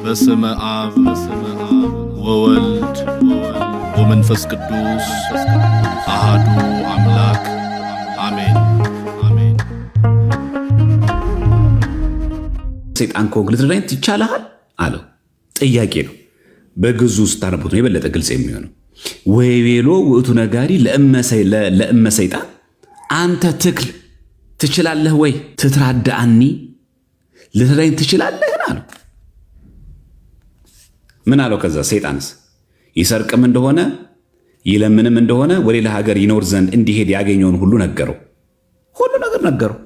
በስመ አብ ወወልድ ወመንፈስ ቅዱስ አሐዱ አምላክ አሜን። ሰይጣን ከወግ ልትረዳኝ ትቻለሃል አለው። ጥያቄ ነው። በግዙ ስታነቡት ነው የበለጠ ግልጽ የሚሆነው። ወይቤሎ ውእቱ ነጋሪ ለእመ ሰይጣን አንተ ትክል ትችላለህ ወይ ትትራዳአኒ ልትረዳኝ ትችላለህ አለው። ምን አለው? ከዛ ሰይጣንስ ይሰርቅም እንደሆነ ይለምንም እንደሆነ ወደ ሀገር ይኖር ዘንድ እንዲሄድ ያገኘውን ሁሉ ነገረው። ሁሉ ነገር ነገረው።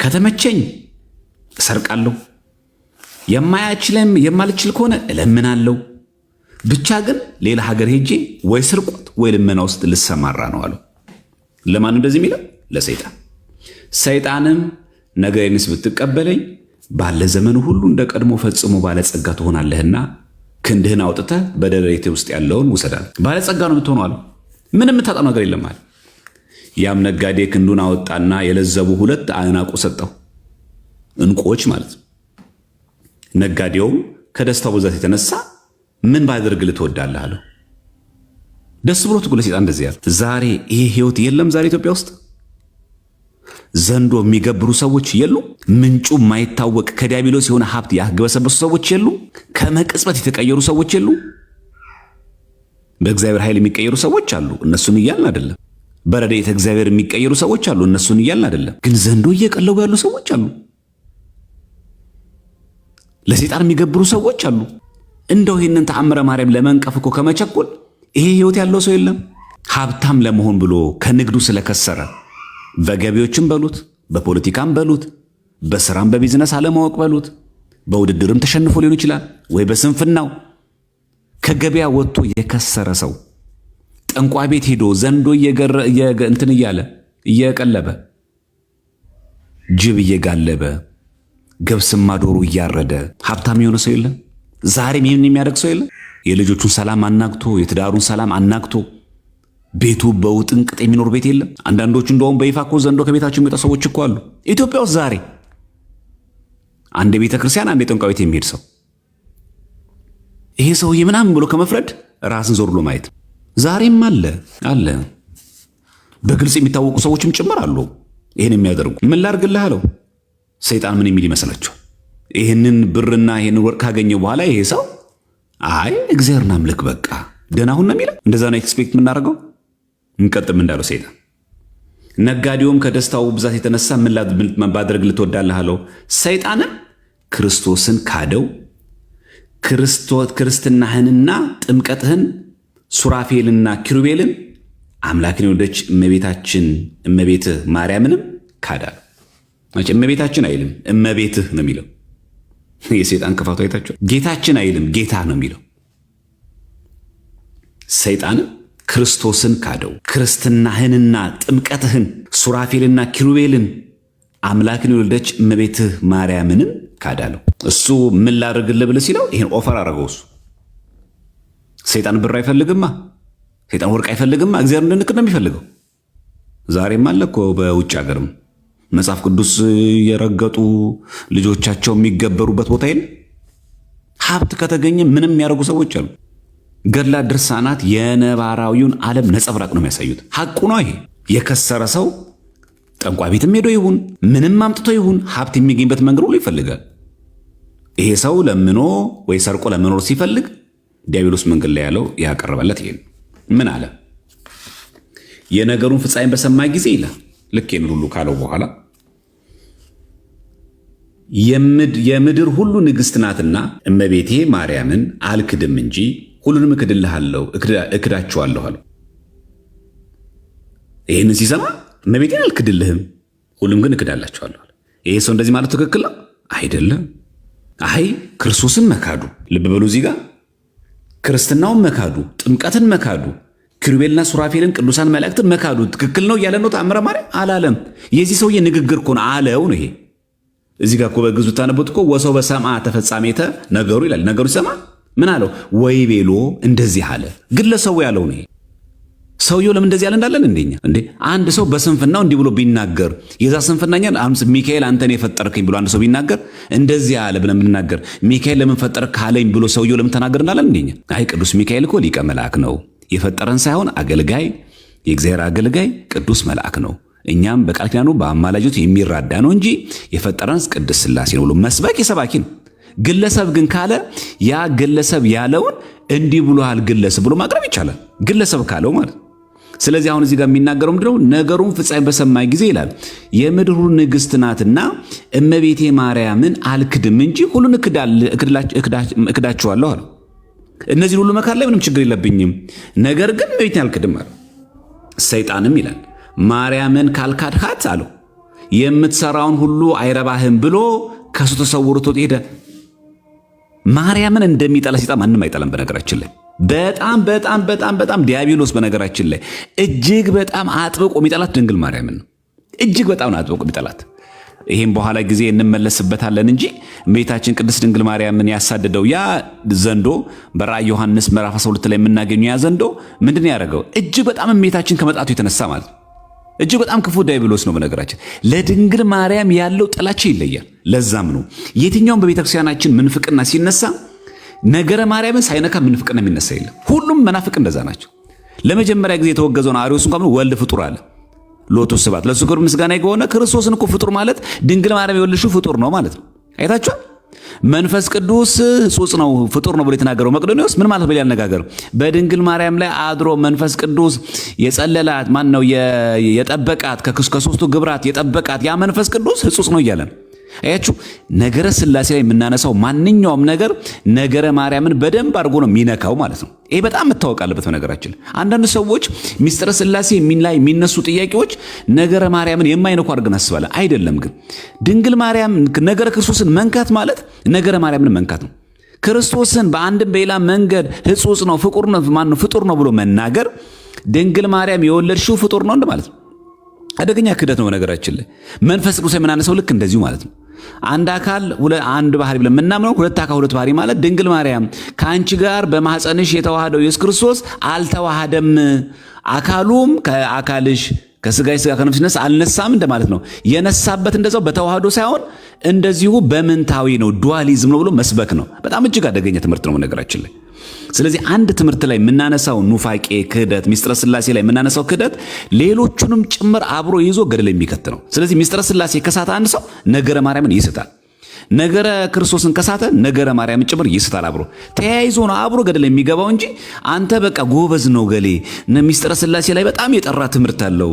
ከተመቸኝ እሰርቃለሁ፣ የማልችል ከሆነ እለምናለሁ፣ ብቻ ግን ሌላ ሀገር ሄጄ ወይ ስርቆት ወይ ልመና ውስጥ ልሰማራ ነው አለው። ለማን እንደዚህ የሚለው? ለሰይጣን። ሰይጣንም ነገሬንስ ብትቀበለኝ ባለ ዘመኑ ሁሉ እንደ ቀድሞ ፈጽሞ ባለጸጋ ትሆናለህና ክንድህን አውጥተህ በደረቴ ውስጥ ያለውን ውሰዳል። ባለጸጋ ነው የምትሆነው አለው። ምንም የምታጣው ነገር የለም አለ። ያም ነጋዴ ክንዱን አወጣና የለዘቡ 2 አዕናቁ ሰጠው፣ እንቁዎች ማለት ነው። ነጋዴውም ከደስታው ብዛት የተነሳ ምን ባደርግልህ ትወዳለህ አለው። ደስ ብሎት እኮ ለሰይጣን እንደዚህ ያለ። ዛሬ ይሄ ህይወት የለም። ዛሬ ኢትዮጵያ ውስጥ ዘንዶ የሚገብሩ ሰዎች የሉ። ምንጩ የማይታወቅ ከዲያብሎስ የሆነ ሀብት ያግበሰበሱ ሰዎች የሉ። ከመቅጽበት የተቀየሩ ሰዎች የሉ። በእግዚአብሔር ኃይል የሚቀየሩ ሰዎች አሉ፣ እነሱን እያልን አይደለም። በረድኤተ እግዚአብሔር የሚቀየሩ ሰዎች አሉ፣ እነሱን እያልን አይደለም። ግን ዘንዶ እየቀለቡ ያሉ ሰዎች አሉ። ለሰይጣን የሚገብሩ ሰዎች አሉ። እንደው ይህንን ተአምረ ማርያም ለመንቀፍ እኮ ከመቸኮል ይሄ ህይወት ያለው ሰው የለም። ሀብታም ለመሆን ብሎ ከንግዱ ስለከሰረ በገቢዎችም በሉት በፖለቲካም በሉት በስራም በቢዝነስ አለማወቅ በሉት በውድድርም ተሸንፎ ሊሆን ይችላል፣ ወይ በስንፍናው ከገበያ ወጥቶ የከሰረ ሰው ጠንቋይ ቤት ሄዶ ዘንዶ እንትን እያለ እየቀለበ ጅብ እየጋለበ ገብስማ ዶሮ እያረደ ሀብታም የሆነ ሰው የለም። ዛሬም ይህን የሚያደርግ ሰው የለም። የልጆቹን ሰላም አናግቶ የትዳሩን ሰላም አናግቶ ቤቱ በውጥንቅጥ የሚኖር ቤት የለም። አንዳንዶቹ እንደውም በይፋ እኮ ዘንዶ ከቤታቸው የሚወጣ ሰዎች እኮ አሉ ኢትዮጵያ ውስጥ ዛሬ። አንድ ቤተ ክርስቲያን አንድ ጠንቋይ ቤት የሚሄድ ሰው ይሄ ሰውዬ ምናምን ብሎ ከመፍረድ ራስን ዞር ብሎ ማየት ዛሬም አለ። በግልጽ የሚታወቁ ሰዎችም ጭምር አሉ ይህን የሚያደርጉ። ምን ላድርግልህ አለው። ሰይጣን ምን የሚል ይመስላችኋል? ይህንን ብርና ይህንን ወርቅ ካገኘ በኋላ ይሄ ሰው አይ እግዚአብሔርን አምልክ በቃ ደህና ሁን ነው የሚለው። እንደዛ ነው ኤክስፔክት የምናደርገው። እንቀጥም እንዳለው ሰይጣን። ነጋዴውም ከደስታው ብዛት የተነሳ ምን ባደርግልህ ትወዳለህ አለው። ሰይጣንም ክርስቶስን ካደው። ክርስትናህንና ጥምቀትህን ሱራፌልና ኪሩቤልን አምላክን የወለደች እመቤትህ ማርያምንም ካዳል። እመቤታችን አይልም እመቤትህ ነው የሚለው። የሰይጣን ክፋቱ አይታችሁ። ጌታችን አይልም ጌታ ነው የሚለው። ሰይጣንም ክርስቶስን ካደው። ክርስትናህንና ጥምቀትህን ሱራፌልና ኪሩቤልን አምላክን የወለደች እመቤትህ ማርያምንም ካዳለው። እሱ ምን ላድርግልህ ብለህ ሲለው ይሄን ኦፈር አደረገው። እሱ ሰይጣን ብር አይፈልግማ፣ ሰይጣን ወርቅ አይፈልግማ። እግዚአብሔር እንድንክድ ነው የሚፈልገው። ዛሬም አለ እኮ በውጭ ሀገርም መጽሐፍ ቅዱስ የረገጡ ልጆቻቸው የሚገበሩበት ቦታ የለም። ሀብት ከተገኘ ምንም የሚያደርጉ ሰዎች አሉ። ገድላ ድርሳናት የነባራዊውን ዓለም ነጸብራቅ ነው የሚያሳዩት። ሐቁ ነው ይሄ። የከሰረ ሰው ጠንቋይ ቤትም ሄዶ ይሁን ምንም አምጥቶ ይሁን ሀብት የሚገኝበት መንገድ ሁሉ ይፈልጋል። ይሄ ሰው ለምኖ ወይ ሰርቆ ለመኖር ሲፈልግ ዲያብሎስ መንገድ ላይ ያለው ያቀረበለት ይሄ ምን አለ? የነገሩን ፍጻሜ በሰማ ጊዜ ይላል ልክ ይህን ሁሉ ካለው በኋላ የምድር ሁሉ ንግሥት ናትና እመቤቴ ማርያምን አልክድም እንጂ ሁሉንም እክዳችኋለሁ አለው። ይህን ሲሰማ እመቤቴን አልክድልህም፣ ሁሉም ግን እክዳላችኋለሁ። ይሄ ሰው እንደዚህ ማለት ትክክል ነው አይደለም? አይ ክርስቶስን መካዱ፣ ልብ በሉ እዚህ ጋር ክርስትናውን መካዱ፣ ጥምቀትን መካዱ፣ ኪሩቤልና ሱራፌልን ቅዱሳን መላእክትን መካዱ ትክክል ነው እያለ ነው ተአምረ ማርያም አላለም። የዚህ ሰውዬ ንግግር እኮ ነው አለው ነው። ይሄ እዚህ ጋር እኮ በግዙ ታነቡት እኮ ወሰው በሰምዐ ተፈጻሜተ ነገሩ ይላል። ነገሩ ሲሰማ ምን አለው? ወይ ቤሎ እንደዚህ አለ። ግለሰቡ ያለው ነው። ሰውየው ለምን እንደዚህ ያለ እንዳለን እንደኛ እንዴ አንድ ሰው በስንፍናው እንዲህ ብሎ ቢናገር የዛ ስንፍናኛን ሚካኤል አንተን የፈጠርከኝ ብሎ አንድ ሰው ቢናገር እንደዚህ ያለ ብለን ብንናገር ሚካኤል ለምን ፈጠርክ ካለኝ ብሎ ሰውየው ለምን ተናገር እንዳለን እንደኛ አይ ቅዱስ ሚካኤል እኮ ሊቀ መልአክ ነው የፈጠረን ሳይሆን አገልጋይ የእግዚአብሔር አገልጋይ ቅዱስ መልአክ ነው እኛም በቃል ኪዳኑ በአማላጆት የሚራዳ ነው እንጂ የፈጠረንስ ቅድስት ሥላሴ ነው ብሎ መስበክ የሰባኪ ነው ግለሰብ ግን ካለ ያ ግለሰብ ያለውን እንዲህ ብሎሃል ግለሰብ ብሎ ማቅረብ ይቻላል ግለሰብ ካለው ማለት ስለዚህ አሁን እዚህ ጋር የሚናገረው ምንድነው ነገሩን ፍጻሜ በሰማይ ጊዜ ይላል የምድሩ ንግሥት ናትና እመቤቴ ማርያምን አልክድም እንጂ ሁሉን እክዳቸዋለሁ አለ እነዚህ ሁሉ መካከል ላይ ምንም ችግር የለብኝም ነገር ግን እመቤቴን አልክድም አለ ሰይጣንም ይላል ማርያምን ካልካድሃት አለው የምትሰራውን ሁሉ አይረባህም ብሎ ከሱ ተሰውሮት ሄደ ማርያምን እንደሚጠላ ሰይጣን ማንም አይጠላም በነገራችን ላይ በጣም ዲያብሎስ በነገራችን ላይ እጅግ በጣም አጥብቆ የሚጠላት ድንግል ማርያምን ነው እጅግ በጣም አጥብቆ የሚጠላት ይሄን በኋላ ጊዜ እንመለስበታለን እንጂ እመቤታችን ቅድስት ድንግል ማርያምን ያሳደደው ያ ዘንዶ በራእየ ዮሐንስ ምዕራፍ 12 ላይ የምናገኘው ያ ዘንዶ ምንድነው ያደረገው እጅግ በጣም እመቤታችን ከመጣቱ የተነሳ ማለት እጅግ በጣም ክፉ ዲያብሎስ ነው በነገራችን ለድንግል ማርያም ያለው ጥላቻ ይለያል ለዛም ነው የትኛውም በቤተክርስቲያናችን ምንፍቅና ሲነሳ ነገረ ማርያምን ሳይነካ ምንፍቅና የሚነሳ የለም ሁሉም መናፍቅ እንደዛ ናቸው ለመጀመሪያ ጊዜ የተወገዘውን አርዮስ እንኳን ወልድ ፍጡር አለ ሎቱ ስብሐት ለሱ ክብር ምስጋና ይግባውና ክርስቶስን እኮ ፍጡር ማለት ድንግል ማርያም የወለደችው ፍጡር ነው ማለት ነው አይታችኋል መንፈስ ቅዱስ ጾጽ ነው ፍጡር ነው ብሎ የተናገረው መቅዶኒዎስ ምን ማለት በሌላ አነጋገር በድንግል ማርያም ላይ አድሮ መንፈስ ቅዱስ የጸለላት ማን ነው የጠበቃት ከሶስቱ ግብራት የጠበቃት ያ መንፈስ ቅዱስ ጾጽ ነው ይያለን አያችሁ ነገረ ሥላሴ ላይ የምናነሳው ማንኛውም ነገር ነገረ ማርያምን በደንብ አድርጎ ነው የሚነካው ማለት ነው ይሄ በጣም መታወቅ አለበት በነገራችን አንዳንድ ሰዎች ሚስጥረ ሥላሴ ላይ የሚነሱ ጥያቄዎች ነገረ ማርያምን የማይነኩ አድርገን አስባለን አይደለም ግን ድንግል ማርያም ነገረ ክርስቶስን መንካት ማለት ነገረ ማርያምን መንካት ነው ክርስቶስን በአንድም በሌላ መንገድ ሕጹጽ ነው ፍጡር ነው ብሎ መናገር ድንግል ማርያም የወለደችው ፍጡር ነው እንደማለት ነው አደገኛ ክደት ነው ነገራችን ላይ መንፈስ ቅዱስ የምናነሳው ልክ እንደዚሁ ማለት ነው አንድ አካል አንድ ባህሪ ብለን የምናምነው ሁለት አካል ሁለት ባህሪ ማለት ድንግል ማርያም ከአንቺ ጋር በማህፀንሽ የተዋሃደው ኢየሱስ ክርስቶስ አልተዋሃደም አካሉም ከአካልሽ ከስጋይ ስጋ ከነፍስሽ ነሳ አልነሳም እንደማለት ነው የነሳበት እንደዛው በተዋሃዶ ሳይሆን እንደዚሁ በምንታዊ ነው ዱዋሊዝም ነው ብሎ መስበክ ነው በጣም እጅግ አደገኛ ትምህርት ነው ነገራችን ላይ ስለዚህ አንድ ትምህርት ላይ የምናነሳው ኑፋቄ ክህደት ሚስጥረ ሥላሴ ላይ የምናነሳው ክህደት ሌሎቹንም ጭምር አብሮ ይዞ ገደል የሚከት ነው ስለዚህ ሚስጥረ ሥላሴ ከሳተ አንድ ሰው ነገረ ማርያምን ይስታል ነገረ ክርስቶስን ከሳተ ነገረ ማርያም ጭምር ይስታል አብሮ ተያይዞ ነው አብሮ ገደል የሚገባው እንጂ አንተ በቃ ጎበዝ ነው ገሌ ሚስጥረ ሥላሴ ላይ በጣም የጠራ ትምህርት አለው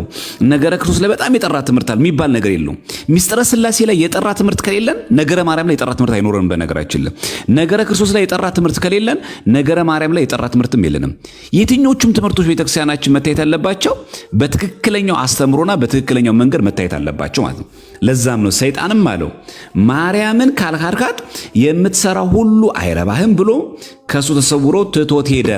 ነገረ ክርስቶስ ላይ በጣም የጠራ ትምህርት አለው የሚባል ነገር የለውም ሚስጥረ ሥላሴ ላይ የጠራ ትምህርት ከሌለን ነገረ ማርያም ላይ የጠራ ትምህርት አይኖርም በነገራችን ላይ ነገረ ክርስቶስ ላይ የጠራ ትምህርት ከሌለን ነገረ ማርያም ላይ የጠራ ትምህርትም የለንም የትኞቹም ትምህርቶች ቤተክርስቲያናችን መታየት ያለባቸው በትክክለኛው አስተምሮና በትክክለኛው መንገድ መታየት አለባቸው ማለት ነው ለዛም ነው ሰይጣንም አለው ማርያምን ካልካድካት የምትሰራው ሁሉ አይረባህም ብሎ ከሱ ተሰውሮ ትቶት ሄደ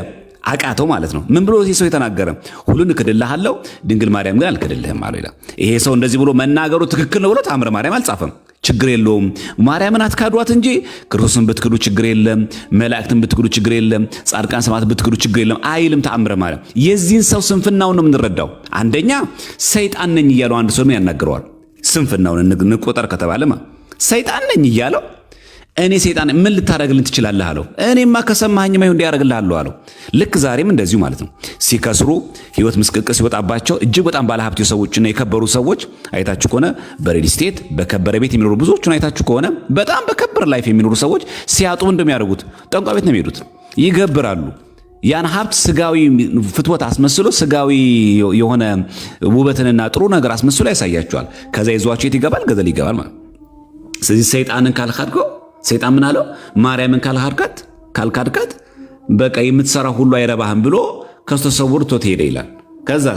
አቃተው ማለት ነው ምን ብሎ ሰው የተናገረ ሁሉን እክድልሃለሁ ድንግል ማርያም ግን አልክድልህም አለው ይላል ይሄ ሰው እንደዚህ ብሎ መናገሩ ትክክል ነው ብሎ ተአምረ ማርያም አልጻፈም ችግር የለውም ማርያምን አትካዷት እንጂ ክርስቶስን ብትክዱ ችግር የለም መላእክትን ብትክዱ ችግር የለም ጻድቃን ሰማዕታት ብትክዱ ችግር የለም አይልም ተአምረ ማርያም የዚህን ሰው ስንፍናውን ነው የምንረዳው አንደኛ ሰይጣን ነኝ እያለው አንድ ሰው ምን ያናግረዋል ስንፍናውን እንቆጠር ከተባለማ ሰይጣን ነኝ እያለው እኔ ሰይጣን ምን ልታረግልን ትችላለህ አለው እኔማ ከሰማኸኝማ ይሁን እንዲያረግልሃለሁ አለው ልክ ዛሬም እንደዚሁ ማለት ነው ሲከስሩ ህይወት ምስቅልቅል ሲወጣባቸው እጅግ በጣም ባለሀብት ሰዎችና የከበሩ ሰዎች አይታችሁ ከሆነ በሪል ስቴት በከበረ ቤት የሚኖሩ ብዙዎቹን አይታችሁ ከሆነ በጣም በከበረ ላይፍ የሚኖሩ ሰዎች ሲያጡ እንደሚያደርጉት ጠንቋይ ቤት ነው የሚሄዱት ይገብራሉ ያን ሀብት ስጋዊ ፍትወት አስመስሎ ስጋዊ የሆነ ውበትንና ጥሩ ነገር አስመስሎ ያሳያቸዋል ከዛ ይዟቸው ይገባል ገደል ይገባል ማለት ስለዚህ ሰይጣንን ካልካድከው ሰይጣን ምን አለው ማርያምን ካልካድካት በቃ የምትሰራ ሁሉ አይረባህም ብሎ ከሱ ተሰውሮት ሄደ ይላል ከዛ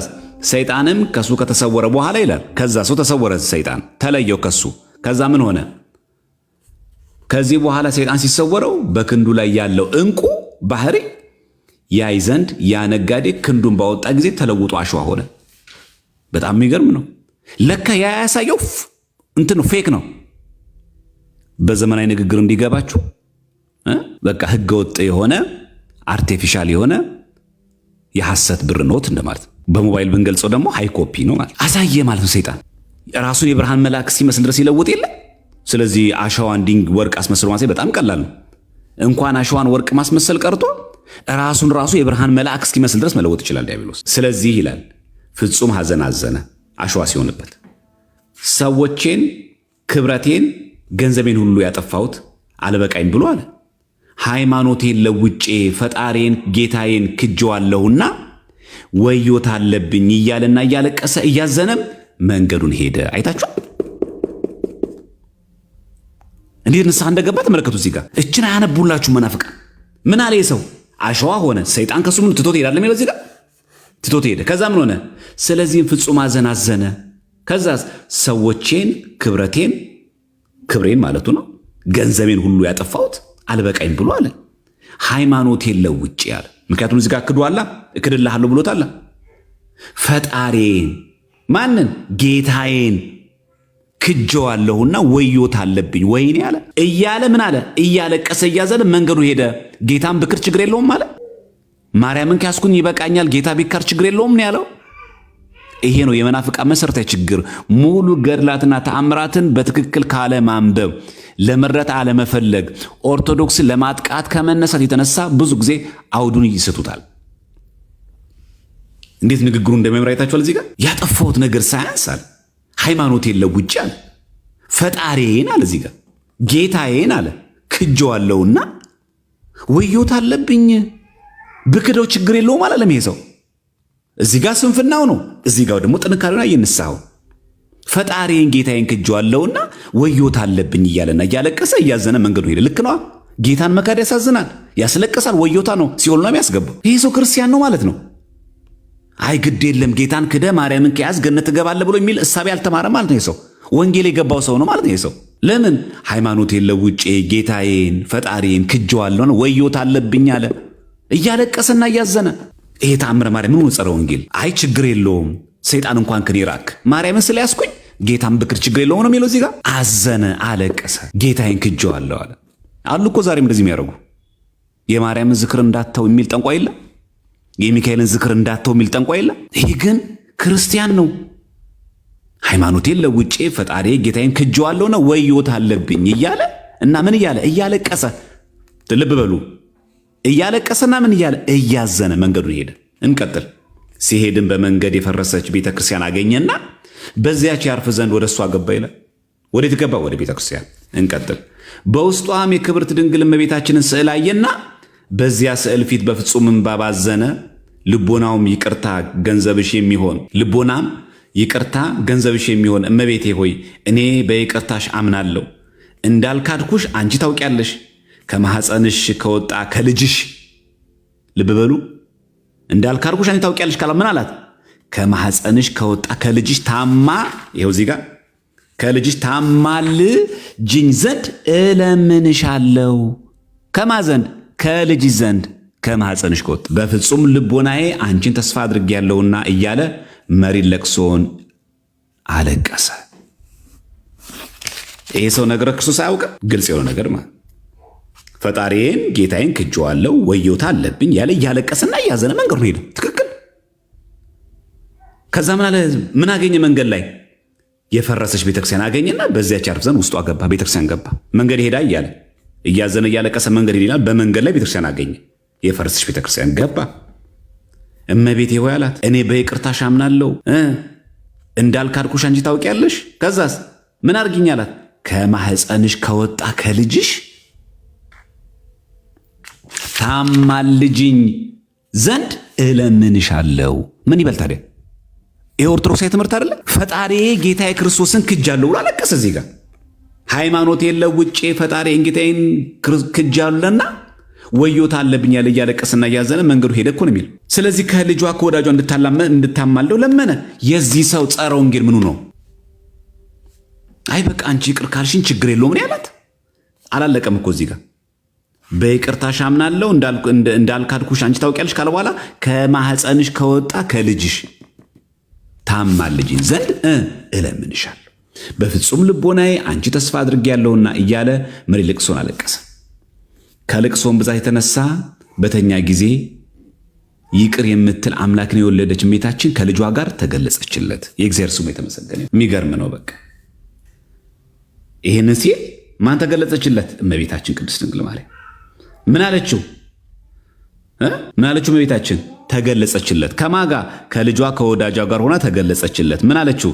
ሰይጣንም ከሱ ከተሰወረ በኋላ ይላል ከዛ ሰው ተሰወረ ሰይጣን ተለየው ከሱ ከዛ ምን ሆነ ከዚህ በኋላ ሰይጣን ሲሰወረው በክንዱ ላይ ያለው እንቁ ባህሪ ያይ ዘንድ ያ ነጋዴ ክንዱን ባወጣ ጊዜ ተለውጦ አሸዋ ሆነ በጣም የሚገርም ነው ለካ ያ ያሳየው እንትን ፌክ ነው በዘመናዊ ንግግር እንዲገባችሁ በቃ ህገ ወጥ የሆነ አርቲፊሻል የሆነ የሐሰት ብር ኖት እንደማለት በሞባይል ብንገልጸው ደግሞ ሃይ ኮፒ ነው ማለት አሳየ ማለት ነው። ሰይጣን ራሱን የብርሃን መልአክ ሲመስል ድረስ ይለውጥ የለ። ስለዚህ አሸዋን ድንጋይ ወርቅ አስመስሎ ማሳየት በጣም ቀላል ነው። እንኳን አሸዋን ወርቅ ማስመሰል ቀርቶ ራሱን ራሱ የብርሃን መልአክ እስኪመስል ድረስ መለወጥ ይችላል ዲያብሎስ። ስለዚህ ይላል ፍጹም ሐዘን አዘነ አሸዋ ሲሆንበት፣ ሰዎቼን፣ ክብረቴን፣ ገንዘቤን ሁሉ ያጠፋሁት አልበቃኝ ብሎ አለ። ሃይማኖቴን ለውጬ ፈጣሪን ጌታዬን ክጄዋለሁና ወዮታ አለብኝ እያለና እያለቀሰ እያዘነም መንገዱን ሄደ። አይታችኋል እንዴት ንስሐ እንደገባ ተመለከቱ። እዚህ ጋር እችን አያነቡላችሁ መናፍቃን። ምን አለ ሰው አሸዋ ሆነ። ሰይጣን ከሱ ምን ትቶት ሄዳለ የሚለው እዚህ ጋር ትቶት ሄደ። ከዛ ምን ሆነ? ስለዚህም ፍጹም ሐዘን አዘነ። ከዛ ሰዎቼን፣ ክብረቴን፣ ክብሬን ማለቱ ነው፣ ገንዘቤን ሁሉ ያጠፋሁት አልበቃኝ ብሎ አለ። ሃይማኖቴን ለውጬ አለ። ምክንያቱም እዚህ ጋር ክዷላ እክድልሃለሁ ብሎታል። ፈጣሪን ማንን? ጌታዬን ክጄዋለሁና ወዮታ አለብኝ ወይኔ አለ እያለ ምን አለ? እያለቀሰ እያዘነ መንገዱ ሄደ። ጌታን ብክር ችግር የለውም አለ። ማርያምን ካስኩኝ ይበቃኛል፣ ጌታ ቢካር ችግር የለውም ነው ያለው። ይሄ ነው የመናፍቃን መሰረታዊ ችግር። ሙሉ ገድላትና ተአምራትን በትክክል ካለ ማንበብ፣ ለመረጥ አለመፈለግ፣ ኦርቶዶክስን ለማጥቃት ከመነሳት የተነሳ ብዙ ጊዜ አውዱን ይስቱታል። እንዴት ንግግሩ እንደሚያምር አይታችኋል። እዚህ ጋር ያጠፋሁት ነገር ሳያንሳል ሃይማኖቴን ለውጬ አለ፣ ፈጣሪዬን አለ፣ እዚህ ጋር ጌታዬን አለ ክጄዋለሁና ወዮታ አለብኝ። ብክደው ችግር የለውም አላለም ይሄ ሰው። እዚህ ጋር ስንፍናው ነው፣ እዚህ ጋር ደግሞ ጥንካሬውና እየነሳው ፈጣሪዬን ጌታዬን ክጄዋለሁና ወዮታ አለብኝ እያለና እያለቀሰ እያዘነ መንገዱ ሄደ። ልክ ነው። ጌታን መካድ ያሳዝናል፣ ያስለቅሳል፣ ወዮታ ነው፣ ሲኦል ነው የሚያስገባው። ይሄ ሰው ክርስቲያን ነው ማለት ነው። አይ ግድ የለም ጌታን ክደ ማርያምን ከያዝ ገነት ትገባለህ ብሎ የሚል እሳቤ አልተማረም ማለት ነው። ይሄ ሰው ወንጌል የገባው ሰው ነው ማለት ነው። ይሄ ሰው ለምን ሃይማኖቴን ለውጬ ጌታዬን ፈጣሪዬን ክጄዋለሁ ነው ወዮታ አለብኝ አለ እያለቀሰና እያዘነ። ይሄ ተአምረ ማርያም ምን ጸረ ወንጌል። አይ ችግር የለውም ሰይጣን እንኳን ከኔ ራቅ፣ ማርያምን ስለያዝኩኝ ጌታን ብክር ችግር የለውም ነው የሚለው። እዚህ ጋር አዘነ፣ አለቀሰ፣ ጌታዬን ክጄዋለሁ አለ። አሉ እኮ ዛሬም እንደዚህ የሚያደርጉ የማርያምን ዝክር እንዳተው የሚል ጠንቋይ የለ፣ የሚካኤልን ዝክር እንዳተው የሚል ጠንቋይ የለ። ይሄ ግን ክርስቲያን ነው። ሃይማኖቴን ለውጬ ፈጣሪ ጌታዬን ክጄዋለሁ ነው ወዮታ አለብኝ እያለ እና ምን እያለ እያለቀሰ፣ ልብ በሉ እያለቀሰና ምን እያለ እያዘነ መንገዱን ሄደ። እንቀጥል። ሲሄድም በመንገድ የፈረሰች ቤተክርስቲያን አገኘና በዚያች ያርፍ ዘንድ ወደ እሷ ገባ ይላል። ወዴት ገባ? ወደ ቤተክርስቲያን። እንቀጥል። በውስጧም የክብርት ድንግል እመቤታችንን ስዕል አየና በዚያ ስዕል ፊት በፍጹም እንባ ባዘነ። ልቦናም ይቅርታ ገንዘብሽ የሚሆን እመቤቴ ሆይ እኔ በይቅርታሽ አምናለሁ፣ እንዳልካድኩሽ አንቺ ታውቂያለሽ። ከማህፀንሽ ከወጣ ከልጅሽ፣ ልብ በሉ እንዳልካድኩሽ አንቺ ታውቂያለሽ ካለ ምን አላት? ከማህፀንሽ ከወጣ ከልጅሽ ታማ፣ ይኸው እዚህ ጋር ከልጅሽ ታማልጅኝ ዘንድ እለምንሻለሁ። ከማ ዘንድ? ከልጅ ዘንድ፣ ከማህፀንሽ ከወጣ በፍጹም ልቦናዬ አንቺን ተስፋ አድርጌያለሁና እያለ መሪር ለቅሶን አለቀሰ። ይሄ ሰው ነገረ ክርስቶስ አያውቅም። ግልጽ የሆነ ነገር ማለት ፈጣሪዬን ጌታዬን ክጄዋለሁ ወዮታ አለብኝ ያለ እያለቀሰና እያዘነ መንገዱን ሄደ። ትክክል። ከዛ ምን አገኘ? መንገድ ላይ የፈረሰች ቤተክርስቲያን አገኘና በዚያች ያርፍ ዘንድ ውስጧ ገባ። ቤተክርስቲያን ገባ። መንገድ ሄዳ እያለ እያዘነ እያለቀሰ መንገድ ሄዳል። በመንገድ ላይ ቤተክርስቲያን አገኘ። የፈረሰች ቤተክርስቲያን ገባ። እመቤቴ ሆይ አላት፣ እኔ በይቅርታሽ አምናለሁ፣ እንዳልካድኩሽ አንቺ ታውቂያለሽ። ከዛስ ምን አድርጊኝ አላት? ከማህፀንሽ ከወጣ ከልጅሽ ታማልጅኝ ዘንድ እለምንሻለሁ። ምን ይበል ታዲያ? ይሄ ኦርቶዶክሳዊ ትምህርት አይደለ? ፈጣሪዬ ጌታዬ ክርስቶስን ክጃለሁ ብሎ አለቀሰ። እዚህ ጋር ሃይማኖቴን ለውጬ ፈጣሪዬን ጌታዬን ክጃለሁና ወዮታ አለብኝ ያለ እያለቀሰና እያዘነ መንገዱ ሄደ እኮ ነው የሚል። ስለዚህ ከልጇ ከወዳጇ እንድታማልደው ለመነ። የዚህ ሰው ጸረ ወንጌል ምኑ ነው? አይ በቃ አንቺ ይቅር ካልሽኝ ችግር የለውም ነው ያላት። አላለቀም እኮ እዚህ ጋር በይቅርታሽ አምናለሁ እንዳልካድኩሽ አንቺ ታውቂያለሽ ካለ በኋላ ከማህፀንሽ ከወጣ ከልጅሽ ታማልጅኝ ዘንድ እለምንሻለሁ፣ በፍጹም ልቦናዬ አንቺ ተስፋ አድርጌያለሁና እያለ መሪር ልቅሶን አለቀሰ። ከልቅሶም ብዛት የተነሳ በተኛ ጊዜ ይቅር የምትል አምላክን የወለደች እመቤታችን ከልጇ ጋር ተገለጸችለት። የእግዚአብሔር ስሙ የተመሰገነ። የሚገርም ነው። በቃ ይህን ሲል ማን ተገለጸችለት? እመቤታችን ቅድስት ድንግል ማርያም። ምን አለችው? ምን አለችው? እመቤታችን ተገለጸችለት። ከማጋ ከልጇ ከወዳጇ ጋር ሆና ተገለጸችለት። ምን አለችው?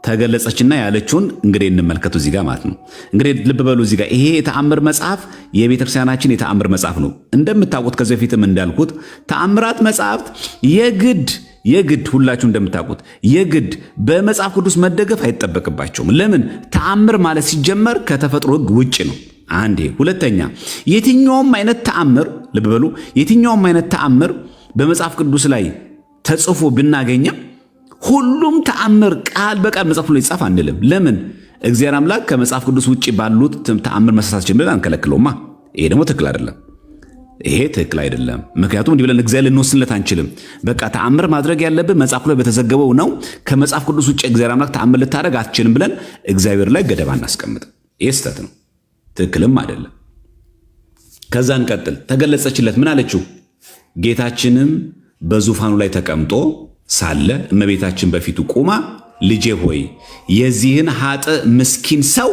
ተገለጸችና ያለችውን እንግዲህ እንመልከቱ እዚህ ጋር ማለት ነው። እንግዲህ ልብ በሉ እዚህ ጋር ይሄ የተአምር መጽሐፍ የቤተክርስቲያናችን የተአምር መጽሐፍ ነው። እንደምታውቁት ከዚህ በፊትም እንዳልኩት ተአምራት መጽሐፍት የግድ ሁላችሁ እንደምታውቁት የግድ በመጽሐፍ ቅዱስ መደገፍ አይጠበቅባቸውም። ለምን? ተአምር ማለት ሲጀመር ከተፈጥሮ ሕግ ውጭ ነው። አንዴ። ሁለተኛ የትኛውም አይነት ተአምር ልብ በሉ የትኛውም አይነት ተአምር በመጽሐፍ ቅዱስ ላይ ተጽፎ ብናገኝም ሁሉም ተአምር ቃል በቃል መጽሐፍ ላይ ይጻፍ አንልም። ለምን? እግዚአብሔር አምላክ ከመጽሐፍ ቅዱስ ውጭ ባሉት ተአምር መሳሳት ጀምረን አንከለክለውማ። ይሄ ደግሞ ትክክል አይደለም። ይሄ ትክክል አይደለም። ምክንያቱም እንዲህ ብለን እግዚአብሔር ልንወስንለት አንችልም። በቃ ተአምር ማድረግ ያለብን መጽሐፍ ላይ በተዘገበው ነው። ከመጽሐፍ ቅዱስ ውጭ እግዚአብሔር አምላክ ተአምር ልታደርግ አትችልም ብለን እግዚአብሔር ላይ ገደብ አናስቀምጥም። ይሄ ስህተት ነው፣ ትክክልም አይደለም። ከዛ እንቀጥል። ተገለጸችለት። ምን አለችው? ጌታችንም በዙፋኑ ላይ ተቀምጦ ሳለ እመቤታችን በፊቱ ቆማ ልጄ ሆይ የዚህን ኃጥእ ምስኪን ሰው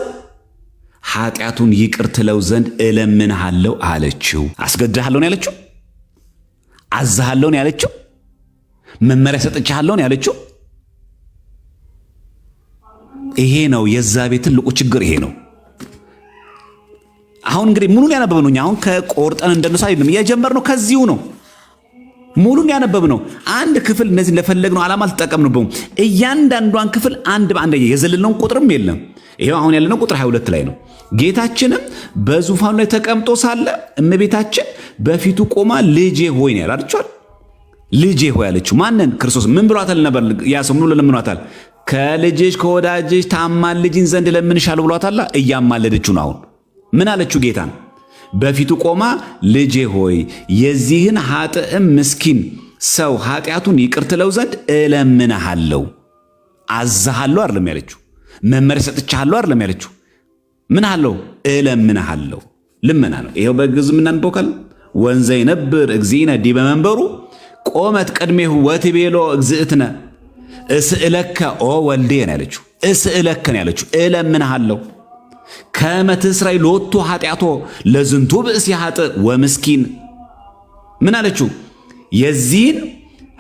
ኃጢአቱን ይቅር ትለው ዘንድ እለምንሃለሁ አለችው። አስገድሃለሁ ነው ያለችው? አዝሃለሁ ነው ያለችው? መመሪያ ሰጥቻለሁ ነው ያለችው? ይሄ ነው የዛ ቤት ትልቁ ችግር ይሄ ነው። አሁን እንግዲህ ሙሉን ያነበብነው አሁን ከቆርጠን እንደነሳ አይደለም የጀመርነው ከዚሁ ነው። ሙሉን ያነበብነው አንድ ክፍል እነዚህ ለፈለግነው ዓላማ አልተጠቀምንበውም። እያንዳንዷን ክፍል አንድ በአንድ የዘለልነው ቁጥርም የለም። ይሄው አሁን ያለነው ቁጥር 22 ላይ ነው። ጌታችንም በዙፋኑ ላይ ተቀምጦ ሳለ እመቤታችን በፊቱ ቆማ ልጄ ሆይ ነው ያላችኋል። ልጄ ሆይ አለችው። ማንን? ክርስቶስ። ምን ብሏታል ነበር? ያ ሰው ምን ብሎ ለምኗታል? ከልጅሽ ከወዳጅሽ ታማልጅን ዘንድ ለምንሻለሁ ብሏታል። እያማለደችው ነው። አሁን ምን አለችው? ጌታን በፊቱ ቆማ ልጄ ሆይ የዚህን ኃጥእ ምስኪን ሰው ኃጢአቱን ይቅር ትለው ዘንድ እለምንሃለሁ። አዝሃለሁ አይደለም ያለችው። መመሪያ ሰጥቻለሁ አይደለም ያለችው። ምን አለው? እለምንሃለሁ። ልመና ነው። ይሄው በግዕዝ ምናንበው ካል ወንዘ ይነብር እግዚእነ ዲበ መንበሩ ቆመት ቅድሜሁ ወትቤሎ እግዝእትነ እስእለከ ኦ ወልዴ ነው ያለችው። እስእለከ ነው ያለችው። እለምንሃለሁ ከመ ትስራይ ሎቱ ኃጢአቶ ለዝንቱ ብእሲ ኃጥእ ወምስኪን። ምን አለችው? የዚህን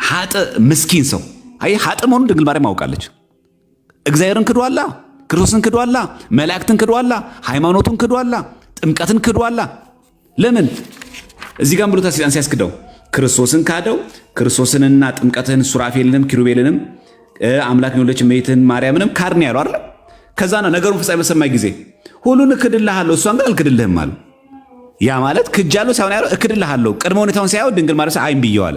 ኃጥእ ምስኪን ሰው አይ ኃጥእ መሆኑን ድንግል ማርያም አውቃለች። እግዚአብሔርን ክዷላ፣ ክርስቶስን ክዷላ፣ መላእክትን ክዷላ፣ ሃይማኖቱን ክዷላ፣ ጥምቀትን ክዷላ። ለምን እዚህ ጋር ብሎ ሲያስክደው ክርስቶስን ካደው። ክርስቶስንና ጥምቀትን ሱራፌልንም ኪሩቤልንም አምላክን የወለደች እመቤትን ማርያምንም ካድን ያለው አይደል? ከዛ ነው ነገሩን ፍጻሜ በሰማይ ጊዜ ሁሉን እክድልሃለሁ እሷን ግን አልክድልህም አለ። ያ ማለት ክጃለሁ ሳይሆን ያለው እክድልሃለሁ። ቅድመ ሁኔታውን ሲያየው ድንግል ማርያም አይን ብየው አለ።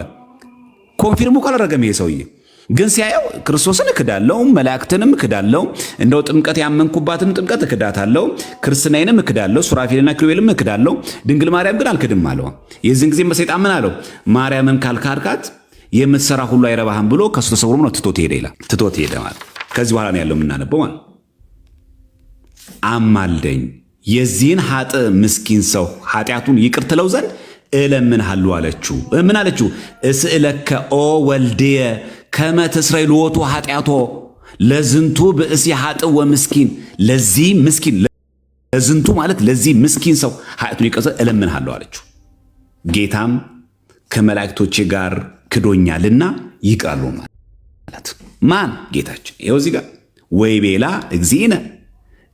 ኮንፊርሙ ካላደረገም ይሄ ሰውዬ ግን ሲያየው ክርስቶስን እክዳለሁ፣ መላእክትንም እክዳለሁ፣ እንደው ጥምቀት ያመንኩባትን ጥምቀት እክዳታለሁ፣ ክርስትናዬንም እክዳለሁ፣ ሱራፌልና ኪሩቤልም እክዳለሁ፣ ድንግል ማርያም ግን አልክድም አለው። የዚህን ጊዜ ሰይጣን ምን አለው? ማርያምን ካልካድካት የምትሰራ ሁሉ አይረባህም ብሎ ከሱ ተሰውሮ ነው ትቶት ሄደ ይላል። ትቶት ሄደ ማለት ከዚህ በኋላ ነው ያለው የምናነበው ማለት አማልደኝ የዚህን ኃጥእ ምስኪን ሰው ኃጢአቱን ይቅር ትለው ዘንድ እለምንሃለሁ አለችው። ምን አለችው? እስእለከ ኦ ወልድየ ከመ ትስረይ ሎቱ ኃጢአቶ ለዝንቱ ብእሲ ኃጥእ ወምስኪን። ለዚህ ምስኪን ለዝንቱ ማለት ለዚህ ምስኪን ሰው ኃጢአቱን ይቅር ዘንድ እለምንሃለሁ አለችው። ጌታም ከመላእክቶቼ ጋር ክዶኛልና ይቅራሉ ማለት ማን? ጌታችን። ይኸው እዚህ ጋር ወይቤላ እግዚእነ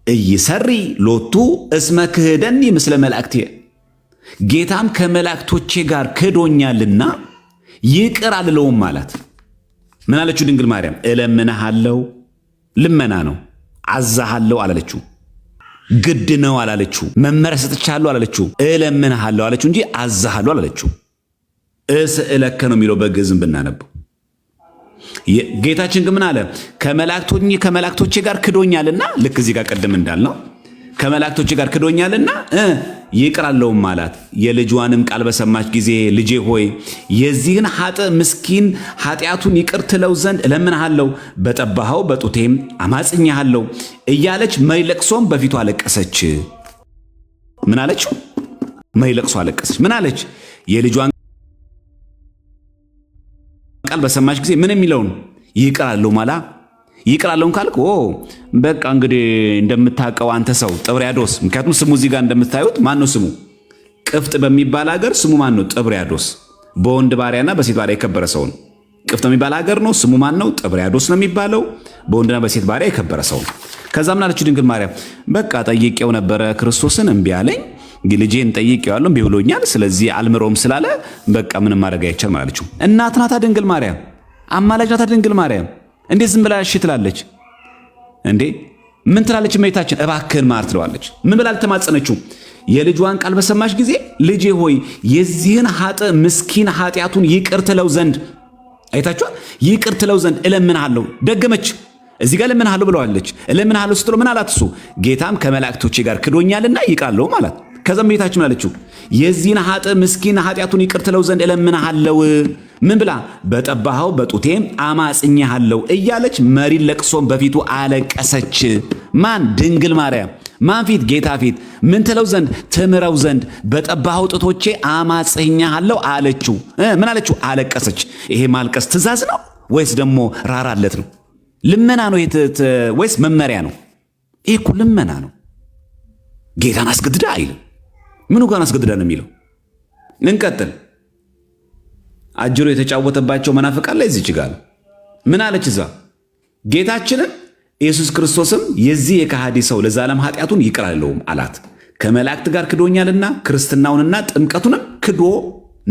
እይሰሪ ሎቱ እስመ ክህደኒ ምስለ መላእክትየ። ጌታም ከመላእክቶቼ ጋር ክዶኛልና ይቅር አልለውም ማለት። ምን አለችው ድንግል ማርያም? እለምንሃለሁ። ልመና ነው። አዛሃለሁ አላለችው። ግድ ነው አላለችው። መመሪያ ሰጥቻለሁ አላለችው። እለምንሃለሁ አለችው እንጂ አዛሃለሁ አላለችው። እስእለከ ነው የሚለው በግዕዝም ብናነበው። ጌታችን ግን ምን አለ? ከመላእክቶቼ ጋር ክዶኛልና፣ ልክ እዚህ ጋር ቀደም እንዳልነው ከመላእክቶቼ ጋር ክዶኛልና ይቅር አለውም አላት። የልጇንም ቃል በሰማች ጊዜ ልጄ ሆይ የዚህን ኃጥእ ምስኪን ኃጢአቱን ይቅር ትለው ዘንድ እለምንሃለሁ፣ በጠባኸው በጡቴም አማጽኛሃለሁ እያለች መይለቅሶም በፊቱ አለቀሰች። ምን አለችው? መይለቅሶ አለቀሰች። ምን አለች? የልጇን ቃል በሰማች ጊዜ ምን የሚለውን ይቅራለሁ ማላ ይቅራለሁን ካልክ በቃ እንግዲህ እንደምታውቀው አንተ ሰው ጥብርያዶስ፣ ምክንያቱም ስሙ እዚህ ጋር እንደምታዩት ማን ነው ስሙ? ቅፍጥ በሚባል ሀገር ስሙ ማን ነው? ጥብርያዶስ። በወንድ ባሪያና በሴት ባሪያ የከበረ ሰው ነው። ቅፍጥ በሚባል ሀገር ነው ስሙ ማን ነው? ጥብርያዶስ ነው የሚባለው። በወንድና በሴት ባሪያ የከበረ ሰው ነው። ከዛ ምን አለችው ድንግል ማርያም? በቃ ጠይቄው ነበረ ክርስቶስን እምቢ አለኝ፣ ልጄን ጠይቄዋለሁ እምቢ ብሎኛል፣ ስለዚህ አልምረውም ስላለ በቃ ምንም ማድረግ አይቻልም አለችው። እናት ናታ ድንግል ማርያም፣ አማላጅ ናታ ድንግል ማርያም። እንዴት ዝም ብላ እሺ ትላለች እንዴ? ምን ትላለች እመቤታችን? እባክህን ማር ትለዋለች። ምን ብላ ልተማጸነችው? የልጇን ቃል በሰማሽ ጊዜ ልጄ ሆይ የዚህን ምስኪን ኃጢአቱን ይቅር ትለው ዘንድ አይታችኋል፣ ይቅር ትለው ዘንድ እለምንሃለሁ። ደገመች። እዚህ ጋር እለምንሃለሁ ብለዋለች። እለምንሃለሁ ስትለው ምን አላት? እሱ ጌታም ከመላእክቶቼ ጋር ክዶኛልና ይቃለሁ ማለት። ከዛ እመቤታችን አለችው የዚህን ምስኪን ኃጢአቱን ይቅር ትለው ዘንድ እለምንሃለሁ። ምን ብላ? በጠባኸው በጡቴም አማጽኛለሁ እያለች መሪር ለቅሶን በፊቱ አለቀሰች። ማን? ድንግል ማርያም። ማን ፊት? ጌታ ፊት። ምን ትለው ዘንድ? ትምረው ዘንድ በጠባኸው ጡቶቼ አማጽኛለሁ አለችው። ምን አለችው? አለቀሰች። ይሄ ማልቀስ ትእዛዝ ነው ወይስ ደግሞ ራራለት ነው? ልመና ነው ወይስ መመሪያ ነው? ይሄ እኮ ልመና ነው። ጌታን አስገድዳ አይልም። ምኑ ጋር አስገድዳ ነው የሚለው? እንቀጥል። አጅሮ የተጫወተባቸው መናፍቃን ላይ እዚች ጋር ምን አለች? እዛ ጌታችንን ኢየሱስ ክርስቶስም የዚህ የከሃዲ ሰው ለዘላለም ኃጢአቱን ይቅር አልለውም አላት። ከመላእክት ጋር ክዶኛልና ክርስትናውንና ጥምቀቱንም ክዶ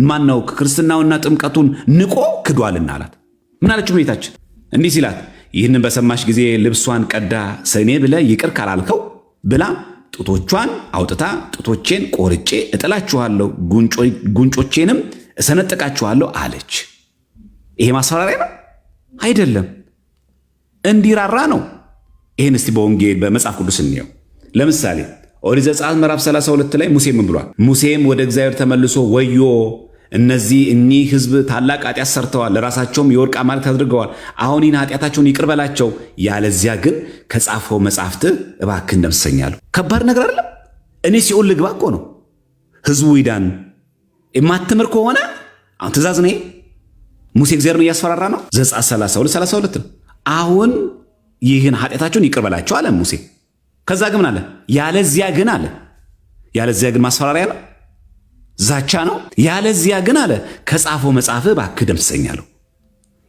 ማነው? ክርስትናውንና ጥምቀቱን ንቆ ክዷልና አላት። ምን አለችው ጌታችን? እንዲህ ሲላት ይህንን በሰማሽ ጊዜ ልብሷን ቀዳ ሰኔ ብለህ ይቅር ካላልከው ብላ ጡቶቿን አውጥታ ጡቶቼን ቆርጬ እጥላችኋለሁ፣ ጉንጮቼንም እሰነጥቃችኋለሁ አለች። ይሄ ማስፈራሪያ ነው አይደለም፣ እንዲራራ ነው። ይህን እስቲ በወንጌል በመጽሐፍ ቅዱስ እንየው። ለምሳሌ ኦሪት ዘጸአት ምዕራፍ 32 ላይ ሙሴ ምን ብሏል? ሙሴም ወደ እግዚአብሔር ተመልሶ ወዮ እኒህ ሕዝብ ታላቅ ኃጢአት ሰርተዋል፣ ለራሳቸውም የወርቅ አማልክት አድርገዋል። አሁን ይህን ኃጢአታቸውን ይቅር በላቸው፣ ያለዚያ ግን ከጻፈው መጽሐፍት እባክህ እንደምሰኛለሁ። ከባድ ነገር አይደለም። እኔ ሲኦል ልግባ እኮ ነው። ሕዝቡ ይዳን የማትምር ከሆነ አሁን ትእዛዝ ነው። ሙሴ እግዚአብሔርን እያስፈራራ ነው። ዘጸአት 32 ነው። አሁን ይህን ኃጢአታቸውን ይቅር በላቸው አለ ሙሴ። ከዛ ግን ምን አለ? ያለዚያ ግን አለ። ያለዚያ ግን ማስፈራሪያ ነው፣ ዛቻ ነው። ያለዚያ ግን አለ ከጻፈው መጽሐፍ እባክህ ደምስሰኛለሁ።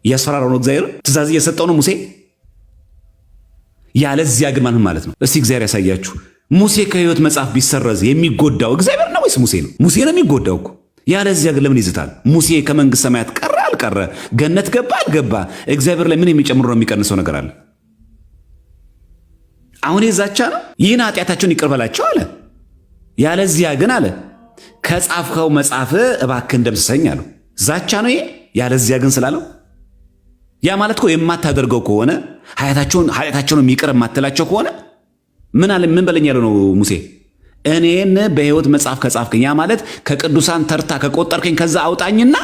እያስፈራራው ነው እግዚአብሔር፣ ትእዛዝ እየሰጠው ነው ሙሴ። ያለዚያ ግን ማለት ነው? እስቲ እግዚአብሔር ያሳያችሁ። ሙሴ ከሕይወት መጽሐፍ ቢሰረዝ የሚጎዳው እግዚአብሔር ነው ወይስ ሙሴ ነው? ሙሴ ነው የሚጎዳው እኮ። ያለዚያ ግን ለምን ይዝታል? ሙሴ ከመንግሥተ ሰማያት ቀረ አልቀረ፣ ገነት ገባ አልገባ፣ እግዚአብሔር ላይ ምን የሚጨምረው ነው የሚቀንሰው ነገር አለ? አሁን የዛቻ ነው። ይህን ኃጢአታቸውን ይቅር በላቸው አለ። ያለዚያ ግን አለ ከጻፍከው መጽሐፍ እባክህ ደምስሰኝ አለው። ዛቻ ነው ይሄ። ያለዚያ ግን ስላለው ያ ማለት እኮ የማታደርገው ከሆነ ኃጢአታቸውን ይቅር የማትላቸው ከሆነ ምን በለኝ ያለው ነው ሙሴ። እኔን በሕይወት መጽሐፍ ከጻፍከኝ፣ ያ ማለት ከቅዱሳን ተርታ ከቆጠርከኝ ከዛ አውጣኝና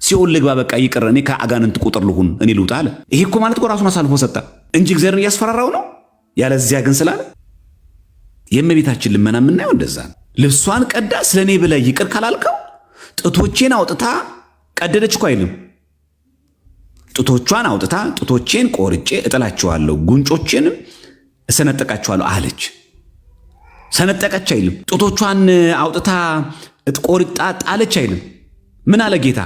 ሲኦል ልግባ፣ በቃ ይቅር፣ እኔ ከአጋንንት ቁጥር ልሁን፣ እኔ ልውጣ አለ። ይሄ እኮ ማለት እኮ ራሱን አሳልፎ ሰጠ እንጂ እግዚአብሔርን እያስፈራራው ነው። ያለዚያ ግን ስላለ የእመቤታችን ልመና የምናየው እንደዛ ነው። ልብሷን ቀዳ ስለ እኔ ብለህ ይቅር ካላልከው ጡቶቼን አውጥታ ቀደደች እኮ አይልም። ጡቶቿን አውጥታ ጡቶቼን ቆርጬ እጥላቸዋለሁ፣ ጉንጮቼንም እሰነጠቃቸዋለሁ አለች። ሰነጠቀች አይልም። ጡቶቿን አውጥታ ቆርጣ ጣለች አይልም። ምን አለ ጌታ?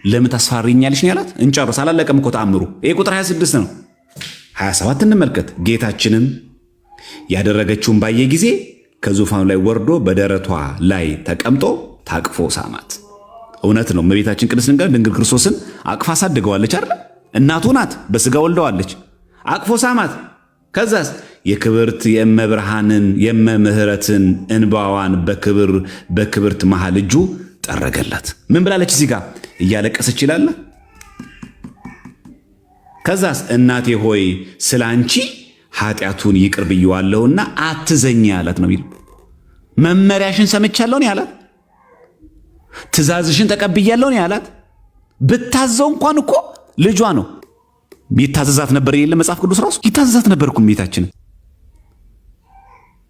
ለምን ታስፈራሪኛለሽ ነው ያላት። እንጨርስ፣ አላለቀም እኮ ተአምሩ። ይሄ ቁጥር 26 ነው። 27 እንመልከት። ጌታችንም ያደረገችውን ባየ ጊዜ ከዙፋኑ ላይ ወርዶ በደረቷ ላይ ተቀምጦ ታቅፎ ሳማት። እውነት ነው። እመቤታችን ቅድስት ድንግል ክርስቶስን አቅፋ አሳድገዋለች አይደል? እናቱ ናት፣ በስጋ ወልደዋለች። አቅፎ ሳማት። ከዛስ የክብርት የእመብርሃንን የእመምህረትን እንባዋን በክብርት መሃል እጁ ጠረገላት። ምን ብላለች? እዚህ ጋር እያለቀሰች ይላል። ከዛስ እናቴ ሆይ ስለ አንቺ ኃጢአቱን ይቅር ብየዋለሁና አትዘኝ ያላት ነው የሚል። መመሪያሽን ሰምቻለሁ ነው ያላት። ትእዛዝሽን ተቀብያለሁ ነው ያላት። ብታዘው እንኳን እኮ ልጇ ነው። ይታዘዛት ነበር የለ መጽሐፍ ቅዱስ ራሱ ይታዘዛት ነበር እኮ ቤታችን።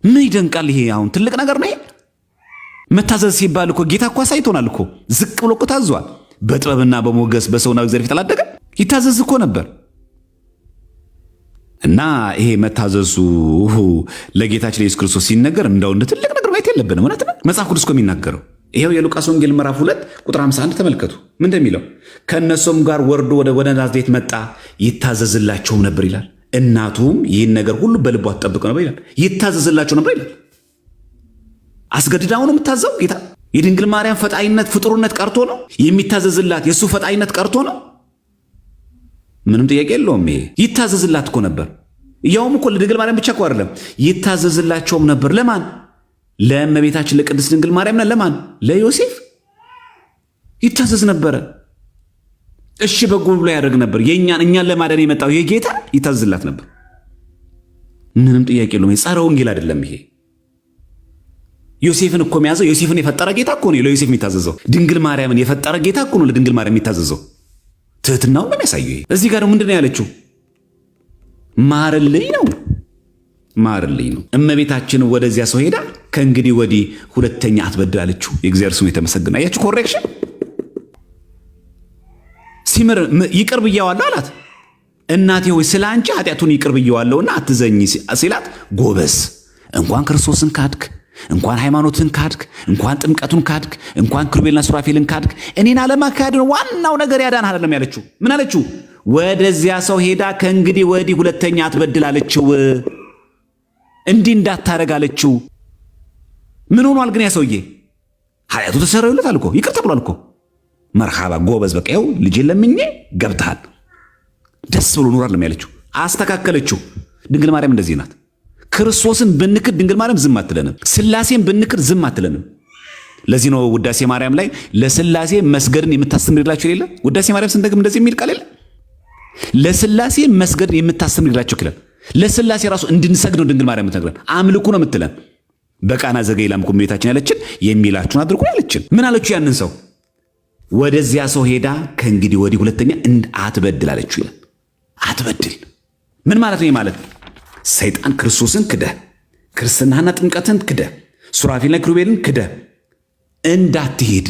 ምን ይደንቃል ይሄ? አሁን ትልቅ ነገር ነው ይሄ። መታዘዝ ሲባል እኮ ጌታ እኮ አሳይቶናል እኮ። ዝቅ ብሎ እኮ ታዟል። በጥበብና በሞገስ በሰውና በእግዚአብሔር ፊት አላደገ። ይታዘዝ እኮ ነበር። እና ይሄ መታዘዙ ለጌታችን ለኢየሱስ ክርስቶስ ሲነገር እንደው እንደ ትልቅ ነገር ማየት የለብንም። እውነት ነው መጽሐፍ ቅዱስ እኮ የሚናገረው። ይሄው የሉቃስ ወንጌል ምዕራፍ 2 ቁጥር 51 ተመልከቱ። ምን እንደሚለው ከእነሱም ጋር ወርዶ ወደ ናዝሬት መጣ፣ ይታዘዝላቸውም ነበር ይላል። እናቱም ይህን ነገር ሁሉ በልቧ ትጠብቅ ነበር ይላል። ይታዘዝላቸው ነበር ይላል። አስገድዳው ነው የምታዘው ጌታ። የድንግል ማርያም ፈጣይነት ፍጡርነት ቀርቶ ነው የሚታዘዝላት? የእሱ ፈጣይነት ቀርቶ ነው? ምንም ጥያቄ የለውም። ይሄ ይታዘዝላት እኮ ነበር። ያውም እኮ ለድንግል ማርያም ብቻ እኮ አይደለም፣ ይታዘዝላቸውም ነበር። ለማን? ለእመቤታችን ለቅድስት ድንግል ማርያምና ለማን? ለዮሴፍ ይታዘዝ ነበረ። እሺ በጎ ብሎ ያደርግ ነበር። እኛን ለማዳን የመጣው ይሄ ጌታ ይታዘዝላት ነበር። ምንም ጥያቄ የለውም። ጸረ ወንጌል አይደለም ይሄ። ዮሴፍን እኮ የሚያዘው ዮሴፍን የፈጠረ ጌታ እኮ ነው ለዮሴፍ የሚታዘዘው። ድንግል ማርያምን የፈጠረ ጌታ እኮ ነው ለድንግል ማርያም የሚታዘዘው። ትህትናውን ነው የሚያሳየው። እዚህ ጋር ምንድን ነው ያለችው? ማርልኝ ነው እመቤታችን ወደዚያ ሰው ሄዳ ከእንግዲህ ወዲህ ሁለተኛ አትበድል አለችው። የእግዚአብሔር ስሙ የተመሰገነ። አያችሁ ኮሬክሽን ሲምር ይቅር ብያዋለሁ አላት። እናቴ ሆይ ስለ አንቺ ኃጢአቱን ይቅር ብያዋለሁና አትዘኝ ሲላት፣ ጎበዝ እንኳን ክርስቶስን ካድክ፣ እንኳን ሃይማኖትን ካድክ፣ እንኳን ጥምቀቱን ካድክ፣ እንኳን ኪሩቤልና ሱራፌልን ካድክ፣ እኔን አለማካድን ዋናው ነገር ያዳን አይደለም ያለችው። ምን አለችው? ወደዚያ ሰው ሄዳ ከእንግዲህ ወዲህ ሁለተኛ አትበድል አለችው። እንዲህ እንዳታረግ አለችው። ምን ሆኗል ግን ያ ሰውዬ? ኃጢአቱ ተሰረዩለታል እኮ ይቅር ተብሏል እኮ። መርሃባ ጎበዝ፣ በቃ ይኸው ልጄን ለምኜ ገብተሃል፣ ደስ ብሎ ኑራል ያለችው። አስተካከለችው። ድንግል ማርያም እንደዚህ ናት። ክርስቶስን ብንክድ ድንግል ማርያም ዝም አትለንም። ስላሴን ብንክድ ዝም አትለንም። ለዚህ ነው ውዳሴ ማርያም ላይ ለስላሴ መስገድን የምታስተምርላቸው የሌለ ውዳሴ ማርያም ስንደግም እንደዚህ የሚል ቃል የለ። ለስላሴ መስገድን የምታስተምርላቸው ይላል። ለስላሴ ራሱ እንድንሰግድ ነው ድንግል ማርያም የምትነግረን። አምልኩ ነው የምትለን። በቃና ዘገሊላ እመቤታችን ያለችን የሚላችሁን አድርጉ ያለችን። ምን አለችው? ያንን ሰው ወደዚያ ሰው ሄዳ ከእንግዲህ ወዲህ ሁለተኛ አትበድል አለችው ይላል። አትበድል ምን ማለት ነው? ማለት ሰይጣን ክርስቶስን ክደህ ክርስትናና ጥምቀትን ክደህ ሱራፌልና ኪሩቤልን ክደህ እንዳትሄድ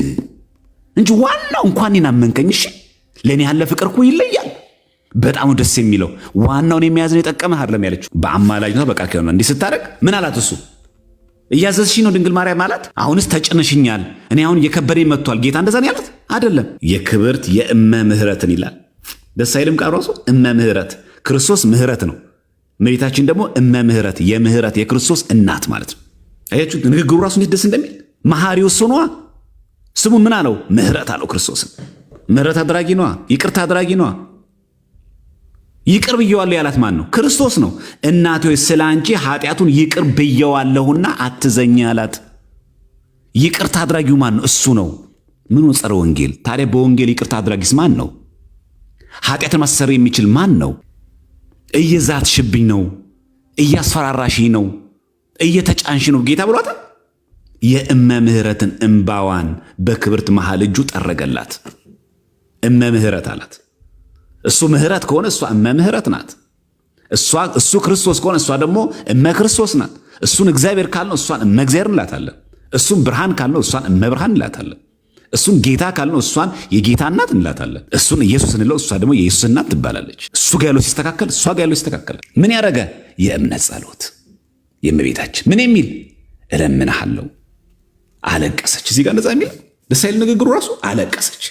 እንጂ ዋናው እንኳን እኔን አመንከኝ፣ እሺ ለእኔ ያለ ፍቅር እኮ ይለያል። በጣም ደስ የሚለው ዋናውን የሚያዝን የጠቀመህ አይደለም ያለችው። በአማላጅነቷ በቃ ከሆነ እንዲህ ስታደርግ ምን አላት? እሱ እያዘዝሽኝ ነው ድንግል ማርያም ማለት። አሁንስ ተጭነሽኛል፣ እኔ አሁን እየከበደኝ መጥቷል ጌታ። እንደዛ ነው ያላት አይደለም። የክብርት የእመ ምህረትን ይላል። ደስ አይልም ቃል ራሱ እመ ምህረት። ክርስቶስ ምህረት ነው። እመቤታችን ደግሞ እመ ምህረት፣ የምህረት የክርስቶስ እናት ማለት ነው። አያችሁ ንግግሩ ራሱ እንዴት ደስ እንደሚል። መሐሪው እሱ ነዋ። ስሙ ምን አለው? ምህረት አለው ክርስቶስን። ምህረት አድራጊ ነዋ፣ ይቅርታ አድራጊ ነዋ። ይቅር ብየዋለሁ ያላት ማን ነው? ክርስቶስ ነው። እናቴ ሆይ ስለ አንቺ ኃጢአቱን ይቅር ብየዋለሁና አትዘኝ አላት። ይቅርታ አድራጊው ማን ነው? እሱ ነው። ምኑ ጸረ ወንጌል ታዲያ? በወንጌል ይቅርታ አድራጊስ ማን ነው? ኃጢአትን ማሰር የሚችል ማን ነው? እየዛትሽብኝ ነው፣ እያስፈራራሽኝ ነው፣ እየተጫንሽ ነው ጌታ ብሏታል። የእመ ምህረትን እምባዋን በክብርት መሃል እጁ ጠረገላት። እመ ምህረት አላት። እሱ ምህረት ከሆነ እሷ እመ ምህረት ናት። እሱ ክርስቶስ ከሆነ እሷ ደግሞ እመ ክርስቶስ ናት። እሱን እግዚአብሔር ካልነው እሷን እመ እግዚአብሔር እንላታለን። እሱን ብርሃን ካልነው እሷን እመ ብርሃን እንላታለን። እሱን ጌታ ካልነው እሷን የጌታ እናት እንላታለን። እሱን ኢየሱስ እንለው እሷ ደግሞ የኢየሱስ እናት ትባላለች። እሱ ጋር ያለው ሲስተካከል እሷ ጋር ያለው ይስተካከላል። ምን ያደረገ? የእምነት ጸሎት የእመቤታችን ምን የሚል እለምንሃለሁ። አለቀሰች። እዚህ ጋር እንደዛ የሚል ደስ አይል ንግግሩ ራሱ አለቀሰች።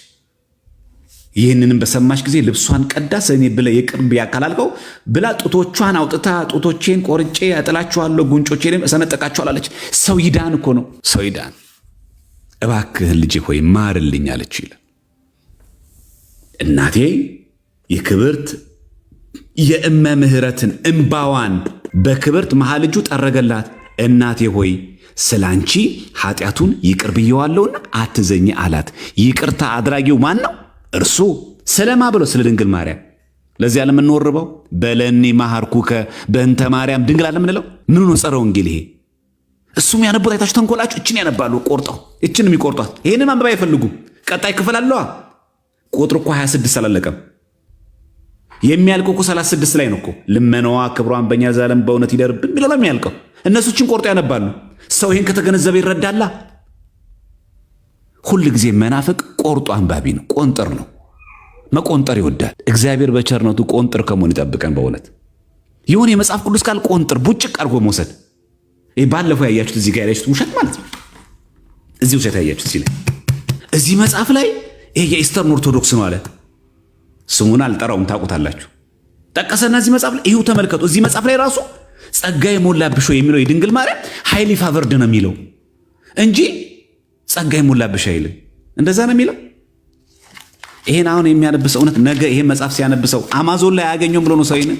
ይህንንም በሰማች ጊዜ ልብሷን ቀዳ ስለኔ ብለህ ይቅር ያካላልከው ብላ ጡቶቿን አውጥታ ጡቶቼን ቆርጬ ያጥላችኋለሁ፣ ጉንጮቼንም እሰነጠቃችኋለሁ አለች። ሰው ይዳን እኮ ነው። ሰው ይዳን። እባክህን ልጄ ሆይ ማርልኝ አለችው ይላል። እናቴ የክብርት የእመ ምህረትን እምባዋን በክብርት መሃል እጁ ጠረገላት። እናቴ ሆይ ስላንቺ ኃጢአቱን ይቅር ብየዋለሁና አትዘኝ አላት። ይቅርታ አድራጊው ማን ነው? እርሱ። ስለማ ብሎ ስለ ድንግል ማርያም። ለዚህ ዓለም እንወርበው በለኒ ማሃርኩከ በእንተ ማርያም ድንግል አለ ምንለው። ምን ነው ጸረ ወንጌል ይሄ? እሱም ያነቡት አይታችሁ ተንኮላችሁ እችን ያነባሉ ቆርጠው እችንም ይቆርጧት። ይሄንን ማንበብ አይፈልጉም። ቀጣይ ክፍል አለዋ። ቁጥር እኮ 26 አላለቀም። የሚያልቀው እኮ 36 ላይ ነው እኮ። ልመናዋ ክብሯን በእኛ ዘላለም በእውነት ይደርብን የሚለው ነው የሚያልቀው። እነሱ እችን ቆርጦ ያነባሉ። ሰው ይሄን ከተገነዘበ ይረዳላ። ሁል ጊዜ መናፍቅ ቆርጦ አንባቢ ነው፣ ቆንጥር ነው። መቆንጠር ይወዳል። እግዚአብሔር በቸርነቱ ቆንጥር ከመሆን ይጠብቀን። በእውነት የሆነ የመጽሐፍ ቅዱስ ቃል ቆንጥር ቡጭቅ አድርጎ መውሰድ። ባለፈው ያያችሁት እዚህ ጋር ያያችሁት ውሸት ማለት ነው። እዚህ ውሸት ያያችሁት እዚህ ላይ እዚህ መጽሐፍ ላይ የኢስተርን ኦርቶዶክስ ነው አለ። ስሙን አልጠራውም ታውቁታላችሁ። ጠቀሰና እዚህ መጽሐፍ ላይ ይኸው ተመልከቱ። እዚህ መጽሐፍ ላይ ራሱ ጸጋ የሞላብሽ የሚለው የድንግል ማርያም ሃይሊ ፋቨርድ ነው የሚለው እንጂ ጸጋ የሞላብሽ አይልም። እንደዛ ነው የሚለው። ይሄን አሁን የሚያነብሰው እውነት ነገ ይሄን መጽሐፍ ሲያነብሰው አማዞን ላይ አያገኘውም ብሎ ነው ሰው ይሄን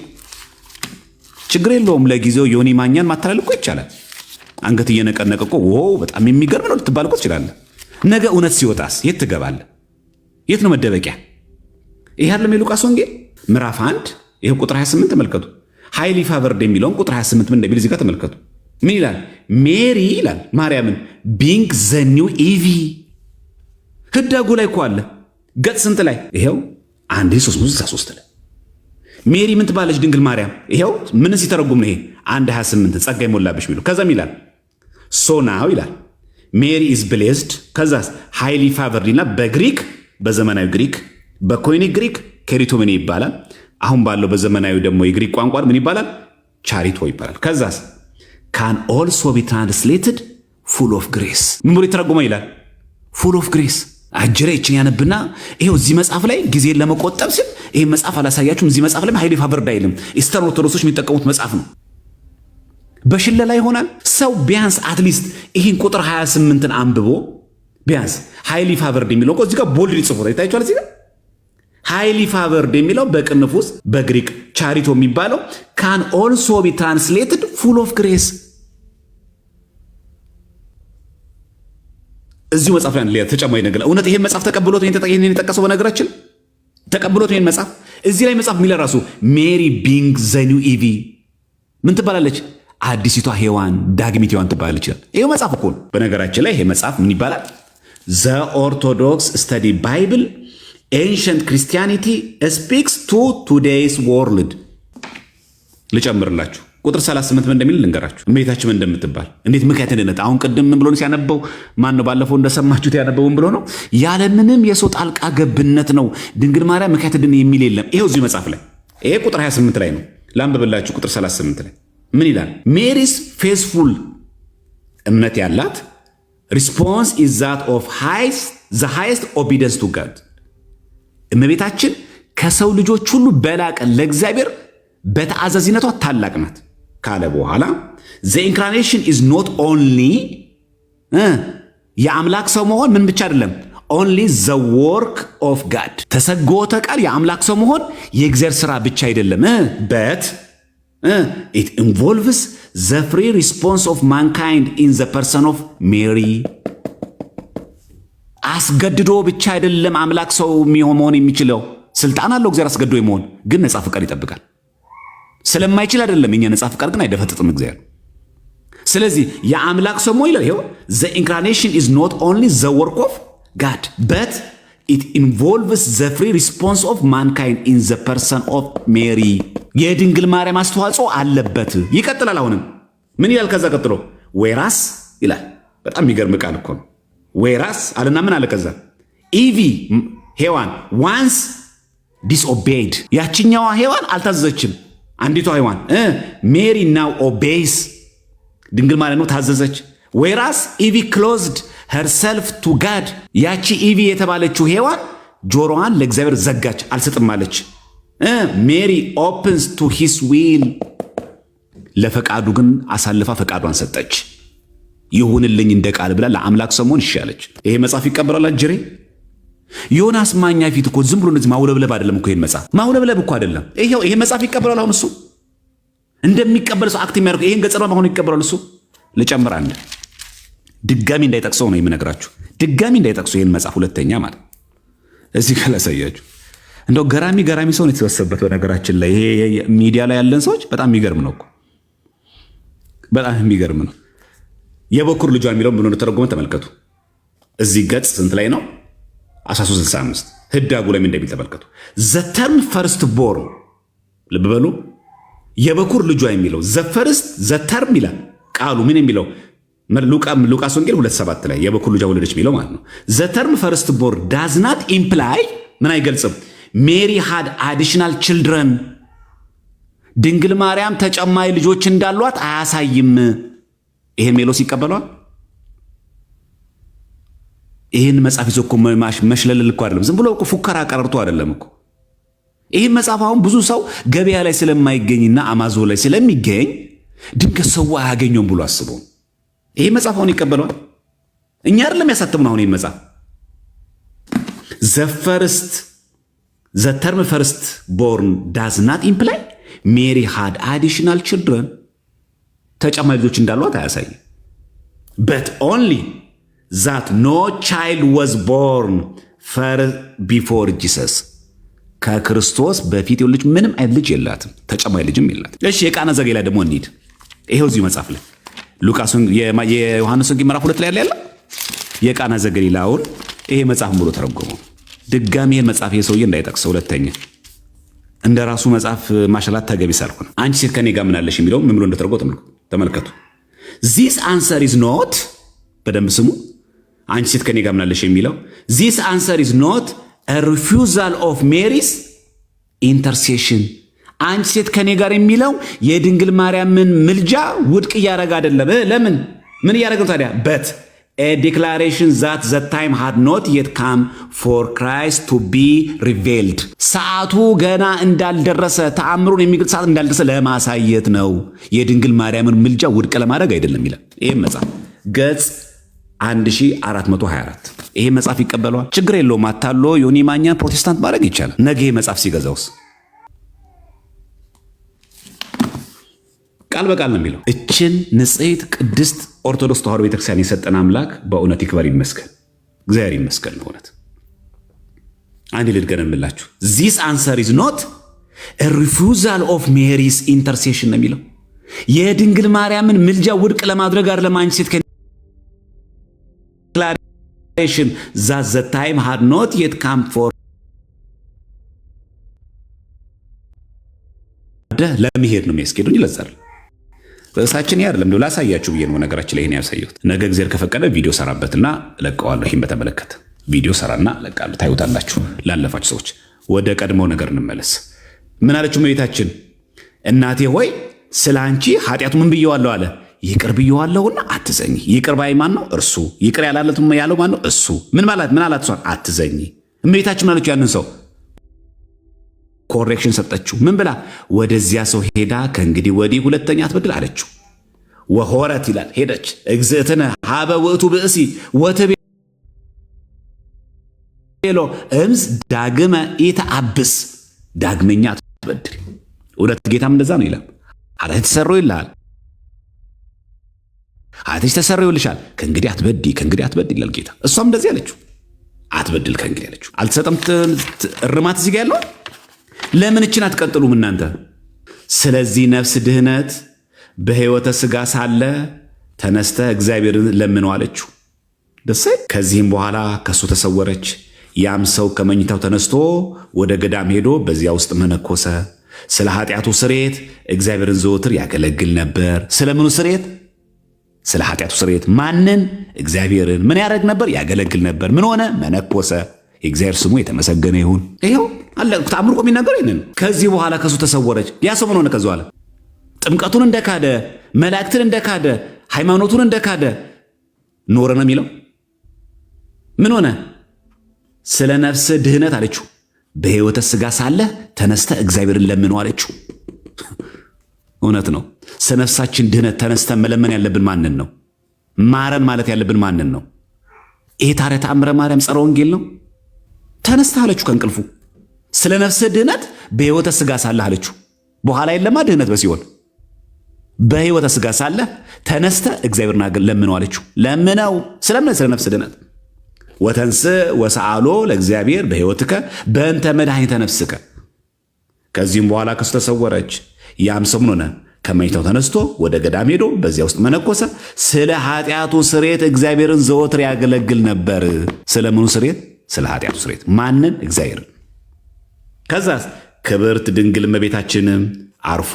ችግር የለውም። ለጊዜው ዮኒ ማኛን ማታለል እኮ ይቻላል። አንገት እየነቀነቀ እኮ በጣም የሚገርም ነው ልትባል እኮ ትችላለህ። ነገ እውነት ሲወጣስ የት ትገባለህ? የት ነው መደበቂያ? ይሄ አይደለም የሉቃስ ወንጌል ምዕራፍ 1 ይሄ ቁጥር 28 ተመልከቱ። ሃይሊ ፋቨርድ የሚለውን ቁጥር 28 ምን እንደሚል እዚህ ጋር ተመልከቱ። ምን ይላል? ሜሪ ይላል ማርያምን ቢንግ ዘ ኒው ኢቪ። ህዳጉ ላይ እኮ አለ። ገጽ ስንት ላይ? ይሄው 1363 ላይ ሜሪ ምን ትባለች? ድንግል ማርያም። ይሄው ምን ሲተረጉም ነው ይሄ 1:28 ጸጋ የሞላብሽ የሚለው። ከዛም ይላል ሶ ናው ይላል ሜሪ ኢዝ ብሌስድ። ከዛስ ሃይሊ ፋቨርድ እና በግሪክ በዘመናዊ ግሪክ በኮይኒክ ግሪክ ኬሪቶሜኒ ይባላል። አሁን ባለው በዘመናዊ ደግሞ የግሪክ ቋንቋ ምን ይባላል? ቻሪቶ ይባላል። ከዛስ ካን ኦልሶ ቢ ትራንስሌትድ ፉል ኦፍ ግሬስ። ምን ብሎ የተረጎመ ይላል? ፉል ኦፍ ግሬስ። አጀሬ ይችን ያነብና ይሄው እዚህ መጽሐፍ ላይ ጊዜን ለመቆጠብ ሲል ይሄ መጽሐፍ አላሳያችሁም። እዚህ መጽሐፍ ላይ ሃይሊ ፋቨርድ አይልም። ኢስተርን ኦርቶዶክሶች የሚጠቀሙት መጽሐፍ ነው። በሽለላ ይሆናል። ሰው ቢያንስ አትሊስት ይህን ቁጥር 28ን አንብቦ ቢያንስ ሃይሊ ፋቨርድ የሚለው እዚህ ጋር ቦልድ ጽፎ ታይቷል። እዚህ ጋር ሃይሊ ፋቨርድ የሚለው በቅንፍ ውስጥ በግሪክ ቻሪቶ የሚባለው ካን ኦልሶ ቢ ትራንስሌትድ ፉል ኦፍ ግሬስ። እዚሁ መጽሐፍ ላይ ተጨማሪ ነገር እውነት ይሄን መጽሐፍ ተቀብሎት ይሄን የጠቀሰው በነገራችን ተቀብሎት ይሄን መጽሐፍ እዚህ ላይ መጽሐፍ የሚለው ራሱ ሜሪ ቢንግ ዘ ኒው ኢቪ ምን ትባላለች? አዲሲቷ ሔዋን ዳግሚት ሔዋን ትባላለች ይላል። ይሄው መጽሐፍ እኮ ነው። በነገራችን ላይ ይሄ መጽሐፍ ምን ይባላል? ዘ ኦርቶዶክስ ስተዲ ባይብል ኤንሸንት ክርስቲያኒቲ ስፒክስ ቱ ቱዴይስ ወርልድ። ልጨምርላችሁ ቁጥር 38 ምን እንደሚል ልንገራችሁ። እመቤታችን ምን እንደምትባል እንዴት ምክንያት እንደነጣ አሁን ቅድም ምን ብሎ ነው ሲያነበው? ማን ነው ባለፈው እንደሰማችሁት ያነበውን ብሎ ነው ያለምንም የሰው ጣልቃ ገብነት ነው ድንግል ማርያም ምክንያት ድን የሚል የለም። ይሄው እዚህ መጽሐፍ ላይ ይሄ ቁጥር 28 ላይ ነው። ላንብብላችሁ ቁጥር 38 ላይ ምን ይላል? ሜሪስ ፌስፉል እምነት ያላት ሪስፖንስ ኢዝ ዛት ኦፍ ዘ ሃይስት ኦቢዲየንስ ቱ ጋድ። እመቤታችን ከሰው ልጆች ሁሉ በላቀ ለእግዚአብሔር በተአዛዥነቷ ታላቅ ናት ካለ በኋላ ዘ ኢንካርኔሽን ኢዝ ኖት ኦንሊ የአምላክ ሰው መሆን ምን ብቻ አይደለም፣ ኦንሊ ዘ ወርክ ኦፍ ጋድ ተሰጎተ ቃል የአምላክ ሰው መሆን የእግዚአብሔር ስራ ብቻ አይደለም፣ በት ኢት ኢንቮልቭስ ዘ ፍሪ ሪስፖንስ ኦፍ ማንካይንድ ኢን ዘ ፐርሰን ኦፍ ሜሪ። አስገድዶ ብቻ አይደለም አምላክ ሰው መሆን የሚችለው። ስልጣን አለው እግዚአብሔር አስገድዶ የመሆን ግን ነፃ ፍቃድ ይጠብቃል። ስለማይችል አይደለም የኛ ነፃ ፍቃድ ግን አይደፈጥጥም እግዚአብሔር። ስለዚህ የአምላክ ሰው መሆን ይላል ይኸው ዘ ኢንካርኔሽን ኢዝ ኖት ኦንሊ ዘ ወርክ ኦፍ ጋድ በት ኢት ኢንቮልቭስ ዘ ፍሪ ሪስፖንስ ኦፍ ማንካይንድ ኢን ዘ ፐርሰን ኦፍ ሜሪ። የድንግል ማርያም አስተዋጽኦ አለበት። ይቀጥላል። አሁንም ምን ይላል? ከዛ ቀጥሎ ዌራስ ይላል። በጣም የሚገርም ቃል እኮ ነው። ዌራስ አለና ምን አለ? ከዛ ኢቪ ሔዋን ዋንስ ዲስኦቤይድ፣ ያችኛዋ ሔዋን አልታዘዘችም። አንዲቷ ሔዋን ሜሪ ናው ኦቤይስ፣ ድንግል ማርያም ነው ታዘዘች። ዌራስ ኢቪ ክሎዝድ ሄርሰልፍ ቱ ጋድ፣ ያቺ ኢቪ የተባለችው ሔዋን ጆሮዋን ለእግዚአብሔር ዘጋች፣ አልሰጥም አለች። ሜሪ ኦፕንስ ቱ ሂስ ዊል፣ ለፈቃዱ ግን አሳልፋ ፈቃዷን ሰጠች። ይሁንልኝ እንደ ቃል ብላ ለአምላክ ሰሞን ይሻለች። ይሄ መጽሐፍ ይቀበላል አጅሬ። ዮናስ ማኛ ፊት እኮ ዝም ብሎ እንደዚህ ማውለብለብ አይደለም እኮ ይሄን መጽሐፍ ማውለብለብ እኮ አይደለም። ይሄ መጽሐፍ ይቀበላል። አሁን እሱ እንደሚቀበል ሰው አክት የሚያደርገው ይሄን ገጽ ነው። አሁን ይቀበላል እሱ። ልጨምር አንድ ድጋሚ እንዳይጠቅሰው ነው የምነግራችሁ። ድጋሚ እንዳይጠቅሰው ይሄን መጽሐፍ ሁለተኛ ማለት እዚህ ጋር ላሳያችሁ። እንደው ገራሚ ሰው ነው የተሰበሰበበት። በነገራችን ላይ ይሄ ሚዲያ ላይ ያለን ሰዎች በጣም የሚገርም ነው እኮ በጣም የሚገርም ነው። የበኩር ልጇ የሚለው ምን እንደተረጎመ ተመልከቱ። እዚህ ገጽ ስንት ላይ ነው? 1365 ህዳጉ ላይ ምን እንደሚል ተመልከቱ። ዘ ተርም ፈርስት ቦር፣ ልብ በሉ። የበኩር ልጇ የሚለው ዘ ተርም ይላል ቃሉ። ምን የሚለው? ሉቃስ ወንጌል 2:7 ላይ የበኩር ልጇ ወለደች የሚለው ማለት ነው። ዘ ተርም ፈርስት ቦር ዳዝ ናት ኢምፕላይ ምን አይገልጽም? ሜሪ ሃድ አዲሽናል ችልድረን ድንግል ማርያም ተጨማሪ ልጆች እንዳሏት አያሳይም። ይሄን ሜሎስ ይቀበሏል? ይህን መጽሐፍ ይዞ እኮ መሽለል እኮ አይደለም፣ ዝም ብሎ እኮ ፉከራ ቀረርቶ አይደለም እኮ። ይህን መጽሐፍ አሁን ብዙ ሰው ገበያ ላይ ስለማይገኝና አማዞን ላይ ስለሚገኝ ድንገት ሰው አያገኘውም ብሎ አስቦ ይህን መጽሐፍ አሁን ይቀበለዋል? እኛ አይደለም ያሳተምነው አሁን ይህን መጽሐፍ። ዘ ተርም ፈርስት ቦርን ዳዝ ናት ኢምፕላይ ሜሪ ሃድ አዲሽናል ችልድረን ተጨማሪ ልጆች እንዳሏት አያሳይም። በት ኦንሊ ዛት ኖ ቻይልድ ወዝ ቦርን ቢፎር ጂሰስ ከክርስቶስ በፊት ልጅ ምንም አይነት ልጅ የላትም፣ ተጨማሪ ልጅም የላትም። እሺ የቃና ዘገሊላ ደግሞ እንሂድ። ይሄው እዚሁ መጽሐፍ ላይ የዮሐንስ ወንጌል ምዕራፍ 2 ላይ ያለ የቃና ዘገሊላውን ይሄ መጽሐፍ ብሎ ተረጎመው። ድጋሚ ይሄን መጽሐፍ ይሄ ሰውዬ እንዳይጠቅሰው ሁለተኛ እንደ ራሱ መጽሐፍ ማሸላት ተገቢ ሳልሆነ አንቺ ሴት ከኔ ጋር ምን አለሽ የሚለው ምን ብሎ እንደተረጎመው ተመልከቱ። ዚስ አንሰር ኢዝ ኖት፣ በደንብ ስሙ። አንቺ ሴት ከኔ ጋር ምን አለሽ የሚለው ዚስ አንሰር ኢዝ ኖት a refusal of Mary's intercession። አንቺ ሴት ከኔ ጋር የሚለው የድንግል ማርያምን ምልጃ ውድቅ እያደረገ አይደለም። ለምን ምን እያደረገ ነው ታዲያ? but a declaration that the time had not yet come for Christ to be revealed። ሰዓቱ ገና እንዳልደረሰ ተአምሩን የሚገልጽ ሰዓት እንዳልደረሰ ለማሳየት ነው። የድንግል ማርያምን ምልጃ ውድቅ ለማድረግ አይደለም ይላል። ይሄ መጽሐፍ ገጽ 1424 ይሄ መጽሐፍ ይቀበለዋል? ችግር የለውም። አታሎ ዮኒ ማኛን ፕሮቴስታንት ማድረግ ይቻላል። ነገ ይሄ መጽሐፍ ሲገዛውስ ቃል በቃል ነው የሚለው። እችን ንጽሕት ቅድስት ኦርቶዶክስ ተዋሕዶ ቤተክርስቲያን የሰጠን አምላክ በእውነት ይክበር ይመስገን፣ እግዚአብሔር ይመስገን። በእውነት አንድ ልድገምላችሁ። ዚስ አንሰር ኢዝ ኖት a refusal of Mary's intercession ነው የሚለው። የድንግል ማርያምን ምልጃ ውድቅ ለማድረግ አይደለም። አንቺ ሴት that the time had not yet come for ለመሄድ ነው የሚያስኬዱኝ። ይለዛል ርዕሳችን አይደለም እንደው ላሳያችሁ ብዬ ነው ነገራችን ላይ ይሄን ያሳየሁት። ነገ እግዚአብሔር ከፈቀደ ቪዲዮ ሰራበትና ለቀዋለሁ። ይሄን በተመለከተ ቪዲዮ ሰራና ለቃለሁ፣ ታዩታላችሁ። ላለፋችሁ ሰዎች ወደ ቀድሞው ነገር እንመለስ። ምን አለችው እመቤታችን? እናቴ ሆይ ስለ አንቺ ኃጢአቱ ምን ብየዋለሁ አለ ይቅር ብየዋለሁና አትዘኝ። ይቅር ባይ ማን ነው? እርሱ። ይቅር ያላለትም ያለው ማን ነው? እሱ። ምን አላት እሷን? አትዘኝ። እመቤታችን ምን አለችው? ያንን ሰው ኮሬክሽን ሰጠችው። ምን ብላ? ወደዚያ ሰው ሄዳ ከእንግዲህ ወዲህ ሁለተኛ አትበድል አለችው። ወሆረት ይላል ሄደች። እግዝእትነ ሀበ ውእቱ ብእሲ ወትቤሎ እምዝ ዳግመ ኢተአብስ፣ ዳግመኛ አትበድል። እውነት ጌታም እንደዛ ነው ይላል። ኃጢአት ተሰሮ ይልሃል፣ ኃጢአትሽ ተሰርዮልሻል፣ ከእንግዲህ አትበድል ይላል ጌታ። እሷም እንደዚህ አለችው፣ አትበድል ከእንግዲህ አለችው። አልተሰጠም እርማት እዚህ ጋር ያለው። ለምን እችን አትቀጥሉም እናንተ? ስለዚህ ነፍስ ድህነት በሕይወተ ሥጋ ሳለ ተነስተ እግዚአብሔርን ለምነው አለችው። ደስ ከዚህም በኋላ ከሱ ተሰወረች። ያም ሰው ከመኝታው ተነስቶ ወደ ገዳም ሄዶ በዚያ ውስጥ መነኮሰ። ስለ ኃጢአቱ ስርየት እግዚአብሔርን ዘወትር ያገለግል ነበር። ስለምኑ ስርየት? ስለ ኃጢአቱ ስርየት። ማንን? እግዚአብሔርን። ምን ያደርግ ነበር? ያገለግል ነበር። ምን ሆነ? መነኮሰ። የእግዚአብሔር ስሙ የተመሰገነ ይሁን። ይኸው አለ ተአምር ቆም የሚናገር ይሄንን። ከዚህ በኋላ ከሱ ተሰወረች። ያ ሰው ምን ሆነ? ከዚህ በኋላ ጥምቀቱን እንደካደ፣ መላእክትን እንደካደ፣ ሃይማኖቱን እንደካደ ኖረ ነው የሚለው። ምን ሆነ? ስለ ነፍስ ድህነት አለችው በሕይወተ ሥጋ ሳለ ተነስተ እግዚአብሔርን ለምነው አለችው። እውነት ነው። ስለ ነፍሳችን ድህነት ተነስተን መለመን ያለብን ማንን ነው? ማረን ማለት ያለብን ማንን ነው? ይሄ ታዲያ ተአምረ ማርያም ጸረ ወንጌል ነው። ተነስተ አለችው ከእንቅልፉ። ስለ ነፍስ ድህነት በሕይወተ ሥጋ ሳለ አለችው። በኋላ የለማ ድህነት በሲሆን በሕይወተ ሥጋ ሳለ ተነስተ እግዚአብሔርን ለምነው አለችው። ለምነው ስለምን? ስለ ነፍስ ድህነት። ወተንስ ወሰአሎ ለእግዚአብሔር በሕይወትከ በእንተ መድኃኒተ ነፍስከ። ከዚህም በኋላ ከሱ ተሰወረች። ያም ሰው ምን ሆነ? ከመኝታው ተነስቶ ወደ ገዳም ሄዶ በዚያ ውስጥ መነኮሰ። ስለ ኃጢአቱ ስርየት እግዚአብሔርን ዘወትር ያገለግል ነበር። ስለምኑ ስርየት? ስለ ኃጢአቱ ስርየት። ማንን? እግዚአብሔርን። ከዛስ ክብርት ድንግል እመቤታችንም አርፎ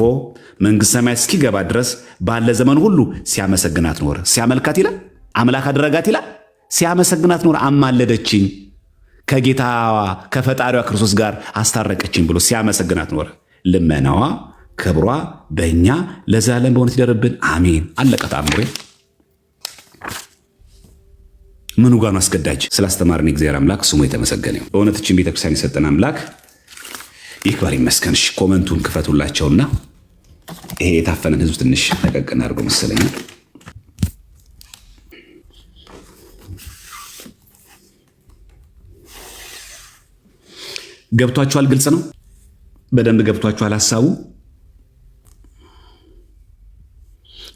መንግሥተ ሰማያት እስኪገባ ድረስ ባለ ዘመን ሁሉ ሲያመሰግናት ኖረ። ሲያመልካት ይላል፣ አምላክ አደረጋት ይላል። ሲያመሰግናት ኖረ። አማለደችኝ። ከጌታዋ ከፈጣሪዋ ክርስቶስ ጋር አስታረቀችኝ ብሎ ሲያመሰግናት ኖረ። ልመናዋ ክብሯ በእኛ ለዘላለም በእውነት ይደርብን፣ አሜን። አለቀ ተአምሬ። ምኑ ጋር ነው አስገዳጅ? ስላስተማረን እግዚአብሔር አምላክ ስሙ የተመሰገነ ይሁን። በእውነት እችን ቤተክርስቲያን የሰጠን አምላክ ይክበር ይመስገን። እሺ ኮመንቱን ክፈቱላቸውና ይሄ የታፈነን ህዝብ ትንሽ ተቀቅና አድርጎ መሰለኝ። ገብቷችኋል? ግልጽ ነው። በደንብ ገብቷችኋል ሐሳቡ።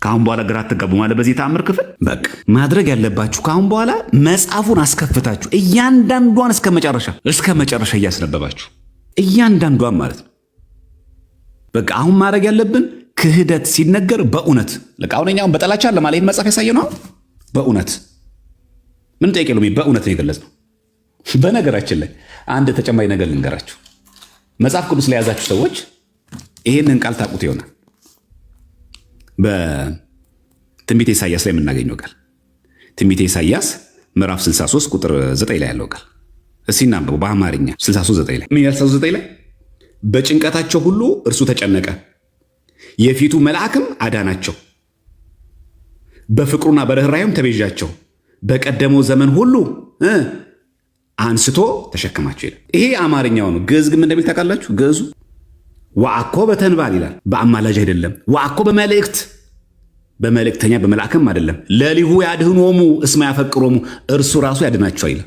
ከአሁን በኋላ ግራ አትጋቡ ማለት በዚህ ተአምር ክፍል በቃ ማድረግ ያለባችሁ ከአሁን በኋላ መጽሐፉን አስከፍታችሁ እያንዳንዷን እስከ መጨረሻ እያስነበባችሁ እያንዳንዷን ማለት ነው። በቃ አሁን ማድረግ ያለብን ክህደት ሲነገር በእውነት ለቃውነኛውን በጠላቻ ለማለት መጽሐፍ ያሳየ ነው። በእውነት ምን ጠይቄ ነው? በእውነት ነው የገለጽነው። በነገራችን ላይ አንድ ተጨማሪ ነገር ልንገራችሁ። መጽሐፍ ቅዱስ ላይ ያዛችሁ ሰዎች ይሄንን ቃል ታውቁት ይሆናል። በትንቢተ ኢሳይያስ ላይ የምናገኘው ቃል ትንቢተ ኢሳይያስ ምዕራፍ 63 ቁጥር 9 ላይ ያለው ቃል እስኪ እናንብበው በአማርኛ 63:9 ላይ ምን ይላል? 63:9 ላይ በጭንቀታቸው ሁሉ እርሱ ተጨነቀ፣ የፊቱ መልአክም አዳናቸው፣ በፍቅሩና በርኅራኄም ተቤዣቸው፣ በቀደመው ዘመን ሁሉ አንስቶ ተሸከማቸው ይላል። ይሄ አማርኛው ነው። ግዕዝ ግን እንደሚል ታውቃላችሁ? ግዕዙ ወአኮ በተንባል ይላል። በአማላጅ አይደለም። ወአኮ በመልእክት በመልእክተኛ በመልአክም አይደለም። ለሊሁ ያድኅኖሙ እስመ ያፈቅሮሙ እርሱ ራሱ ያድናቸው ይላል።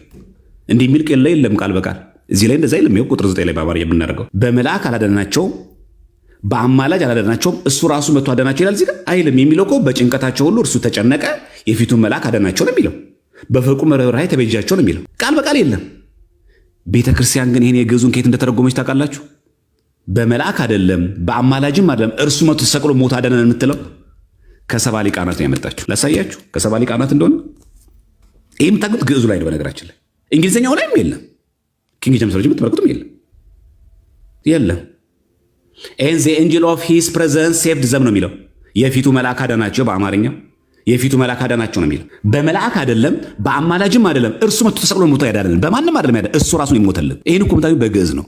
እንዲህ የሚል ቃል የለም ቃል በቃል እዚህ ላይ እንደዛ የለም። ይኸው ቁጥር 9 ላይ በአማርኛ የምናደርገው በመልአክ አላዳናቸውም፣ በአማላጅ አላዳናቸውም፣ እሱ ራሱ መጥቶ አዳናቸው ይላል። እዚህ ጋር አይልም። የሚለው እኮ በጭንቀታቸው ሁሉ እርሱ ተጨነቀ፣ የፊቱን መልአክ አዳናቸው ነው የሚለው። በፍቅሩ ርኅራኄ ተቤዣቸው ነው የሚለው። ቃል በቃል የለም። ቤተ ክርስቲያን ግን ይሄን የግዕዙን ከየት እንደተረጎመች ታውቃላችሁ? በመልአክ አይደለም፣ በአማላጅም አይደለም፣ እርሱ መጥቶ ተሰቅሎ ሞት አዳነን የምትለው ከሰባ ሊቃናት ነው ያመጣችሁ። ላሳያችሁ ከሰባ ሊቃናት እንደሆነ። ይህ የምታውቁት ግዕዙ ላይ ነው። በነገራችን ላይ እንግሊዝኛው ላይም የለም። ኪንግ ጄምስ ቨርዥን የምትመለከቱም የለም። ኤን ዘ ኤንጅል ኦፍ ሂዝ ፕሬዘንስ ሴቭድ ዘም ነው የሚለው። የፊቱ መልአክ አዳናቸው፣ በአማርኛው የፊቱ መልአክ አዳናቸው ነው የሚለው። በመልአክ አይደለም፣ በአማላጅም አይደለም፣ እርሱ መጥቶ ተሰቅሎ ሞቶ ያዳነን። በማንም አይደለም ያዳነን፣ እሱ ራሱ ነው የሞተልን። ይህን እኮ የምታውቁት በግዕዝ ነው።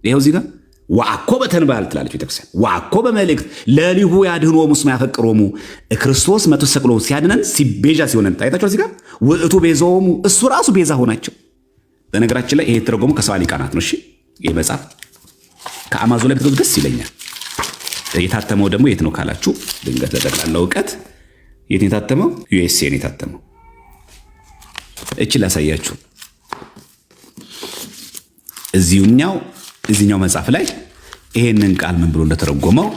ይኸው እዚህ ጋር ወአኮ በተንባል ትላለች ቤተክርስቲያን። ወአኮ በመልእክት ለሊሁ ያድኅኖሙ እስመ ያፈቅሮሙ ክርስቶስ መጥቶ ተሰቅሎ ሲያድነን ቤዛ ሲሆነን ታይታችኋል። እዚህ ጋር ውእቱ ቤዛዎሙ እሱ ራሱ ቤዛ ሆናቸው። በነገራችን ላይ ይሄ የተረጎሙ ከሰባ ሊቃናት ነው። እሺ ይህ መጽሐፍ ከአማዞን ላይ ብትገዙ ደስ ይለኛል። የታተመው ደግሞ የት ነው ካላችሁ ድንገት ለጠቅላላ እውቀት የት የታተመው? ዩኤስኤ ነው የታተመው። እቺ ላሳያችሁ። እዚህኛው መጽሐፍ ላይ ይሄንን ቃል ምን ብሎ እንደተረጎመው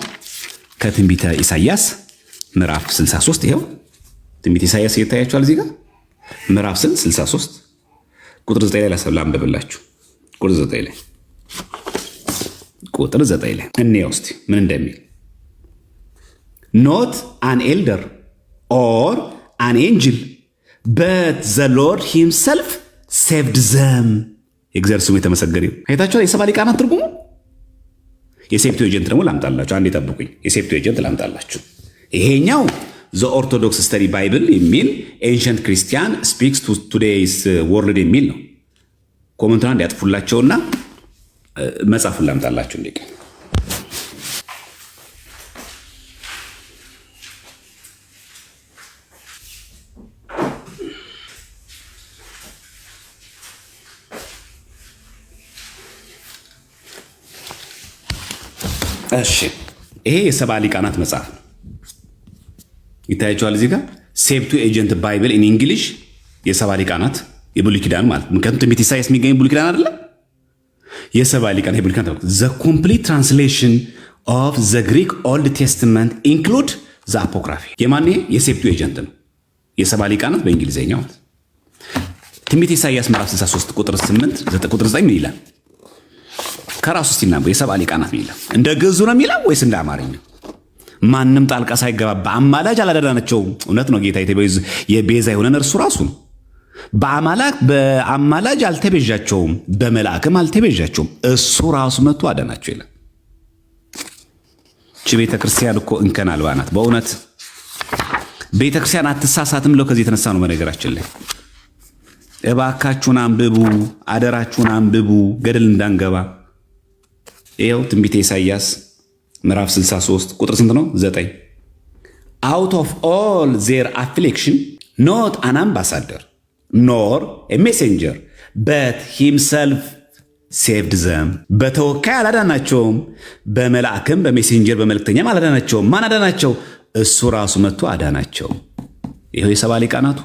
ከትንቢተ ኢሳይያስ ምዕራፍ 63 ይሄው ትንቢተ ኢሳይያስ ይታያችኋል። እዚህ ጋር ምዕራፍ 63 ቁጥር 9 ላይ ላንብብላችሁ። ቁጥር 9 ላይ እንየው እስቲ ምን እንደሚል ኖት አን ኤልደር ኦር አን ኤንጅል በት ዘ ሎርድ ሂምሰልፍ ሴቭድ ዘም። የእግዚአብሔር ስሙ የተመሰገነ ይሁን። አይታችኋል የሰባ ሊቃናት ትርጉሙ። የሴፕቲዩጀንት ደግሞ ላምጣላችሁ። አንዴ ጠብቁኝ። የሴፕቲዩጀንት ላምጣላችሁ። ይሄኛው ዘ ኦርቶዶክስ ስተዲ ባይብል የሚል ኤንሸንት ክርስቲያን ስፒክስ ቱ ቱዴይስ ወርልድ የሚል ነው። ኮመንቱን አንድ ያጥፉላቸውና መጽሐፉን ላምጣላችሁ። እንዴ እሺ ይሄ የሰባ ሊቃናት መጽሐፍ ነው። ይታያቸዋል እዚህ ጋር ሴፕቲዩጀንት ባይብል ኢን እንግሊሽ የሰባ ሊቃናት የብሉይ ኪዳን ማለት ምክንያቱም ትንቢተ ኢሳይያስ የሚገኝ ብሉይ ኪዳን አይደለ? የሰባ ሊቃናት የብሉይ ኪዳን ዘ ኮምፕሊት ትራንስሌሽን ኦፍ ዘ ግሪክ ኦልድ ቴስትመንት ኢንክሉድ ዘ አፖክራፊ። የማን ይሄ? የሴፕቲዩጀንት ነው። የሰባ ሊቃናት በእንግሊዝኛው ማለት ትንቢተ ኢሳይያስ ምዕራፍ 63 ቁጥር 8 ቁጥር 9 ምን ይላል? ከራሱ ሲናበው የሰባ ሊቃናት ነው ይላል። እንደ ግዕዙ ነው የሚለው ወይስ እንደ አማርኛው? ማንም ጣልቃ ሳይገባ በአማላጅ አላዳናቸውም። እውነት ነው። ጌታ የቤዛ የሆነን እርሱ ራሱ ነው። በአማላጅ አልተቤዣቸውም፣ በመልአክም አልተቤዣቸውም፣ እሱ ራሱ መጥቶ አዳናቸው ይላል። እቺ ቤተ ክርስቲያን እኮ እንከን አልባ ናት። በእውነት ቤተ ክርስቲያን አትሳሳትም ብለው ከዚህ የተነሳ ነው። በነገራችን ላይ እባካችሁን አንብቡ፣ አደራችሁን አንብቡ፣ ገደል እንዳንገባ። ይኸው ትንቢተ ኢሳይያስ ምዕራፍ 63 ቁጥር ስንት ነው? 9 out of all their affliction not an ambassador nor a messenger but himself saved them። በተወካይ አላዳናቸውም፣ በመልአክም በሜሴንጀር በመልእክተኛም አላዳናቸውም። ማን አዳናቸው? እሱ ራሱ መጥቶ አዳናቸው። ይኸው የሰባ ሊቃናቱ።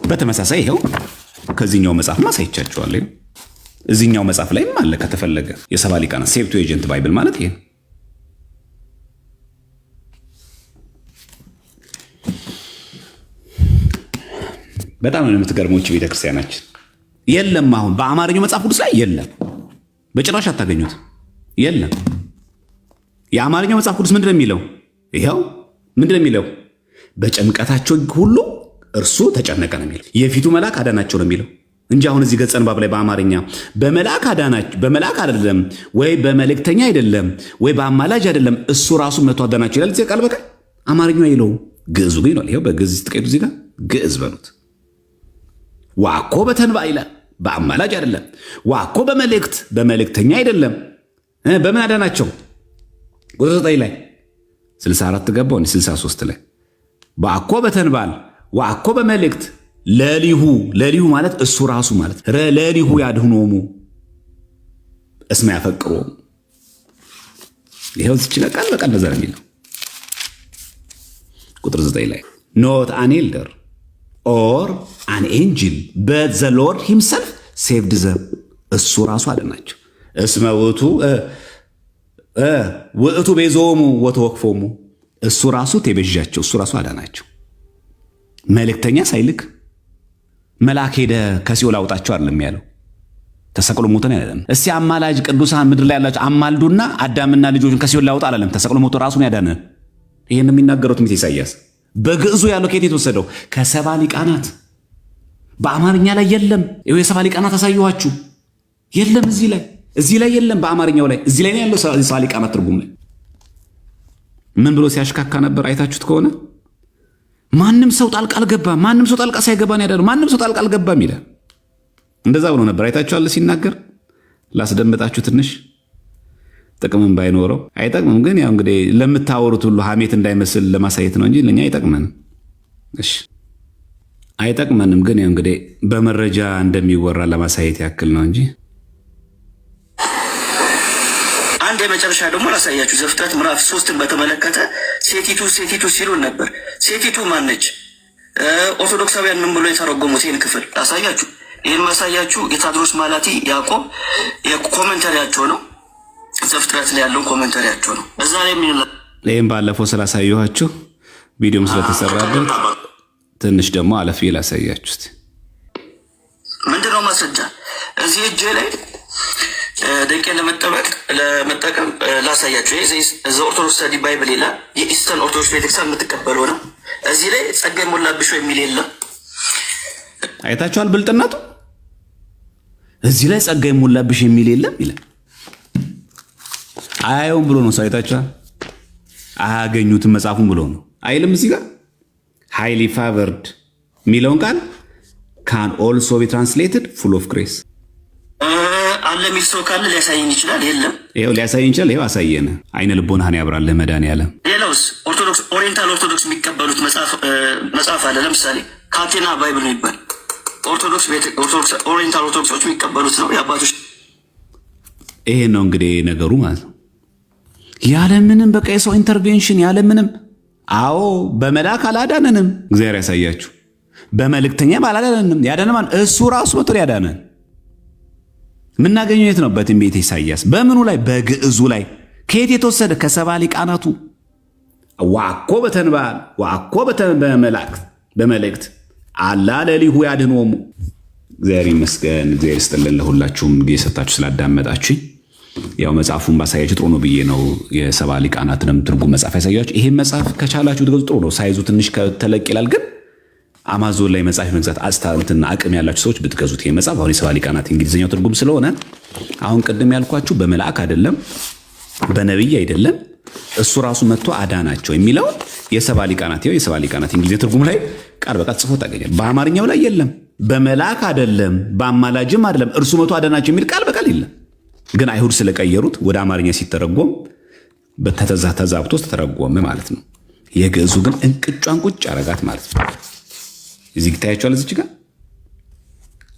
በተመሳሳይ ይኸው ከዚህኛው መጽሐፍ ማሳይቻችኋለሁ። እዚህኛው መጽሐፍ ላይም አለ ከተፈለገ የሰባ ሊቃናት ሴፕቱዌጀንት ባይብል ማለት ይሄ። በጣም ነው የምትገርሞች ቤተክርስቲያናችን። የለም አሁን በአማርኛው መጽሐፍ ቅዱስ ላይ የለም፣ በጭራሽ አታገኙት። የለም። የአማርኛው መጽሐፍ ቅዱስ ምንድን ነው የሚለው? ይኸው ምንድን ነው የሚለው? በጭንቀታቸው ሁሉ እርሱ ተጨነቀ ነው የሚለው። የፊቱ መልአክ አዳናቸው ነው የሚለው እንጂ አሁን እዚህ ገጸ ንባብ ላይ በአማርኛ በመልአክ አዳናቸው፣ በመልአክ አይደለም ወይ በመልእክተኛ አይደለም ወይ በአማላጅ አይደለም፣ እሱ ራሱ መጥቶ አዳናቸው ይላል። እዚህ ቃል በቃል አማርኛው አይለው፣ ግዕዙ ግን ይላል። ይኸው በግዕዝ ስትቀይዱ እዚህ ጋር ግዕዝ በሉት። ዋኮ በተንባ ይላል፣ በአማላጅ አይደለም። ዋኮ በመልእክት፣ በመልእክተኛ አይደለም። በምን አዳናቸው? ቁጥር 9 ላይ 64 ገባው 63 ላይ ዋኮ በተንባል ዋኮ በመልእክት ለሊሁ፣ ለሊሁ ማለት እሱ ራሱ ማለት ለሊሁ ያድህኖሙ እስመ ያፈቅሮሙ። ይኸው እዚች ቃል በቃል እንደዛ ነው የሚለው። ቁጥር 9 ላይ ኖት አን ኤልደር ኦር አን ኤንጅል በት ዘ ሎርድ ሂምሰልፍ ሴቭድ ዘም። እሱ ራሱ አዳናቸው። እስመ ውእቱ ቤዞሙ ወተወክፎሙ። እሱ ራሱ ተቤዣቸው፣ እሱ ራሱ አዳናቸው። መልእክተኛ ሳይልክ መልአክ ሄደ ከሲኦል አውጣቸው አይደለም ያለው፣ ተሰቅሎ ሞተን አይደለም። እስቲ አማላጅ ቅዱሳን ምድር ላይ ያላችሁ አማልዱና አዳምና ልጆቹን ከሲኦል ላውጣ አላለም። ተሰቅሎ ሞቶ ራሱን ያዳነ። ይሄን የሚናገረው ትንቢተ ኢሳይያስ በግዕዙ ያለው ከየት የተወሰደው? ከሰባ ሊቃናት። በአማርኛ ላይ የለም። ይኸው የሰባ ሊቃናት አሳየኋችሁ። የለም እዚህ ላይ የለም። በአማርኛው ላይ እዚህ ላይ ያለው የሰባ ሊቃናት ትርጉም ላይ ምን ብሎ ሲያሽካካ ነበር? አይታችሁት ከሆነ ማንም ሰው ጣልቃ አልገባም፣ ማንም ሰው ጣልቃ ሳይገባ ነው ያዳነው፣ ማንም ሰው ጣልቃ አልገባም ይላል። እንደዛ ብሎ ነበር። አይታችኋል ሲናገር። ላስደምጣችሁ ትንሽ ጥቅምም ባይኖረው አይጠቅምም። ግን ያው እንግዲህ ለምታወሩት ሁሉ ሐሜት እንዳይመስል ለማሳየት ነው እንጂ ለኛ አይጠቅመንም። እሺ አይጠቅመንም። ግን ያው እንግዲህ በመረጃ እንደሚወራ ለማሳየት ያክል ነው እንጂ። አንድ የመጨረሻ ደግሞ ላሳያችሁ። ዘፍጥረት ምዕራፍ 3ን በተመለከተ ሴቲቱ ሲሉን ነበር። ሴቲቱ ማነች? ኦርቶዶክሳውያን ምን ብሎ የተረጎሙት ይህን ክፍል ላሳያችሁ። ይህን ማሳያችሁ የታድሮስ ማላቲ ያዕቆብ የኮመንተሪያቸው ነው። ዘፍጥረት ላይ ያለውን ኮመንተሪያቸው ነው። እዛ ላይ ይህም ባለፈው ስላሳየኋችሁ ቪዲዮም ስለተሰራበት ትንሽ ደግሞ አለፍ ላሳያችሁት። ምንድነው ማስረጃ? እዚህ እጄ ላይ ደቂቃ ለመጠቀም ላሳያችሁ። ይሄ ኦርቶዶክስ ስተዲ ባይብል ይላል። የኢስተርን ኦርቶዶክስ ቤተክርስቲያን የምትቀበለው ነው። እዚህ ላይ ጸጋ የሞላብሽ የሚል የለም። አይታችኋል ብልጥነቱ። እዚህ ላይ ጸጋ የሞላብሽ የሚል የለም ይላል። አያየውም ብሎ ነው። አይታችኋል። አያገኙትም መጽሐፉን ብሎ ነው አይልም። እዚህ ጋር ሃይሊ ፋቨርድ የሚለውን ቃል ካን ኦልሶ ቢ ትራንስሌትድ ፉል ኦፍ ግሬስ አለ የሚል ሰው ካለ ሊያሳየኝ ይችላል። የለም ይኸው ሊያሳየኝ ይችላል። ይኸው አሳየን። አይነ ልቦናህን ያብራልህ መድኃኒዓለም። ሌላውስ ኦርቶዶክስ ኦሪየንታል ኦርቶዶክስ የሚቀበሉት መጽሐፍ አለ። ለምሳሌ ካቴና ባይብል ነው ይባል። ኦርቶዶክስ ኦሪየንታል ኦርቶዶክሶች የሚቀበሉት ነው የአባቶች። ይሄ ነው እንግዲህ ነገሩ ማለት ነው። ያለምንም በቃ የሰው ኢንተርቬንሽን ያለምንም። አዎ በመልአክ አላዳነንም። እግዚአብሔር ያሳያችሁ። በመልእክተኛም አላዳነንም። ያዳነማን እሱ ራሱ መጥቶ ያዳነን። የምናገኘው የት ነው? በትንቢተ ኢሳይያስ። በምኑ ላይ? በግዕዙ ላይ። ከየት የተወሰደ? ከሰባ ሊቃናቱ። ዋኮ በተንባል ዋኮ በመልእክት አላ ለሊሁ ያድኅኖሙ። እግዚአብሔር ይመስገን። እግዚአብሔር ይስጥልን። ለሁላችሁም ጊዜ ሰጣችሁ ስላዳመጣችሁ። ያው መጽሐፉን ባሳያችሁ ጥሩ ነው ብዬ ነው የሰባ ሊቃናትንም ትርጉም መጽሐፍ ያሳያችሁ። ይሄን መጽሐፍ ከቻላችሁ ትገዙ። ጥሩ ነው። ሳይዙ ትንሽ ተለቅ ይላል፣ ግን አማዞን ላይ መጽሐፍ መግዛት አስታንትና አቅም ያላችሁ ሰዎች ብትገዙት ይሄ መጽሐፍ። አሁን የሰባ ሊቃናት እንግሊዝኛው ትርጉም ስለሆነ አሁን ቅድም ያልኳችሁ በመልአክ አይደለም በነብይ አይደለም እሱ ራሱ መጥቶ አዳናቸው የሚለው የሰባ ሊቃናት እንግሊዝኛ ትርጉም ላይ ቃል በቃል ጽፎ ታገኛለህ። በአማርኛው ላይ የለም። በመልአክ አይደለም በአማላጅም አይደለም እርሱ መቶ አዳናቸው የሚል ቃል በቃል የለም። ግን አይሁድ ስለቀየሩት ወደ አማርኛ ሲተረጎም ተዛብቶ ተተረጎመ ማለት ነው። የግዕዙ ግን እንቅጯን ቁጭ አረጋት ማለት ነው። እዚህ ታያቸዋል። እዚች ጋር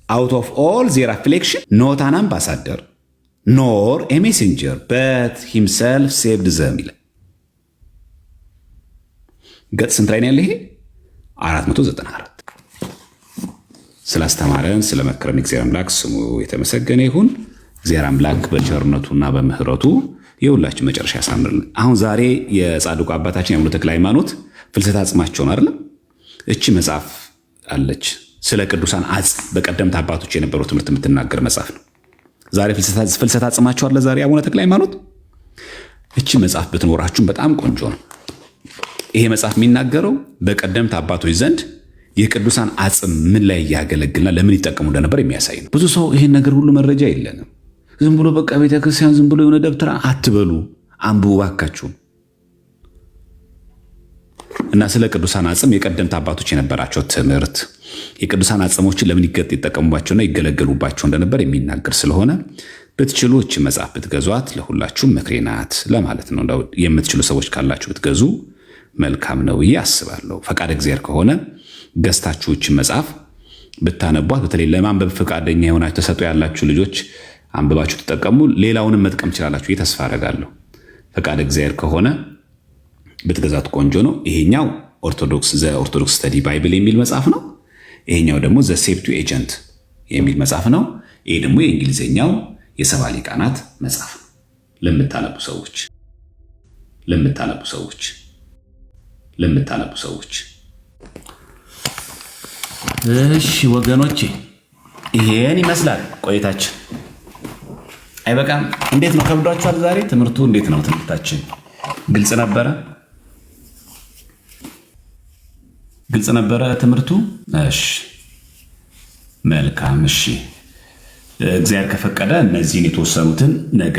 out of all their affliction not an ambassador nor a messenger but himself saved them ይላል። ገጽ ስንት ላይ ነው ያለ? ይሄ 494። ስላስተማረን ስለመከረን እግዚአብሔር አምላክ ስሙ የተመሰገነ ይሁን። እግዚአብሔር አምላክ በቸርነቱና በምህረቱ የሁላችን መጨረሻ ያሳምርልን። አሁን ዛሬ የጻድቁ አባታችን የአቡነ ተክለ ሃይማኖት ፍልሰታ አጽማቸውን አይደለም እቺ መጽሐፍ አለች። ስለ ቅዱሳን አጽም በቀደምት አባቶች የነበረው ትምህርት የምትናገር መጽሐፍ ነው። ዛሬ ፍልሰታ አጽማቸው አለ ዛሬ አቡነ ተክለ ሃይማኖት። እቺ መጽሐፍ ብትኖራችሁም በጣም ቆንጆ ነው። ይሄ መጽሐፍ የሚናገረው በቀደምት አባቶች ዘንድ የቅዱሳን አጽም ምን ላይ ያገለግልና ለምን ይጠቀሙ እንደነበር የሚያሳይ ነው። ብዙ ሰው ይሄን ነገር ሁሉ መረጃ የለንም። ዝም ብሎ በቃ ቤተክርስቲያን ዝም ብሎ የሆነ ደብተራ አትበሉ፣ አንብቡ ባካችሁ። እና ስለ ቅዱሳን አጽም የቀደምት አባቶች የነበራቸው ትምህርት የቅዱሳን አጽሞችን ለምን ይጠቀሙባቸውና ይገለገሉባቸው እንደነበር የሚናገር ስለሆነ ብትችሉ እቺ መጽሐፍ ብትገዟት ለሁላችሁም ምክሬ ናት ለማለት ነው። የምትችሉ ሰዎች ካላችሁ ብትገዙ መልካም ነው ብዬ አስባለሁ። ፈቃድ እግዚአብሔር ከሆነ ገዝታችሁ እቺ መጽሐፍ ብታነቧት፣ በተለይ ለማንበብ ፈቃደኛ የሆናችሁ ተሰጥኦ ያላችሁ ልጆች አንብባችሁ ተጠቀሙ። ሌላውንም መጥቀም ትችላላችሁ ተስፋ አደርጋለሁ። ፈቃድ እግዚአብሔር ከሆነ ብትገዛት ቆንጆ ነው። ይሄኛው ኦርቶዶክስ ስተዲ ባይብል የሚል መጽሐፍ ነው። ይሄኛው ደግሞ ዘ ሴፕቱኤጀንት የሚል መጽሐፍ ነው። ይሄ ደግሞ የእንግሊዝኛው የሰባ ሊቃናት መጽሐፍ ነው። ለምታነቡ ሰዎች እሺ ወገኖቼ ይሄን ይመስላል ቆይታችን። አይበቃም? እንዴት ነው? ከብዷችኋል? ዛሬ ትምህርቱ እንዴት ነው? ትምህርታችን ግልጽ ነበረ ትምህርቱ? እሺ መልካም። እሺ እግዚአብሔር ከፈቀደ እነዚህን የተወሰኑትን ነገ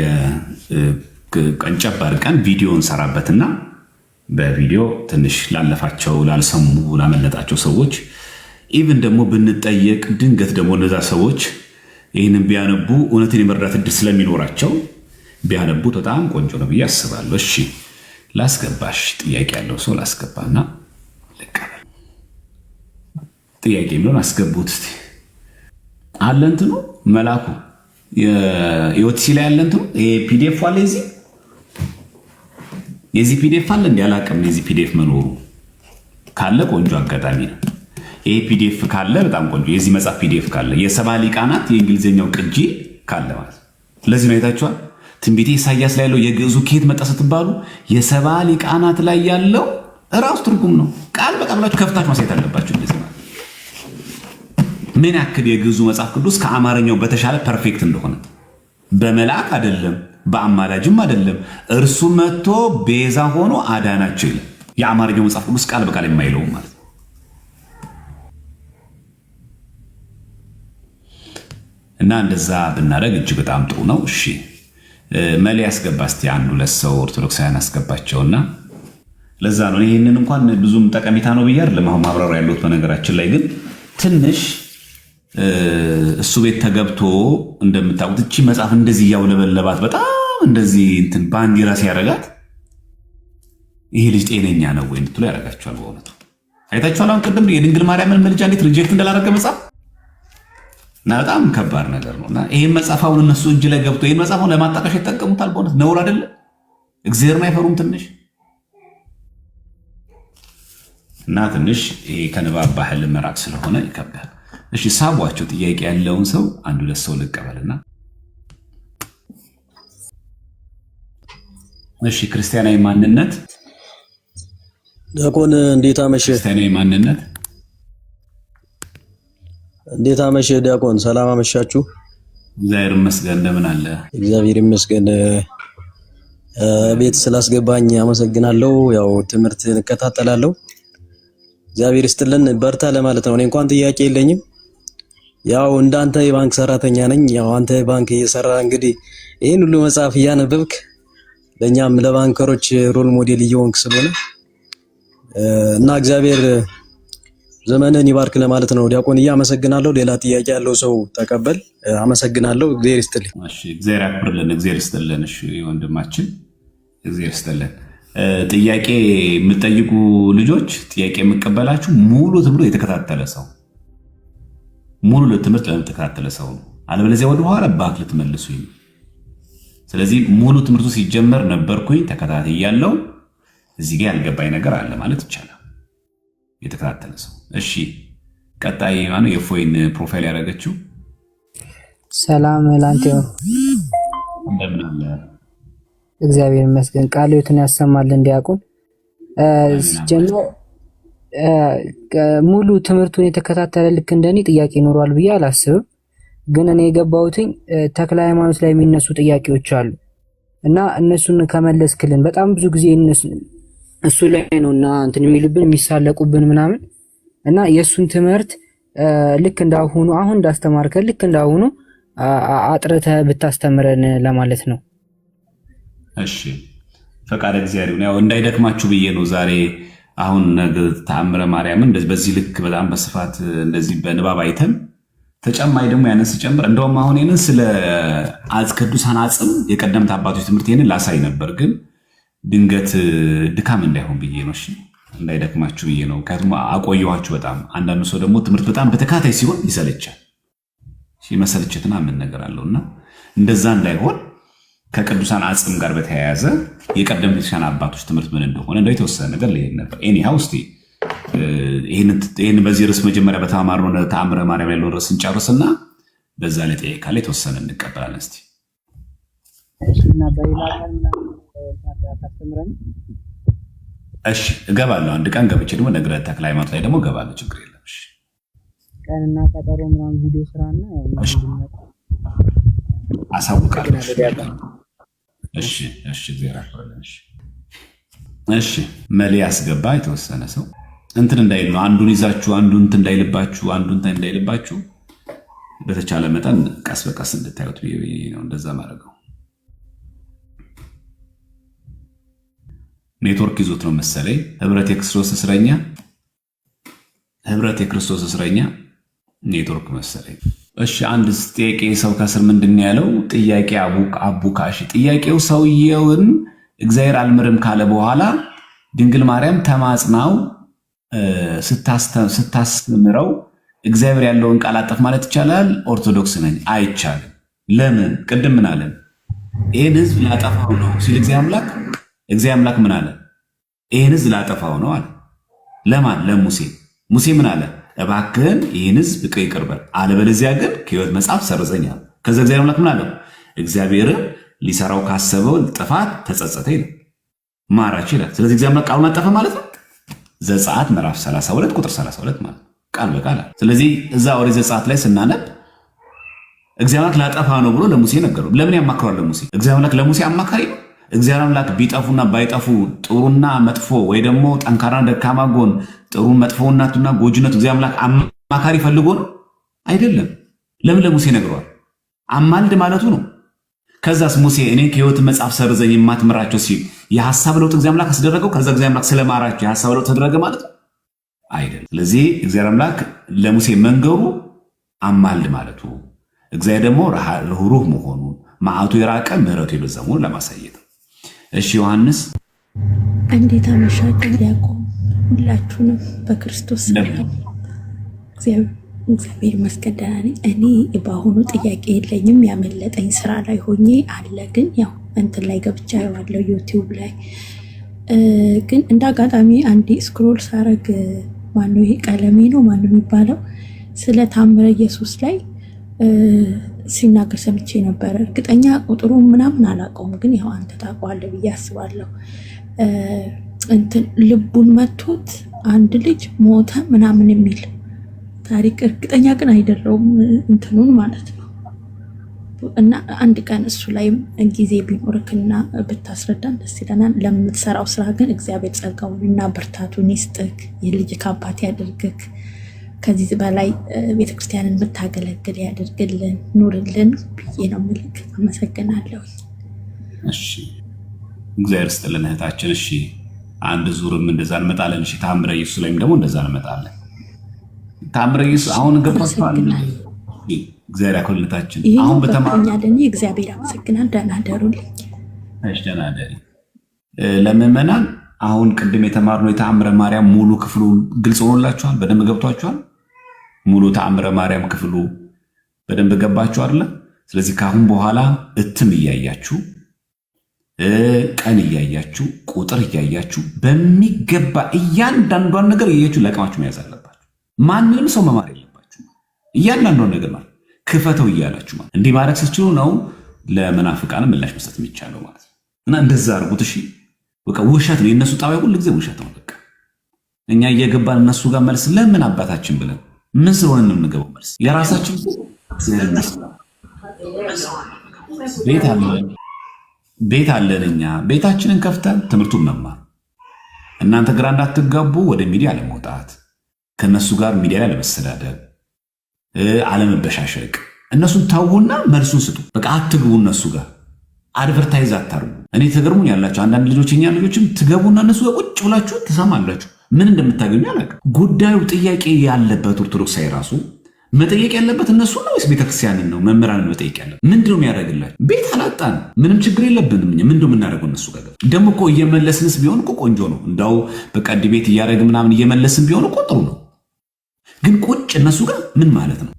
ቀንጨብ አድርገን ቪዲዮ እንሰራበትና በቪዲዮ ትንሽ ላለፋቸው፣ ላልሰሙ፣ ላመለጣቸው ሰዎች ኢቭን ደግሞ ብንጠየቅ ድንገት ደግሞ እነዛ ሰዎች ይህንን ቢያነቡ እውነትን የመረዳት እድል ስለሚኖራቸው ቢያነቡት በጣም ቆንጆ ነው ብዬ አስባለሁ። እሺ ላስገባሽ፣ ጥያቄ ያለው ሰው ላስገባና ልቀበል። ጥያቄ የሚለውን አስገቡት እስቲ። አለ እንትኑ መላኩ የኦቲሲ ላይ አለ እንትኑ ፒዲኤፍ አለ። የዚህ ፒዲኤፍ አለ እንዲ አላውቅም። የዚህ ፒዲኤፍ መኖሩ ካለ ቆንጆ አጋጣሚ ነው። ይሄ ፒዲኤፍ ካለ በጣም ቆንጆ። የዚህ መጽሐፍ ፒዲኤፍ ካለ የሰባ ሊቃናት የእንግሊዝኛው ቅጂ ካለ ማለት ለዚህ ነው። አይታችኋል? ትንቢተ ኢሳይያስ ላይ ያለው የግዕዙ ከየት መጣ ስትባሉ የሰባ ሊቃናት ላይ ያለው እራሱ ትርጉም ነው። ቃል በቃል ብላችሁ ከፍታችሁ ማሳየት አለባችሁ። እንደዚህ ማለት ምን ያክል የግዕዙ መጽሐፍ ቅዱስ ከአማርኛው በተሻለ ፐርፌክት እንደሆነ። በመልአክ አይደለም በአማላጅም አይደለም እርሱ መጥቶ ቤዛ ሆኖ አዳናቸው ይላል። የአማርኛው መጽሐፍ ቅዱስ ቃል በቃል የማይለውም ማለት እና እንደዛ ብናደርግ እጅግ በጣም ጥሩ ነው። እሺ መሌ ያስገባ እስቲ አንድ ሁለት ሰው ኦርቶዶክሳውያን አስገባቸውና ለዛ ነው ይሄንን እንኳን ብዙም ጠቀሜታ ነው ብዬ አይደለም አሁን ማብራሪያ ያለሁት። በነገራችን ላይ ግን ትንሽ እሱ ቤት ተገብቶ እንደምታውቁት እቺ መጽሐፍ እንደዚህ ያውለበለባት በጣም እንደዚህ እንትን ባንዲራ ሲያረጋት ይሄ ልጅ ጤነኛ ነው ወይ እንድትሉ ያረጋቸዋል። በእውነቱ አይታችኋል። አሁን ቅድም የድንግል ማርያምን ምልጃ እንዴት ሪጀክት እንዳላረገ መጽሐፍ እና በጣም ከባድ ነገር ነው። እና ይሄን መጽሐፍ አሁን እነሱ እጅ ላይ ገብቶ ይሄን መጽሐፍ ለማጣቀሽ ይጠቀሙታል። በእውነት ነውር አይደለም? እግዚአብሔርን አይፈሩም ትንሽ እና ትንሽ ይሄ ከንባብ ባህል መራቅ ስለሆነ ይከብዳል። እሺ ሳቧቸው። ጥያቄ ያለውን ሰው አንድ ሁለት ሰው ልቀበልና እሺ ክርስቲያናዊ ማንነት ዲያቆን እንዴት አመሸ? ክርስቲያናዊ ማንነት እንዴት አመሸ? ዲያቆን ሰላም አመሻችሁ? እግዚአብሔር ይመስገን። እንደምን አለ? እግዚአብሔር ይመስገን። ቤት ስላስገባኝ አመሰግናለሁ። ያው ትምህርት እንከታተላለሁ። እግዚአብሔር ይስጥልን፣ በርታ ለማለት ነው። እኔ እንኳን ጥያቄ የለኝም። ያው እንዳንተ የባንክ ሰራተኛ ነኝ። ያው አንተ ባንክ እየሰራ እንግዲህ ይሄን ሁሉ መጽሐፍ እያነበብክ ለኛም ለባንከሮች ሮል ሞዴል እየሆንክ ስለሆነ እና እግዚአብሔር ዘመንን ይባርክ ለማለት ነው። ዲያቆንዬ አመሰግናለሁ። ሌላ ጥያቄ ያለው ሰው ተቀበል። አመሰግናለሁ። እግዚአብሔር ይስጥልኝ። እሺ እግዚአብሔር ያክብርልን። እግዚአብሔር ይስጥልን። እሺ ወንድማችን እግዚአብሔር ይስጥልን። ጥያቄ የምትጠይቁ ልጆች ጥያቄ የምቀበላችሁ ሙሉ ትምህርት የተከታተለ ሰው ሙሉ ትምህርት ለምትከታተለ ሰው ነው። አለበለዚያ ወደ ኋላ ባክ ልትመልሱኝ። ስለዚህ ሙሉ ትምህርቱ ሲጀመር ነበርኩኝ ተከታትያለሁ። እዚህ ጋር ያልገባኝ ነገር አለ ማለት ይቻላል። የተከታተለ ሰው እሺ። ቀጣይ ማነው የፎይን ፕሮፋይል ያደረገችው? ሰላም ላንተ እንደምን አለ? እግዚአብሔር ይመስገን። ቃልዮትን ያሰማልን ዲያቆን። ጀምሮ ሙሉ ትምህርቱን የተከታተለ ልክ እንደኔ ጥያቄ ይኖረዋል ብዬ አላስብም። ግን እኔ የገባሁትኝ ተክለ ሃይማኖት ላይ የሚነሱ ጥያቄዎች አሉ እና እነሱን ከመለስክልን በጣም ብዙ ጊዜ እሱ ላይ ነውና እንትን የሚሉብን የሚሳለቁብን ምናምን እና የሱን ትምህርት ልክ እንዳሁኑ አሁን እንዳስተማርከን ልክ እንዳሁኑ አጥርተህ ብታስተምረን ለማለት ነው። እሺ ፈቃደ እግዚአብሔር ነው። ያው እንዳይደክማችሁ ብዬ ነው ዛሬ አሁን ነገ ተአምረ ማርያምን በዚህ ልክ በጣም በስፋት እንደዚህ በንባብ አይተን ተጨማሪ ደግሞ ያንን ስጨምር እንደውም አሁን ይሄንን ስለ ቅዱሳን አጽም የቀደምት አባቶች ትምህርት ይሄንን ላሳይ ነበር፣ ግን ድንገት ድካም እንዳይሆን ብዬ ነው። እሺ እንዳይደክማችሁ ብዬ ነው። ምክንያቱም አቆየኋችሁ በጣም። አንዳንዱ ሰው ደግሞ ትምህርት በጣም በተካታይ ሲሆን ይሰለቻል። መሰልቸትና ምን ነገር አለውና እንደዛ እንዳይሆን ከቅዱሳን አጽም ጋር በተያያዘ የቀደምት ክርስቲያን አባቶች ትምህርት ምን እንደሆነ እንደው የተወሰነ ነገር ልሄድ ነበር። ኤኒሃው እስቲ ይህን በዚህ ርዕስ መጀመሪያ በተማማርነው ተአምረ ማርያም ያለውን ርዕስ እንጨርስና በዛ ላይ ጥያቄ ካለ የተወሰነ እንቀበላለን። እስቲ እሺ እገባለሁ። አንድ ቀን ገብቼ ደግሞ ነገረ ተክለ ሃይማኖት ላይ ደግሞ እገባለሁ። ችግር የለም። እሺ ቀንና ቀጠሮ ምናምን ቪዲዮ ስራና አሳውቃለሁ። እሺ እሺ እሺ መሌ ያስገባ የተወሰነ ሰው እንትን እንዳይል ነው። አንዱን ይዛችሁ አንዱን እንትን እንዳይልባችሁ አንዱን እንትን እንዳይልባችሁ በተቻለ መጠን ቀስ በቀስ እንድታዩት ነው እንደዛ ማድረገው። ኔትወርክ ይዞት ነው መሰለኝ። ህብረት የክርስቶስ እስረኛ ኔትወርክ መሰለኝ። እሺ አንድ ጥያቄ ሰው ከስር ምንድን ያለው ጥያቄ አቡካሽ ጥያቄው ሰውየውን እግዚአብሔር አልምርም ካለ በኋላ ድንግል ማርያም ተማጽናው ስታስተምረው እግዚአብሔር ያለውን ቃል አጠፍ ማለት ይቻላል? ኦርቶዶክስ ነኝ አይቻልም። ለምን? ቅድም ምን አለን? ይህን ህዝብ ላጠፋው ነው ሲል እግዚአብሔር አምላክ ምን አለ? ይህን ህዝብ ላጠፋው ነው አለ። ለማን? ለሙሴ። ሙሴ ምን አለ? እባክህን ይህን ህዝብ ይቅር በል አለበለዚያ ግን ከሕይወት መጽሐፍ ሰርዘኛል። ከዛ እግዚአብሔር አምላክ ምን አለው? እግዚአብሔርን ሊሰራው ካሰበው ጥፋት ተጸጸተ ይላል፣ ማራች ይላል። ስለዚህ እግዚአብሔር አምላክ ቃሉን አጠፈ ማለት ነው። ዘጸአት ምዕራፍ 32 ቁጥር 32 ማለት ቃል በቃል። ስለዚህ እዛ ኦሪት ዘጸአት ላይ ስናነብ እግዚአብሔር አምላክ ላጠፋ ነው ብሎ ለሙሴ ነገረው። ለምን ያማክረዋል ለሙሴ? እግዚአብሔር አምላክ ለሙሴ አማካሪ ነው። እግዚአብሔር አምላክ ቢጠፉና ባይጠፉ ጥሩና መጥፎ ወይ ደግሞ ጠንካራና ደካማ ጎን ጥሩ መጥፎነቱና ጎጅነቱ እግዚአብሔር አምላክ አማካሪ ፈልጎ ነው አይደለም። ለምን ለሙሴ ነግሯል? አማልድ ማለቱ ነው። ከዛስ ሙሴ እኔ ከሕይወት መጽሐፍ ሰርዘኝ የማትምራቸው ሲል የሐሳብ ለውጥ እግዚአብሔር አምላክ አስደረገው። ከዛ እግዚአብሔር አምላክ ስለማራቸው የሐሳብ ለውጥ ተደረገ ማለት ነው አይደለም። ስለዚህ እግዚአብሔር አምላክ ለሙሴ መንገሩ አማልድ ማለቱ፣ እግዚአብሔር ደግሞ ርኅሩህ መሆኑን መዓቱ የራቀ ምሕረቱ የበዛ መሆኑን ለማሳየት ነው። እሺ ዮሐንስ እንዴት አመሻችሁ? ዲያቆን ሁላችሁንም በክርስቶስ ሰላም። እግዚአብሔር ይመስገን ደህና ነኝ። እኔ በአሁኑ ጥያቄ የለኝም፣ ያመለጠኝ ስራ ላይ ሆኜ አለ። ግን ያው እንትን ላይ ገብቻ ያለው ዩቲዩብ ላይ ግን እንደ አጋጣሚ አንዴ ስክሮል ሳረግ ማነው ይሄ ቀለሜ ነው ማነው የሚባለው ስለ ታምረ ኢየሱስ ላይ ሲናገር ሰምቼ ነበረ። እርግጠኛ ቁጥሩ ምናምን አላውቀውም፣ ግን ያው አንተ ታውቀዋለህ ብዬ አስባለሁ። እንትን ልቡን መቶት አንድ ልጅ ሞተ ምናምን የሚል ታሪክ እርግጠኛ ግን አይደለውም እንትኑን ማለት ነው። እና አንድ ቀን እሱ ላይም ጊዜ ቢኖርክና ብታስረዳን ደስ ይለናል። ለምትሰራው ስራ ግን እግዚአብሔር ጸጋውንና ብርታቱን ይስጥክ፣ የልጅ አባት ያድርግክ፣ ከዚህ በላይ ቤተክርስቲያንን የምታገለግል ያድርግልን፣ ኑርልን ብዬ ነው ምልክ። አመሰግናለሁ። እሺ እግዚአብሔር ይስጥልን እህታችን። እሺ አንድ ዙርም እንደዛ እንመጣለን። እሺ ታምረ ኢየሱስ ላይም ደግሞ እንደዛ እንመጣለን። ታምረይስ አሁን ገባችኋል። እግዚአብሔር ያኮልታችን። አሁን በተማርኛል እኔ እግዚአብሔር አመሰግናል። ደህና ደሩልኝ። እሺ ደህና ደሪ። ለምእመናን አሁን ቅድም የተማርነው የተአምረ ማርያም ሙሉ ክፍሉ ግልጽ ሆኖላችኋል? በደንብ ገብቷችኋል? ሙሉ ተአምረ ማርያም ክፍሉ በደንብ ገባችሁ አይደለ? ስለዚህ ከአሁን በኋላ እትም እያያችሁ ቀን እያያችሁ ቁጥር እያያችሁ በሚገባ እያንዳንዷን ነገር እያያችሁ ለቅማችሁ መያዝ አለባችሁ። ማንንም ሰው መማር የለባችሁ። እያንዳንዷን ነገር ማለት ክፈተው እያላችሁ ማለት እንዲህ ማድረግ ስትችሉ ነው ለመናፍቃን ምላሽ መስጠት የሚቻለው ማለት ነው። እና እንደዛ አድርጉት እሺ። በቃ ውሸት ነው የእነሱ ጣቢያ፣ ሁሉ ጊዜ ውሸት ነው። በቃ እኛ እየገባን እነሱ ጋር መልስ ለምን አባታችን ብለን ምን ስለሆነ ነው የምንገባው? መልስ የራሳችን ቤት አለን። እኛ ቤታችንን ከፍተን ትምህርቱን መማር፣ እናንተ ግራ እንዳትጋቡ ወደ ሚዲያ ለመውጣት ከነሱ ጋር ሚዲያ ላይ ለመሰዳደብ አለመበሻሸቅ። እነሱን ታውና መልሱን ስጡ። በቃ አትግቡ እነሱ ጋር አድቨርታይዝ አታርጉ። እኔ ተገርሙኝ ያላችሁ አንዳንድ ልጆች እኛ ልጆችም ትገቡና እነሱ ጋር ቁጭ ብላችሁ ትሰማላችሁ። ምን እንደምታገኙ አላውቅም። ጉዳዩ ጥያቄ ያለበት ኦርቶዶክሳዊ ራሱ መጠየቅ ያለበት እነሱ ነው ወይስ ቤተክርስቲያንን ነው? መምህራንን መጠየቅ ያለበት ምንድነው የሚያደርግላችሁ? ቤት አላጣን፣ ምንም ችግር የለብንም። ምንድነው የምናደርገው እነሱ ጋር? ደግሞ እኮ እየመለስንስ ቢሆን እኮ ቆንጆ ነው። እንዳው በቃ ዲቤት እያደረግን ምናምን እየመለስን ቢሆን እኮ ጥሩ ነው። ግን ቁጭ እነሱ ጋር ምን ማለት ነው?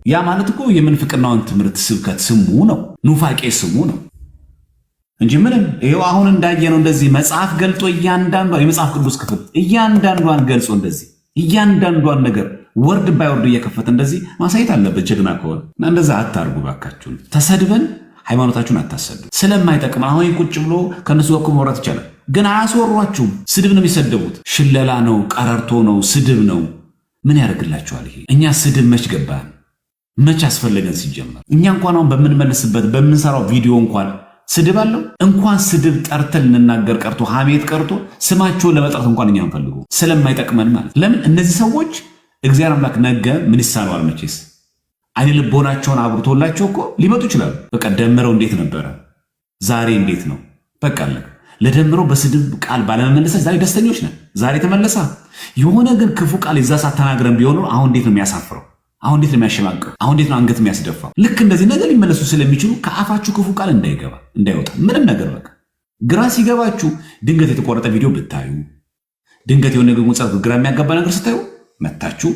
ያ ማለት እኮ የምንፍቅናውን ትምህርት ስብከት ስሙ ነው፣ ኑፋቄ ስሙ ነው እንጂ ምንም። ይሄው አሁን እንዳየነው እንደዚህ መጽሐፍ ገልጦ እያንዳንዷን የመጽሐፍ ቅዱስ ክፍል እያንዳንዷን ገልጾ እንደዚህ እያንዳንዷን ነገር ወርድ ባይ ወርድ እየከፈተ እንደዚህ ማሳየት አለበት ጀግና ከሆነ። እና እንደዛ አታርጉ ባካችሁን። ተሰድበን ሃይማኖታችሁን አታሰዱ። ስለማይጠቅም አሁን ቁጭ ብሎ ከነሱ ጋር መውራት ይቻላል፣ ግን አያስወሯችሁም። ስድብ ነው የሚሰደቡት። ሽለላ ነው፣ ቀረርቶ ነው፣ ስድብ ነው። ምን ያደርግላችኋል ይሄ? እኛ ስድብ መች ገባን? መች አስፈለገን? ሲጀመር እኛ እንኳን አሁን በምንመልስበት በምንሰራው ቪዲዮ እንኳን ስድብ አለው። እንኳን ስድብ ጠርተን ልንናገር ቀርቶ ሐሜት ቀርቶ ስማቸውን ለመጥራት እንኳን እኛ እንፈልጉ ስለማይጠቅመን ማለት። ለምን እነዚህ ሰዎች እግዚአብሔር አምላክ ነገ ምን ይሳነዋል? መቼስ አይነ ልቦናቸውን አብርቶላቸው እኮ ሊመጡ ይችላሉ። በቃ ደምረው እንዴት ነበረ ዛሬ እንዴት ነው? በቃ ለደምረው በስድብ ቃል ባለመመለሳች ዛሬ ደስተኞች ነን። ዛሬ ተመለሳ። የሆነ ግን ክፉ ቃል የዛ ሰዓት ተናግረን ቢሆን አሁን እንዴት ነው የሚያሳፍረው? አሁን እንዴት ነው የሚያሸማቀው? አሁን እንዴት ነው አንገት የሚያስደፋው? ልክ እንደዚህ ነገር ሊመለሱ ስለሚችሉ ከአፋችሁ ክፉ ቃል እንዳይገባ እንዳይወጣ ምንም ነገር በቃ ግራ ሲገባችሁ ድንገት የተቆረጠ ቪዲዮ ብታዩ፣ ድንገት የሆነ ነገር ሙጻት ግራ የሚያጋባ ነገር ስታዩ መታችሁ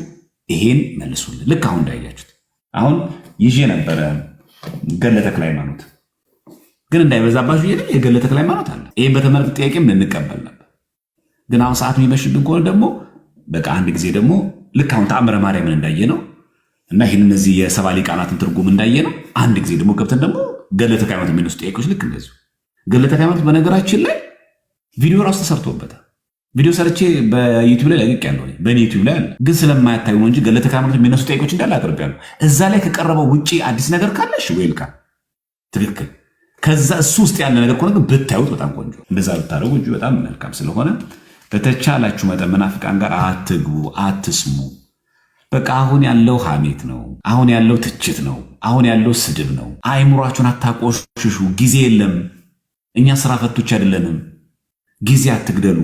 ይሄን መልሱልን። ልክ አሁን እንዳያችሁት አሁን ይዤ ነበረ ገድለ ተክለ ሃይማኖት፣ ግን እንዳይበዛባችሁ ይሄ የገድለ ተክለ ሃይማኖት አለ። ይሄን በተመለከተ ጥያቄም እንቀበል ነበር፣ ግን አሁን ሰዓት የሚመሽብን ከሆነ ደግሞ በቃ አንድ ጊዜ ደግሞ ልክ አሁን ተአምረ ማርያምን እንዳየ ነው እና ይህን እነዚህ የሰባ ሊቃናትን ትርጉም እንዳየ ነው አንድ ጊዜ ደግሞ ገብተን ደግሞ ገድለ ተክለ ሃይማኖት የሚነሱ ጥያቄዎች ልክ እንደዚሁ። ገድለ ተክለ ሃይማኖት በነገራችን ላይ ቪዲዮ ራሱ ተሰርቶበታል። ቪዲዮ ሰርቼ በዩቲዩብ ላይ ለቅቅ ያለው በእኔ ዩቲዩብ ላይ አለ፣ ግን ስለማያታዩ ነው እንጂ ገድለ ተክለ ሃይማኖት የሚነሱ ጥያቄዎች እንዳለ አቅርቤያለሁ። እዛ ላይ ከቀረበው ውጪ አዲስ ነገር ካለሽ ዌልካም፣ ትክክል። ከዛ እሱ ውስጥ ያለ ነገር ከሆነ ግን ብታዩት በጣም ቆንጆ፣ እንደዛ ብታደርጉ እንጂ በጣም መልካም ስለሆነ በተቻላችሁ መጠን መናፍቃን ጋር አትግቡ፣ አትስሙ። በቃ አሁን ያለው ሐሜት ነው፣ አሁን ያለው ትችት ነው፣ አሁን ያለው ስድብ ነው። አይምሯችሁን አታቆሽሹ። ጊዜ የለም። እኛ ስራ ፈቶች አይደለንም። ጊዜ አትግደሉ።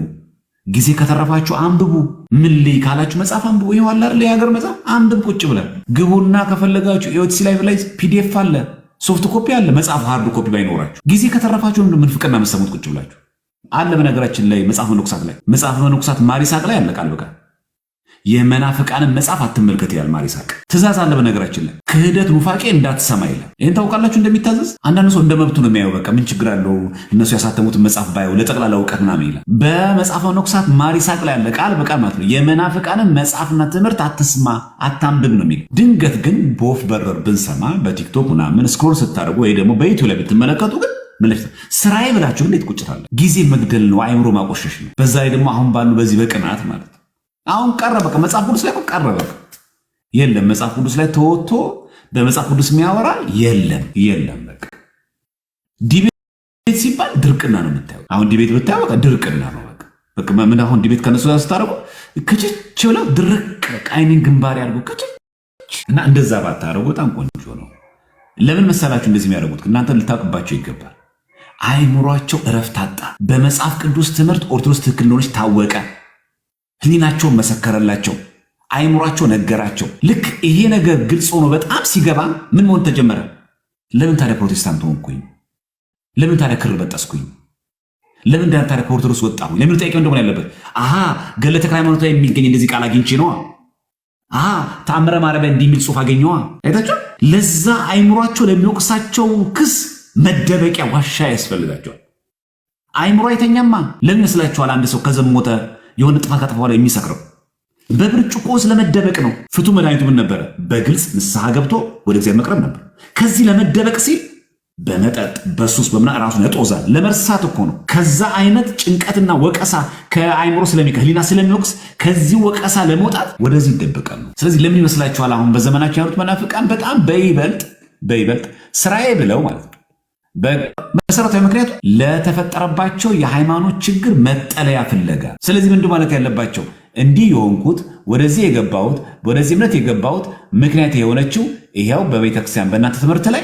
ጊዜ ከተረፋችሁ አንብቡ። ምን ልይ ካላችሁ መጽሐፍ አንብቡ። ይኸው አለ አይደል የሀገር መጽሐፍ አንብብ። ቁጭ ብለን ግቡና ከፈለጋችሁ ኤኦቲሲ ላይ ፒዲኤፍ አለ፣ ሶፍት ኮፒ አለ። መጽሐፍ ሃርድ ኮፒ ባይኖራችሁ ጊዜ ከተረፋችሁ ምንፍቅና መሰሙት ቁጭ ብላችሁ አለ። በነገራችን ላይ መጽሐፍ መነኮሳት ማሪሳቅ ላይ አለ ቃል በቃል የመናፍቃንን መጽሐፍ አትመልከት ይላል ማሪሳቅ። ትእዛዝ አለ በነገራችን ላይ ክህደት ኑፋቄ እንዳትሰማ ይላል። ይህን ታውቃላችሁ እንደሚታዘዝ። አንዳንድ ሰው እንደ መብቱ ነው የሚያየው። በቃ ምን ችግር አለው እነሱ ያሳተሙትን መጽሐፍ ባየው ለጠቅላላ እውቀት ምናምን ይላል። በመጽሐፈ መነኮሳት ማሪሳቅ ላይ ያለ ቃል በቃል ማለት ነው የመናፍቃንን መጽሐፍና ትምህርት አትስማ አታንብብ ነው የሚል። ድንገት ግን በወፍ በረር ብንሰማ በቲክቶክ ምናምን ስክሮል ስታደርጉ ወይ ደግሞ በዩቲዩብ ላይ ብትመለከቱ ግን ስራዬ ብላችሁ እንዴት ቁጭታለ? ጊዜ መግደል ነው፣ አይምሮ ማቆሸሽ ነው። በዛ ላይ ደግሞ አሁን ባሉ በዚህ በቅናት ማለት አሁን ቀረ በቃ መጽሐፍ ቅዱስ ላይ ቀረ በቃ የለም። መጽሐፍ ቅዱስ ላይ ተወጥቶ በመጽሐፍ ቅዱስ የሚያወራ የለም። በቃ ዲቤት ሲባል ድርቅና ነው የምታየው። አሁን ዲቤት ብታየው በቃ ድርቅና ነው በቃ ምን አሁን ዲቤት ከነሱ ጋር ስታደርጉ ክችች ብለው ድርቅ አይኔን ግንባር ያድርጉ ክችች እና እንደዛ ባታደርጉ በጣም ቆንጆ ነው። ለምን መሰላችሁ እንደዚህ የሚያደርጉት? እናንተ ልታውቅባቸው ይገባል። አይምሯቸው እረፍት አጣ። በመጽሐፍ ቅዱስ ትምህርት ኦርቶዶክስ ትክክል እንደሆነች ታወቀ። ህሊናቸውን መሰከረላቸው። አይምሯቸው ነገራቸው። ልክ ይሄ ነገር ግልጽ ሆኖ በጣም ሲገባ ምን መሆን ተጀመረ? ለምን ታዲያ ፕሮቴስታንት ሆንኩኝ? ለምን ታዲያ ክር በጠስኩኝ? ለምን ታዲያ ከኦርቶዶክስ ወጣሁ? ለምን ጠይቀ እንደሆነ ያለበት ገድለ ተክለ ሃይማኖት ላይ የሚገኝ እንደዚህ ቃል አግኝቼ ነዋ። ተአምረ ማርያም እንዲህ የሚል ጽሑፍ አገኘዋ። አይታችሁ ለዛ አይምሯቸው ለሚወቅሳቸው ክስ መደበቂያ ዋሻ ያስፈልጋቸዋል። አይምሮ አይተኛማ። ለምን ይመስላችኋል አንድ ሰው ከዘሞተ የሆነ ጥፋት ካጠፋ በኋላ የሚሰክረው? በብርጭቆ ስለመደበቅ ነው። ፍቱ መድኃኒቱ ምን ነበረ? በግልጽ ንስሐ ገብቶ ወደ እግዚአብሔር መቅረብ ነበር። ከዚህ ለመደበቅ ሲል በመጠጥ በሱስ በምና ራሱን ያጦዛል። ለመርሳት እኮ ነው። ከዛ አይነት ጭንቀትና ወቀሳ ከአይምሮ ህሊና ስለሚወቅስ ከዚህ ወቀሳ ለመውጣት ወደዚህ ይደበቃሉ። ስለዚህ ለምን ይመስላችኋል አሁን በዘመናችን ያሉት መናፍቃን በጣም በይበልጥ ስራዬ ብለው ማለት ነው በመሰረታዊ ምክንያቱ ለተፈጠረባቸው የሃይማኖት ችግር መጠለያ ፍለጋ። ስለዚህ ምንድን ማለት ያለባቸው እንዲህ የሆንኩት ወደዚህ የገባሁት ወደዚህ እምነት የገባሁት ምክንያት የሆነችው ይሄው በቤተክርስቲያን በእናንተ ትምህርት ላይ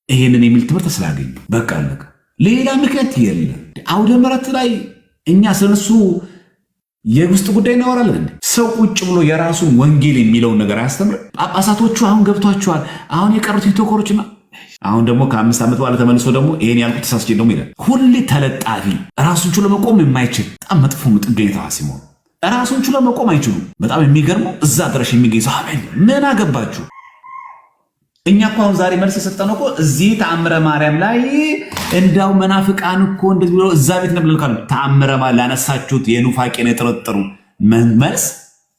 ይሄንን የሚል ትምህርት ስላገኙ በቃ አለቀ። ሌላ ምክንያት የለም። አውደ ምሕረት ላይ እኛ ስለሱ የውስጥ ጉዳይ እናወራለን እንዴ? ሰው ቁጭ ብሎ የራሱን ወንጌል የሚለውን ነገር አያስተምርም? ጳጳሳቶቹ አሁን ገብቷቸዋል። አሁን የቀሩት ቲክቶከሮችና አሁን ደግሞ ከ5 ዓመት በኋላ ተመልሶ ደግሞ ይሄን ያልኩት ተሳስቼ ደግሞ ይላል። ሁሌ ተለጣፊ ራሱን ችሎ መቆም የማይችል በጣም መጥፎ ጥገኝታ ሲሞን ራሱን ችሎ መቆም አይችሉም። በጣም የሚገርመው እዛ ድረስ የሚገኝ ሰው ምን አገባችሁ? እኛ እኮ አሁን ዛሬ መልስ የሰጠነው እኮ እዚህ ተአምረ ማርያም ላይ እንዳው መናፍቃን እኮ እንደዚህ ብሎ እዛ ቤት ነብለን ካሉ ተአምረ ማርያም ላነሳችሁት የኑፋቄን የጠረጠሩ መልስ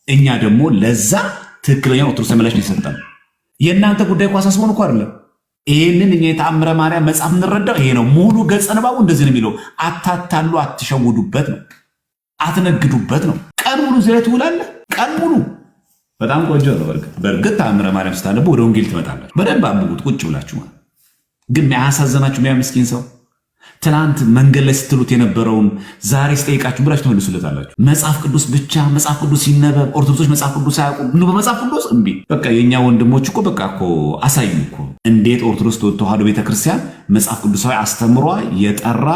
እኛ ደግሞ ለዛ ትክክለኛ ኦርቶዶክስ ተመላሽ ነው የሰጠነው። የእናንተ ጉዳይ እኮ አሳስቦን እኮ አይደለም። ይህንን እኛ የተአምረ ማርያም መጽሐፍ እንረዳው ይሄ ነው። ሙሉ ገጸ ንባቡ እንደዚህ ነው የሚለው። አታታሉ፣ አትሸውዱበት ነው፣ አትነግዱበት ነው። ቀን ሙሉ እዚህ ላይ ትውላለህ። ቀን ሙሉ በጣም ቆንጆ ነው። በእርግጥ ተአምረ ማርያም ስታነቡ ወደ ወንጌል ትመጣላችሁ። በደንብ አንብቡት ቁጭ ብላችሁ ማለት ግን ያሳዘናችሁ ያ ምስኪን ሰው ትናንት መንገድ ላይ ስትሉት የነበረውን ዛሬ ስጠይቃችሁ ብላችሁ ትመልሱለታላችሁ። መጽሐፍ ቅዱስ ብቻ መጽሐፍ ቅዱስ ሲነበብ ኦርቶዶክሶች መጽሐፍ ቅዱስ አያውቁም። በመጽሐፍ ቅዱስ እምቢ። በቃ የኛ ወንድሞች እኮ በቃ እኮ አሳዩ እኮ እንዴት ኦርቶዶክስ ተዋሕዶ ቤተክርስቲያን መጽሐፍ ቅዱሳዊ አስተምሯ የጠራ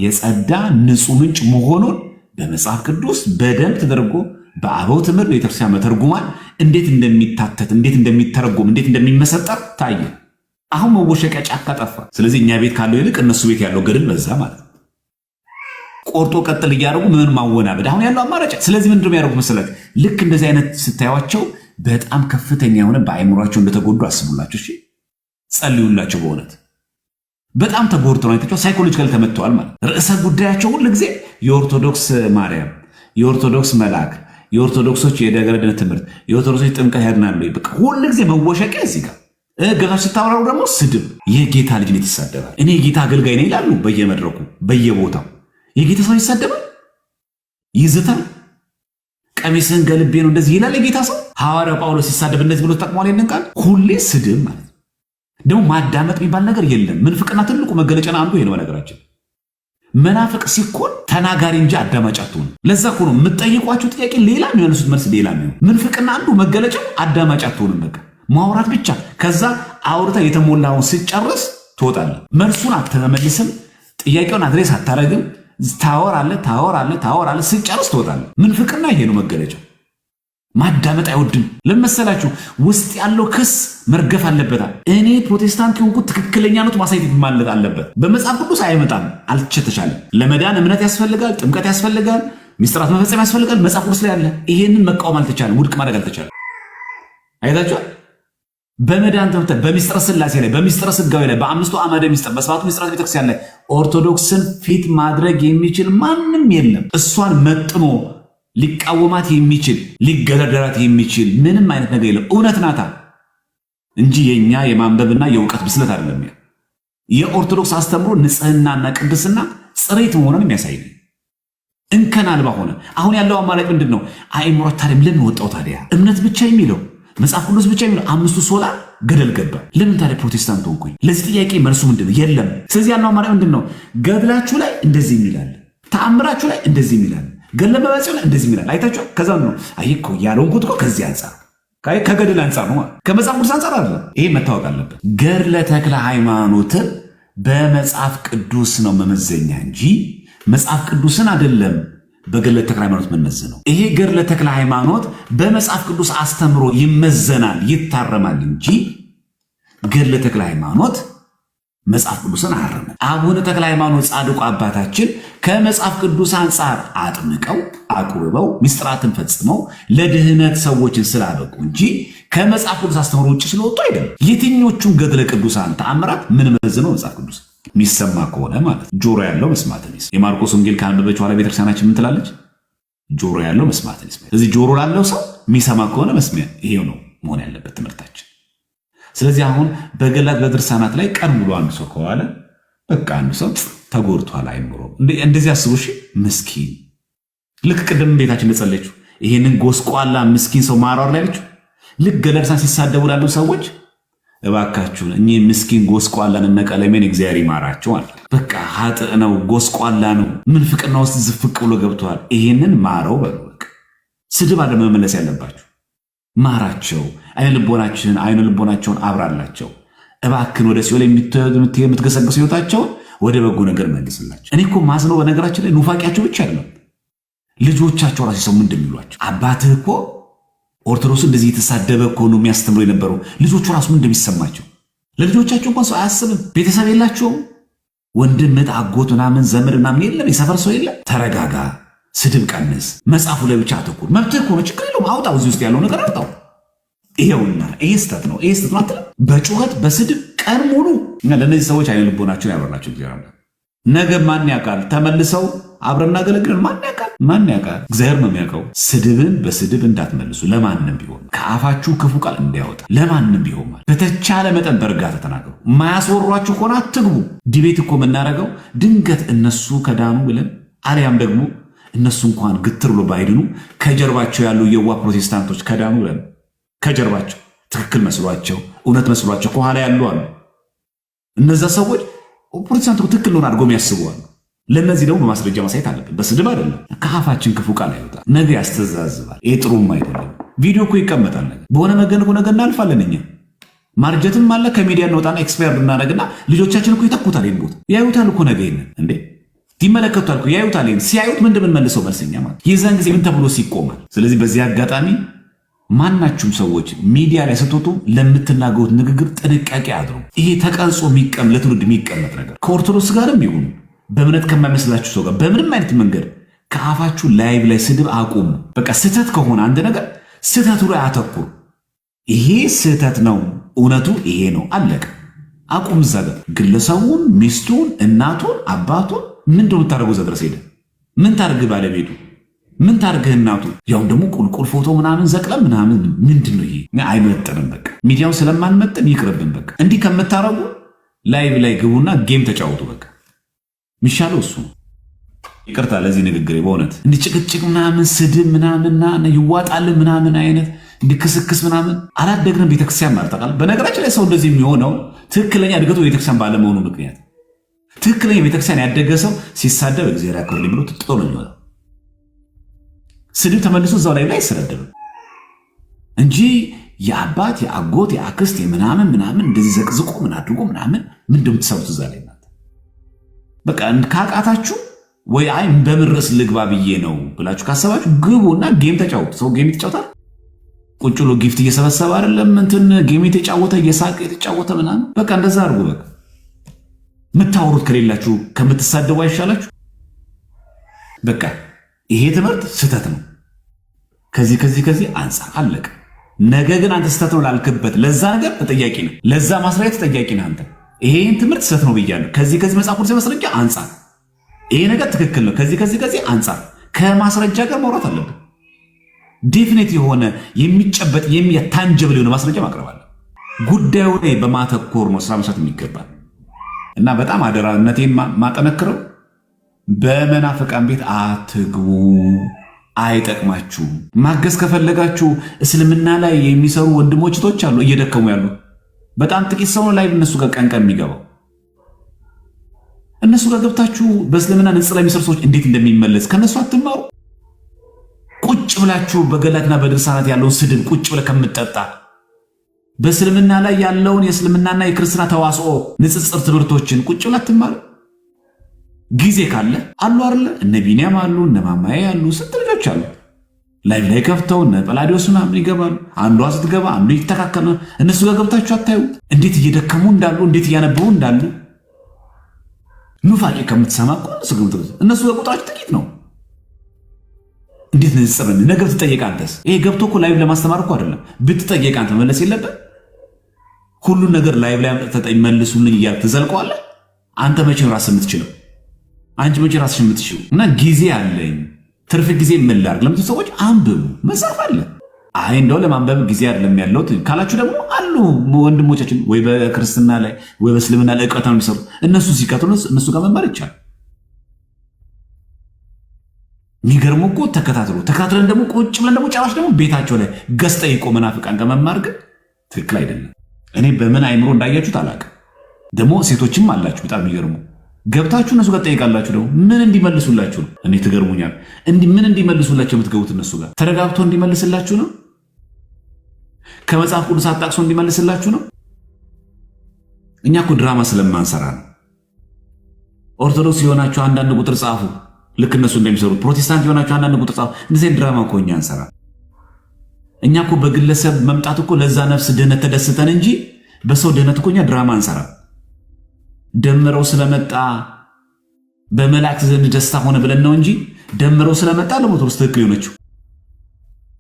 የጸዳ ንጹህ ምንጭ መሆኑን በመጽሐፍ ቅዱስ በደንብ ተደርጎ በአበው ትምህርት ቤተክርስቲያን መተርጉማን እንዴት እንደሚታተት እንዴት እንደሚተረጎም እንዴት እንደሚመሰጠር ታየ። አሁን መወሸቂያ ጫካ ጠፋ። ስለዚህ እኛ ቤት ካለው ይልቅ እነሱ ቤት ያለው ገድል በዛ ማለት ነው። ቆርጦ ቀጥል እያደረጉ ምን ማወናበድ አሁን ያለው አማራጭ። ስለዚህ ምንድን ነው የሚያደርጉት መሰላችሁ? ልክ እንደዚህ አይነት ስታዩቸው በጣም ከፍተኛ የሆነ በአይምሯቸው እንደተጎዱ አስቡላቸው። እሺ ጸልዩላቸው። በእውነት በጣም ተጎድተው አይታቸው ሳይኮሎጂካል ተመተዋል ማለት ርዕሰ ጉዳያቸው ሁሉ ጊዜ የኦርቶዶክስ ማርያም፣ የኦርቶዶክስ መልአክ፣ የኦርቶዶክሶች የደገረድነት ትምህርት፣ የኦርቶዶክሶች ጥምቀት ያድናሉ። በቃ ሁሉ ጊዜ መወሸቂያ እዚህ ጋር ገና ስታወራው ደግሞ ስድብ። የጌታ ልጅነት ይሳደባል። እኔ የጌታ አገልጋይ ነኝ ይላሉ በየመድረኩ በየቦታው። የጌታ ሰው ይሳደባል፣ ይዝታል። ቀሚስህን ገልቤ ነው እንደዚህ ይላል የጌታ ሰው። ሐዋርያው ጳውሎስ ሲሳደብ እንደዚህ ብሎ ተጠቅሟል። ይሄንን ቃል ሁሌ ስድብ ማለት ደግሞ ማዳመጥ የሚባል ነገር የለም። ምንፍቅና ትልቁ መገለጫና አንዱ ይሄ ነው። ነገራችን መናፍቅ ሲኮን ተናጋሪ እንጂ አዳማጭ አትሆኑ። ለዛ እኮ ነው የምትጠይቋቸው ጥያቄ ሌላ የሚያነሱት መልስ ሌላ ነው። ምንፍቅና አንዱ መገለጫው አዳማጭ አትሆንም። በቃ ማውራት ብቻ። ከዛ አውርታ የተሞላውን ስጨርስ ትወጣለህ። መልሱን አትመልስም። ጥያቄውን አድሬስ አታረግም። ታወራለህ ስጨርስ ትወጣለህ። ምንፍቅና ይሄ ነው መገለጫው። ማዳመጥ አይወድም። ለመሰላችሁ ውስጥ ያለው ክስ መርገፍ አለበታል። እኔ ፕሮቴስታንት የሆንኩት ትክክለኛነቱ ማሳየት ማለት አለበት። በመጽሐፍ ቅዱስ አይመጣም። አልተቻለም። ለመዳን እምነት ያስፈልጋል፣ ጥምቀት ያስፈልጋል፣ ሚስጥራት መፈጸም ያስፈልጋል። መጽሐፍ ቅዱስ ላይ አለ። ይሄንን መቃወም አልተቻለም፣ ውድቅ ማድረግ አልተቻለም። አይታችኋል። በመዳን ትምህርት በሚስጥረ ሥላሴ ላይ በሚስጥረ ሥጋዌ ላይ በአምስቱ አዕማደ ሚስጥር በሰባቱ ሚስጥራት ቤተክርስቲያን ላይ ኦርቶዶክስን ፊት ማድረግ የሚችል ማንም የለም። እሷን መጥኖ ሊቃወማት የሚችል ሊገዳደራት የሚችል ምንም አይነት ነገር የለም። እውነት ናታ እንጂ የኛ የማንበብና የእውቀት ብስለት አይደለም። የኦርቶዶክስ አስተምሮ ንጽህናና ቅድስና ጽሬት መሆኑን የሚያሳይ እንከን አልባ ሆነ። አሁን ያለው አማራጭ ምንድን ነው? አእምሮ ታዲያ ለምን ወጣው? ታዲያ እምነት ብቻ የሚለው መጽሐፍ ቅዱስ ብቻ የሚለው አምስቱ ሶላ ገደል ገባ። ለምን ታዲያ ፕሮቴስታንት ሆንኩኝ? ለዚህ ጥያቄ መልሱ ምንድን ነው? የለም። ስለዚህ ያለው አማራጭ ምንድን ነው? ገድላችሁ ላይ እንደዚህ የሚላል፣ ተአምራችሁ ላይ እንደዚህ የሚላል፣ ገድለ መባጽዮን ላይ እንደዚህ የሚላል። አይታችሁ ከዛ ነው አይ እኮ ያለውን እኮ ከዚህ አንጻር ከገድል አንጻር ነው፣ ከመጽሐፍ ቅዱስ አንጻር አይደለም። ይሄ መታወቅ አለበት። ገድለ ተክለ ሃይማኖትን በመጽሐፍ ቅዱስ ነው መመዘኛ እንጂ መጽሐፍ ቅዱስን አይደለም በገድለ ተክለ ሃይማኖት መመዘነው። ይሄ ገድለ ተክለ ሃይማኖት በመጽሐፍ ቅዱስ አስተምሮ ይመዘናል ይታረማል እንጂ ገድለ ተክለ ሃይማኖት መጽሐፍ ቅዱስን አያርምም። አቡነ ተክለ ሃይማኖት ጻድቁ አባታችን ከመጽሐፍ ቅዱስ አንጻር አጥምቀው አቁርበው ምስጢራትን ፈጽመው ለድህነት ሰዎችን ስላበቁ እንጂ ከመጽሐፍ ቅዱስ አስተምሮ ውጭ ስለወጡ አይደለም። የትኞቹም ገድለ ቅዱሳን ተአምራት ምን መዝነው መጽሐፍ ቅዱስ የሚሰማ ከሆነ ማለት ጆሮ ያለው መስማትን ይስማ። የማርቆስ ወንጌል ካነበበች በኋላ ቤተክርስቲያናችን ምን ትላለች? ጆሮ ያለው መስማትን ይስማ። እዚህ ጆሮ ላለው ሰው የሚሰማ ከሆነ መስሚያ ይሄው ነው መሆን ያለበት ትምህርታችን። ስለዚህ አሁን በገድላት በድርሳናት ላይ ቀን ሙሉ አንድ ሰው ከዋለ በቃ አንድ ሰው ተጎድቷል አይምሮ። እንደዚህ አስቡ እሺ። ምስኪን ልክ ቅድም ቤታችን እንደጸለየችው ይሄንን ጎስቋላ ምስኪን ሰው ማራር ላይ ልጅ ልክ ገድላት ሲሳደቡ ላሉ ሰዎች እባካችሁን እኚህ ምስኪን ጎስቋላን እነ ቀለሜን እግዚአብሔር ይማራቸዋል። በቃ ኃጥእ ነው፣ ጎስቋላ ነው፣ ምን ፍቅርና ውስጥ ዝፍቅ ብሎ ገብተዋል። ይሄንን ማረው በሉ። በቃ ስድብ አለ መመለስ ያለባችሁ። ማራቸው፣ አይነ ልቦናቸውን አብራላቸው። እባክን ወደ ሲኦል የምትገሰግሱ ሕይወታቸውን ወደ በጎ ነገር መልስላቸው። እኔ እኮ ማዝነው በነገራችን ላይ ኑፋቂያቸው ብቻ አይደለም፣ ልጆቻቸው ራሱ ሰሙ እንደሚሏቸው አባትህ እኮ ኦርቶዶክስ እንደዚህ የተሳደበ እኮ ነው የሚያስተምሩ የነበረው። ልጆቹ ራሱ ምን እንደሚሰማቸው ለልጆቻቸው እንኳን ሰው አያስብም። ቤተሰብ የላቸውም፣ ወንድም አጎት ምናምን ዘመድ ምናምን የለም፣ የሰፈር ሰው የለም። ተረጋጋ፣ ስድብ ቀንስ፣ መጽሐፉ ላይ ብቻ አተኩር። መብትህ እኮ ነው፣ ችግር የለውም። አውጣው፣ እዚህ ውስጥ ያለው ነገር አውጣው። ይሄውና ይሄ ስተት ነው፣ ይሄ ስተት ነው አትልም። በጩኸት በስድብ ቀን ሙሉ ለእነዚህ ሰዎች አይነ ልቦናቸውን ያበራቸው እግዚአብሔር። ነገ ማን ያውቃል? ተመልሰው አብረን እናገለግለን። ማን ያውቃል? ማን ያውቃል? እግዚአብሔር ነው የሚያውቀው። ስድብን በስድብ እንዳትመልሱ፣ ለማንም ቢሆን ከአፋችሁ ክፉ ቃል እንዲያወጣ ለማንም ቢሆን ማለት በተቻለ መጠን በእርጋታ ተናገሩ። ማያስወሯችሁ ከሆነ አትግቡ። ዲቤት እኮ የምናደርገው ድንገት እነሱ ከዳኑ ብለን አሊያም ደግሞ እነሱ እንኳን ግትር ብሎ ባይድኑ ከጀርባቸው ያሉ የዋ ፕሮቴስታንቶች ከዳኑ ብለን ከጀርባቸው ትክክል መስሏቸው እውነት መስሏቸው ከኋላ ያሉ አሉ። እነዛ ሰዎች ፕሮቴስታንቱ ትክክል ነው አድርጎ የሚያስቡዋል። ለእነዚህ ደግሞ በማስረጃ ማሳየት አለብን። በስድብ አይደለም። ከአፋችን ክፉ ቃል አይወጣል። ነገ ያስተዛዝባል። ይህ ጥሩም አይደለም። ቪዲዮ እኮ ይቀመጣል። ነገ በሆነ መገን ነገ እናልፋለን። እኛ ማርጀትም አለ። ከሚዲያ እንወጣና ኤክስፓየር እናደርግና ልጆቻችን እኮ ይተኩታል። ይህን ቦታ ያዩታል እኮ ነገ ይንን እንዴ ይመለከቷል እኮ ያዩታል። ይህን ሲያዩት ምን እንደምንመልሰው መልሰኛ ማለት የዛን ጊዜ ምን ተብሎ ሲቆማል። ስለዚህ በዚህ አጋጣሚ ማናችሁም ሰዎች ሚዲያ ላይ ስትወጡ ለምትናገሩት ንግግር ጥንቃቄ አድሩ። ይሄ ተቀርጾ ለትውልድ የሚቀመጥ ነገር ከኦርቶዶክስ ጋርም ይሁን በእምነት ከማይመስላችሁ ሰው ጋር በምንም አይነት መንገድ ከአፋችሁ ላይቭ ላይ ስድብ አቁሙ። በቃ ስህተት ከሆነ አንድ ነገር ስህተቱ ላይ አተኩር። ይሄ ስህተት ነው፣ እውነቱ ይሄ ነው፣ አለቀ። አቁም። እዛ ጋር ግለሰቡን፣ ሚስቱን፣ እናቱን፣ አባቱን ምን እንደምታደርገው እዛ ድረስ ሄደ። ምን ታርግ ባለቤቱ፣ ምን ታርግህ እናቱ። ያውም ደግሞ ቁልቁል ፎቶ ምናምን ዘቅለ ምናምን ምንድን ነው ይሄ? አይመጥንም። በቃ ሚዲያውን ስለማንመጥን ይቅርብን። በቃ እንዲህ ከምታረጉ ላይቭ ላይ ግቡና ጌም ተጫወቱ። በቃ ሚሻለው እሱ። ይቅርታ ለዚህ ንግግሬ በእውነት እንዲህ ጭቅጭቅ ምናምን ስድብ ምናምን ይዋጣልን ምናምን አይነት እንዲህ ክስክስ ምናምን አላደግንም ቤተክርስቲያን ማለት ታውቃለህ። በነገራችን ላይ ሰው እንደዚህ የሚሆነው ትክክለኛ እድገቱ ቤተክርስቲያን ባለመሆኑ ምክንያት። ትክክለኛ ቤተክርስቲያን ያደገ ሰው ሲሳደብ እግዚአብሔር ያክብርልኝ ብሎ ጥጦ ነው የሚወጣው። ስድብ ተመልሶ እዛው ላይ አይሰደብም እንጂ የአባት የአጎት የአክስት የምናምን ምናምን እንደዚህ ዘቅዝቆ ምን አድርጎ ምናምን ምን እንደምትሰሩት እዛ ላይ ናት። በቃ ካቃታችሁ ወይ አይ በምርስ ልግባ ብዬ ነው ብላችሁ ካሰባችሁ ግቡና ጌም ተጫወቱ። ሰው ጌም ይተጫወታል። ቁጭ ብሎ ጊፍት እየሰበሰበ አይደለም እንትን ጌም የተጫወተ እየሳቀ የተጫወተ ምናምን በቃ እንደዛ አድርጉ። በቃ የምታወሩት ከሌላችሁ ከምትሳደቡ አይሻላችሁ? በቃ ይሄ ትምህርት ስህተት ነው፣ ከዚህ አንጻር አለቀ። ነገ ግን አንተ ስህተት ነው ላልክበት ለዛ ነገር ተጠያቂ ነህ። ለዛ ማስረጃ ተጠያቂ ነህ አንተ። ይሄን ትምህርት ስህተት ነው ብያለሁ፣ ከዚህ መጽሐፍ ቅዱስ ማስረጃ አንጻር ይሄ ነገር ትክክል ነው፣ ከዚህ አንጻር ከማስረጃ ጋር ማውራት አለብን። ዴፊኒት የሆነ የሚጨበጥ ታንጀብል የሆነ ማስረጃ ማቅረብ አለ። ጉዳዩ ላይ በማተኮር ነው ስራ መስራት የሚገባል። እና በጣም አደራነቴን ማጠነክረው በመናፍቃን ቤት አትግቡ፣ አይጠቅማችሁም። ማገዝ ከፈለጋችሁ እስልምና ላይ የሚሰሩ ወንድሞች እህቶች አሉ እየደከሙ ያሉ። በጣም ጥቂት ሰው ላይ እነሱ ጋር ቀን የሚገባው እነሱ ጋር ገብታችሁ በእስልምና ንጽህ ላይ የሚሰሩ ሰዎች እንዴት እንደሚመለስ ከነሱ አትማሩ። ቁጭ ብላችሁ በገላትና በድርሳናት ያለውን ስድብ ቁጭ ብለህ ከምትጠጣ በእስልምና ላይ ያለውን የእስልምናና የክርስትና ተዋስኦ ንጽጽር ትምህርቶችን ቁጭ ብለህ አትማሩ። ጊዜ ካለ አሉ አይደለ? እነ ቢኒያም አሉ፣ እነ ማማዬ አሉ፣ ስንት ልጆች አሉ። ላይቭ ላይ ከፍተው እነ ጳላዲዮስ ምናምን ይገባሉ። አንዷ ስትገባ አንዱ ይተካከል። እነሱ ጋር ገብታችሁ አታዩ? እንዴት እየደከሙ እንዳሉ፣ እንዴት እያነበቡ እንዳሉ። ኑፋቄ ከምትሰማ እነሱ ጋር ቁጥራችሁ ጥቂት ነው። እንዴት ንጽጽርን ነገ ብትጠየቅ አንተስ? ይሄ ገብቶ እኮ ላይቭ ለማስተማር እኮ አይደለም። ብትጠየቅ አንተ መለስ የለብህ። ሁሉን ነገር ላይቭ ላይ አምጥተህ መልሱልኝ እያልክ ትዘልቀዋለህ። አንተ መቼ ራስህ የምትችለው? አንቺ መቼ ራስሽ የምትችለው? እና ጊዜ አለኝ ትርፍ ጊዜ ምን ላድርግ ለምትሉ ሰዎች አንብቡ፣ መጽሐፍ አለ። አይ እንደው ለማንበብ ጊዜ አይደለም ያለው ካላችሁ ደግሞ አሉ ወንድሞቻችን ወይ በክርስትና ላይ ወይ በእስልምና ላይ እውቀት ነው የሚሰሩ እነሱ ሲቀጥሉ እነሱ ጋር መማር ይቻላል። የሚገርመው እኮ ተከታትለን ደግሞ ቁጭ ብለን ደግሞ ጫዋች ደግሞ ቤታቸው ላይ ገዝተው መናፍቃን ጋር መማር ግን ትክክል አይደለም። እኔ በምን አይምሮ እንዳያችሁት አላውቅም። ደግሞ ሴቶችም አላችሁ በጣም የሚገርሙ ገብታችሁ እነሱ ጋር ጠይቃላችሁ። ደግሞ ምን እንዲመልሱላችሁ ነው? እኔ ትገርሙኛል። ምን እንዲመልሱላችሁ የምትገቡት እነሱ ጋር ተረጋግቶ እንዲመልስላችሁ ነው? ከመጽሐፍ ቅዱስ አጣቅሶ እንዲመልስላችሁ ነው? እኛ እኮ ድራማ ስለማንሰራ ነው። ኦርቶዶክስ የሆናችሁ አንዳንድ ቁጥር ጻፉ፣ ልክ እነሱ እንደሚሰሩት። ፕሮቴስታንት የሆናችሁ አንዳንድ ቁጥር ጻፉ። እንደዚህ ድራማ እኮ እኛ አንሰራ። እኛ እኮ በግለሰብ መምጣት እኮ ለዛ ነፍስ ድህነት ተደስተን እንጂ በሰው ድህነት እኮ እኛ ድራማ አንሰራ። ደምረው ስለመጣ በመላእክት ዘንድ ደስታ ሆነ ብለን ነው እንጂ ደምረው ስለመጣ ለሞቶስ ትክክል የሆነችው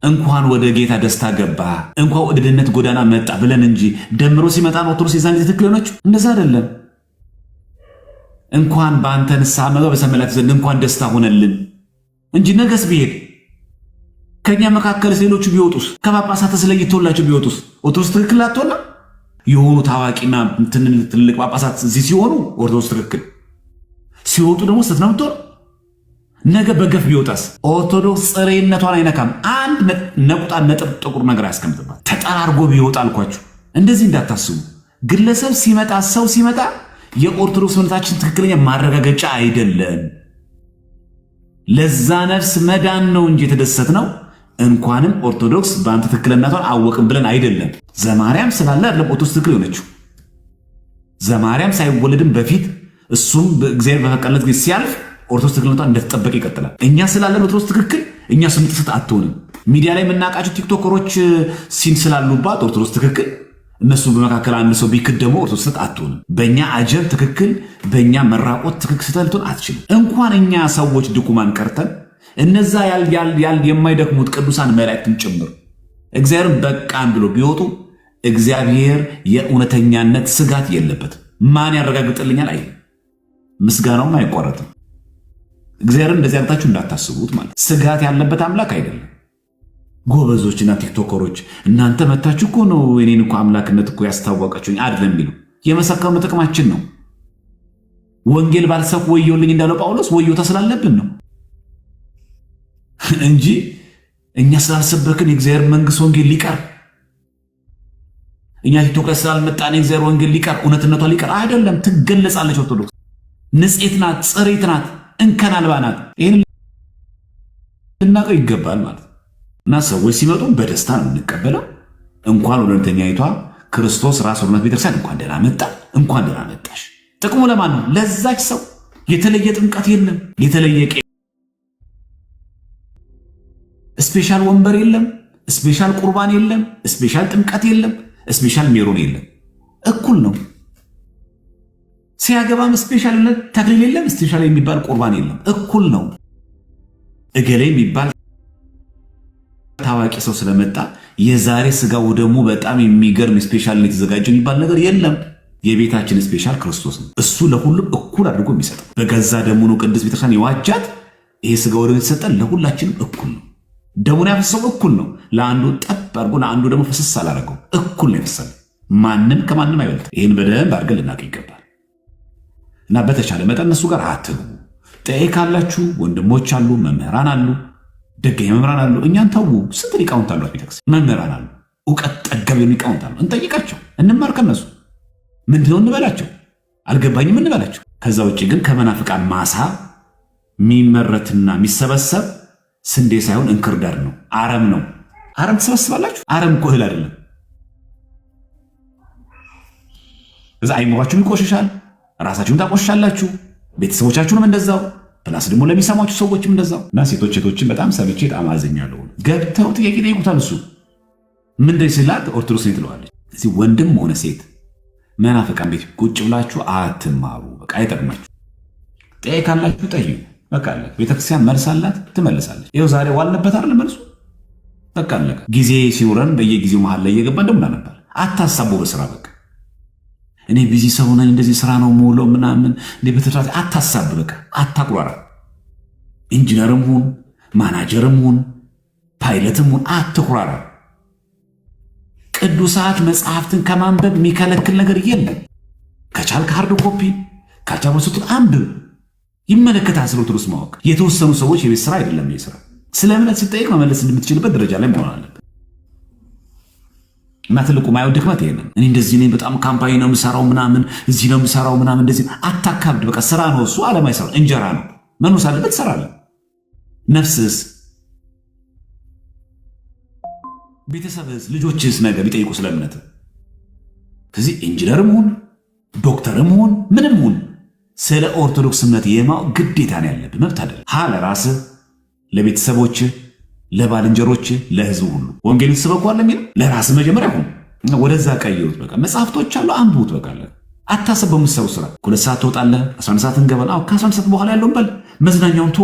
እንኳን ወደ ጌታ ደስታ ገባ እንኳን ወደ ድህነት ጎዳና መጣ ብለን እንጂ ደምሮ ሲመጣ ሞቶስ የዛን ጊዜ ትክክል የሆነችው እንደዛ አይደለም። እንኳን በአንተ ንስሐ መግባ በሰመላእክት ዘንድ እንኳን ደስታ ሆነልን እንጂ ነገስ ቢሄድ ከኛ መካከል ሌሎቹ ቢወጡስ ከጳጳሳት ስለይተውላቸው ቢወጡስ ኦርቶዶክስ ትክክል አትሆንም? የሆኑ ታዋቂና ትልቅ ጳጳሳት እዚህ ሲሆኑ ኦርቶዶክስ ትክክል ሲወጡ ደግሞ ስተት ነው የምትሆን። ነገ በገፍ ቢወጣስ ኦርቶዶክስ ጽሬነቷን አይነካም። አንድ ነቁጣ ነጥብ ጥቁር ነገር አያስቀምጥባት። ተጠራርጎ ቢወጣ አልኳችሁ። እንደዚህ እንዳታስቡ። ግለሰብ ሲመጣ ሰው ሲመጣ የኦርቶዶክስ እምነታችን ትክክለኛ ማረጋገጫ አይደለም። ለዛ ነፍስ መዳን ነው እንጂ የተደሰት ነው። እንኳንም ኦርቶዶክስ በአንተ ትክክለኛቷን አወቅም ብለን አይደለም። ዘማርያም ስላለ አይደለም ኦርቶዶክስ ትክክል የሆነችው። ዘማርያም ሳይወለድም በፊት እሱም በእግዚአብሔር በፈቀደለት ጊዜ ሲያልፍ ኦርቶዶክስ ትክክለኛቷን እንደተጠበቀ ይቀጥላል። እኛ ስላለን ኦርቶዶክስ ትክክል እኛ ስም ጥሰት አትሆንም። ሚዲያ ላይ የምናውቃቸው ቲክቶከሮች ሲን ስላሉባት ኦርቶዶክስ ትክክል፣ እነሱ በመካከል አንድ ሰው ቢክድ ደግሞ ኦርቶዶክስ ትክክል አትሆንም። በእኛ አጀብ ትክክል፣ በእኛ መራቆት ትክክል ስትልቱን አትችልም። እንኳን እኛ ሰዎች ድኩማን ቀርተን እነዛ የማይደክሙት ቅዱሳን መላእክትን ጭምር እግዚአብሔርን በቃን ብሎ ቢወጡ እግዚአብሔር የእውነተኛነት ስጋት የለበትም። ማን ያረጋግጥልኛል አይ ምስጋናውም አይቋረጥም። እግዚአብሔርን እንደዚህ አርታችሁ እንዳታስቡት ማለት ስጋት ያለበት አምላክ አይደለም። ጎበዞችና ቲክቶከሮች እናንተ መታችሁ እኮ ነው እኔን እኮ አምላክነት እኮ ያስታወቃችሁኝ አይደለም የሚሉ የመሰከሩ ጥቅማችን ነው። ወንጌል ባልሰብክ ወዮልኝ እንዳለው ጳውሎስ ወዮታ ስላለብን ነው እንጂ እኛ ስላልሰበክን የእግዚአብሔር መንግስት ወንጌል ሊቀር፣ እኛ ቲክቶክ ላይ ስላልመጣን የእግዚአብሔር ወንጌል ሊቀር፣ እውነትነቷ ሊቀር አይደለም። ትገለጻለች። ኦርቶዶክስ ንጽሕት ናት፣ ጽሬት ናት፣ እንከን አልባ ናት። ይህን ልናውቀው ይገባል ማለት እና ሰዎች ሲመጡ በደስታ ነው የምንቀበለው። እንኳን ወደ እውነተኛይቷ ክርስቶስ ራስ ወደ ቤተክርስቲያን እንኳን ደህና መጣ፣ እንኳን ደህና መጣሽ። ጥቅሙ ለማን ነው? ለዛች ሰው። የተለየ ጥምቀት የለም፣ የተለየ ስፔሻል ወንበር የለም፣ ስፔሻል ቁርባን የለም፣ ስፔሻል ጥምቀት የለም፣ ስፔሻል ሜሮን የለም። እኩል ነው። ሲያገባም ስፔሻል ተክሊል የለም፣ ስፔሻል የሚባል ቁርባን የለም። እኩል ነው። እገሌ የሚባል ታዋቂ ሰው ስለመጣ የዛሬ ስጋው ደግሞ በጣም የሚገርም ስፔሻል የተዘጋጀ የሚባል ነገር የለም። የቤታችን ስፔሻል ክርስቶስ ነው። እሱ ለሁሉም እኩል አድርጎ የሚሰጠው በገዛ ደሙ ነው። ቅድስት ቤተክርስቲያን የዋጃት ይሄ ስጋው ደግሞ የተሰጠን ለሁላችንም እኩል ነው። ደሙን ያፈሰሰው እኩል ነው። ለአንዱ ጠብ አድርጎ ለአንዱ ደግሞ ፍስስ አላደረገው። እኩል ነው የፈሰለ። ማንም ከማንም አይበልጥ። ይህን በደንብ አድርገን ልናውቅ ይገባል። እና በተቻለ መጠን እነሱ ጋር አትግቡ። ጠይ ካላችሁ ወንድሞች አሉ፣ መምህራን አሉ፣ ደገኛ መምህራን አሉ። እኛን ተዉ። ስንት ሊቃውንት አሏት ቤተክርስቲያን፣ መምህራን አሉ፣ እውቀት ጠገብ ሊቃውንት አሉ። እንጠይቃቸው፣ እንማር ከነሱ። ምንድነው እንበላቸው፣ አልገባኝም እንበላቸው። ከዛ ውጭ ግን ከመናፍቃን ማሳ የሚመረትና የሚሰበሰብ ስንዴ ሳይሆን እንክርዳድ ነው፣ አረም ነው። አረም ትሰበስባላችሁ። አረም እኮ እህል አይደለም። እዛ አይምሯችሁም ይቆሽሻል፣ ራሳችሁም ታቆሽሻላችሁ። ቤተሰቦቻችሁንም እንደዛው ፕላስ ደግሞ ለሚሰማችሁ ሰዎችም እንደዛው እና ሴቶችን በጣም ሰብቼ በጣም አዘኛለሁ። ገብተው ጥያቄ ጠይቁታል። እሱ ምንድን ሲላት ኦርቶዶክስ ነኝ ትለዋለች። እዚህ ወንድም ሆነ ሴት መናፍቃን ቤት ቁጭ ብላችሁ አትማሩ። በቃ አይጠቅማችሁ። ጥያቄ ካላችሁ ጠይቁ። በቃ አለ። ቤተክርስቲያን መልስ አላት፣ ትመልሳለች። ይኸው ዛሬ ዋልንበት አይደል መልሱ። በቃ አለቀ። ጊዜ ሲኖረን በየጊዜው መሀል ላይ እየገባ እንደምና ነበር። አታሳቡ በስራ በቃ እኔ ቢዚ ሰው ነኝ እንደዚህ ስራ ነው የምውለው ምናምን እንደ በተራታ አታሳብ። በቃ አታቁራራ። ኢንጂነርም ሁን ማናጀርም ሁን ፓይለትም ሁን አትቁራራ። ቅዱሳት መጽሐፍትን ከማንበብ የሚከለክል ነገር የለም። ከቻልክ ሃርድ ኮፒ ካልቻልክ አንብብ። ይመለከታል። ስለ ኦርቶዶክስ ማወቅ የተወሰኑ ሰዎች የቤት ስራ አይደለም። የስራ ስለ እምነት ሲጠይቅ መመለስ እንደምትችልበት ደረጃ ላይ መሆን አለበት። እና ትልቁ ማየው ድክመት ይሄንን እኔ እንደዚህ ነኝ በጣም ካምፓኒ ነው የምሰራው ምናምን እዚህ ነው የምሰራው ምናምን እንደዚህ አታካብድ። በቃ ስራ ነው እሱ። ዓለም አይሰራ እንጀራ ነው መኖስ አለበት። ትሰራለህ። ነፍስስ፣ ቤተሰብስ፣ ልጆችስ ነገር ቢጠይቁ ስለ እምነት ከዚህ ኢንጂነርም ሁን ዶክተርም ሁን ምንም ሁን ስለ ኦርቶዶክስ እምነት የማወቅ ግዴታ ነው ያለብህ። መብት አይደለም። ለራስህ፣ ለቤተሰቦችህ፣ ለባልንጀሮች፣ ለህዝቡ ሁሉ ወንጌልን ስበኳል የሚለው ለራስህ መጀመሪያ ሁን። ወደዛ ቀይሩት። በቃ መጽሐፍቶች አሉ አንብቡት። በቃ አታስብ። በምትሰሩ ስራ 2 ሰዓት ትወጣለህ፣ 11 ሰዓት እንገባለን። ከ11 ሰዓት በኋላ ያለውን በል መዝናኛውን ቶ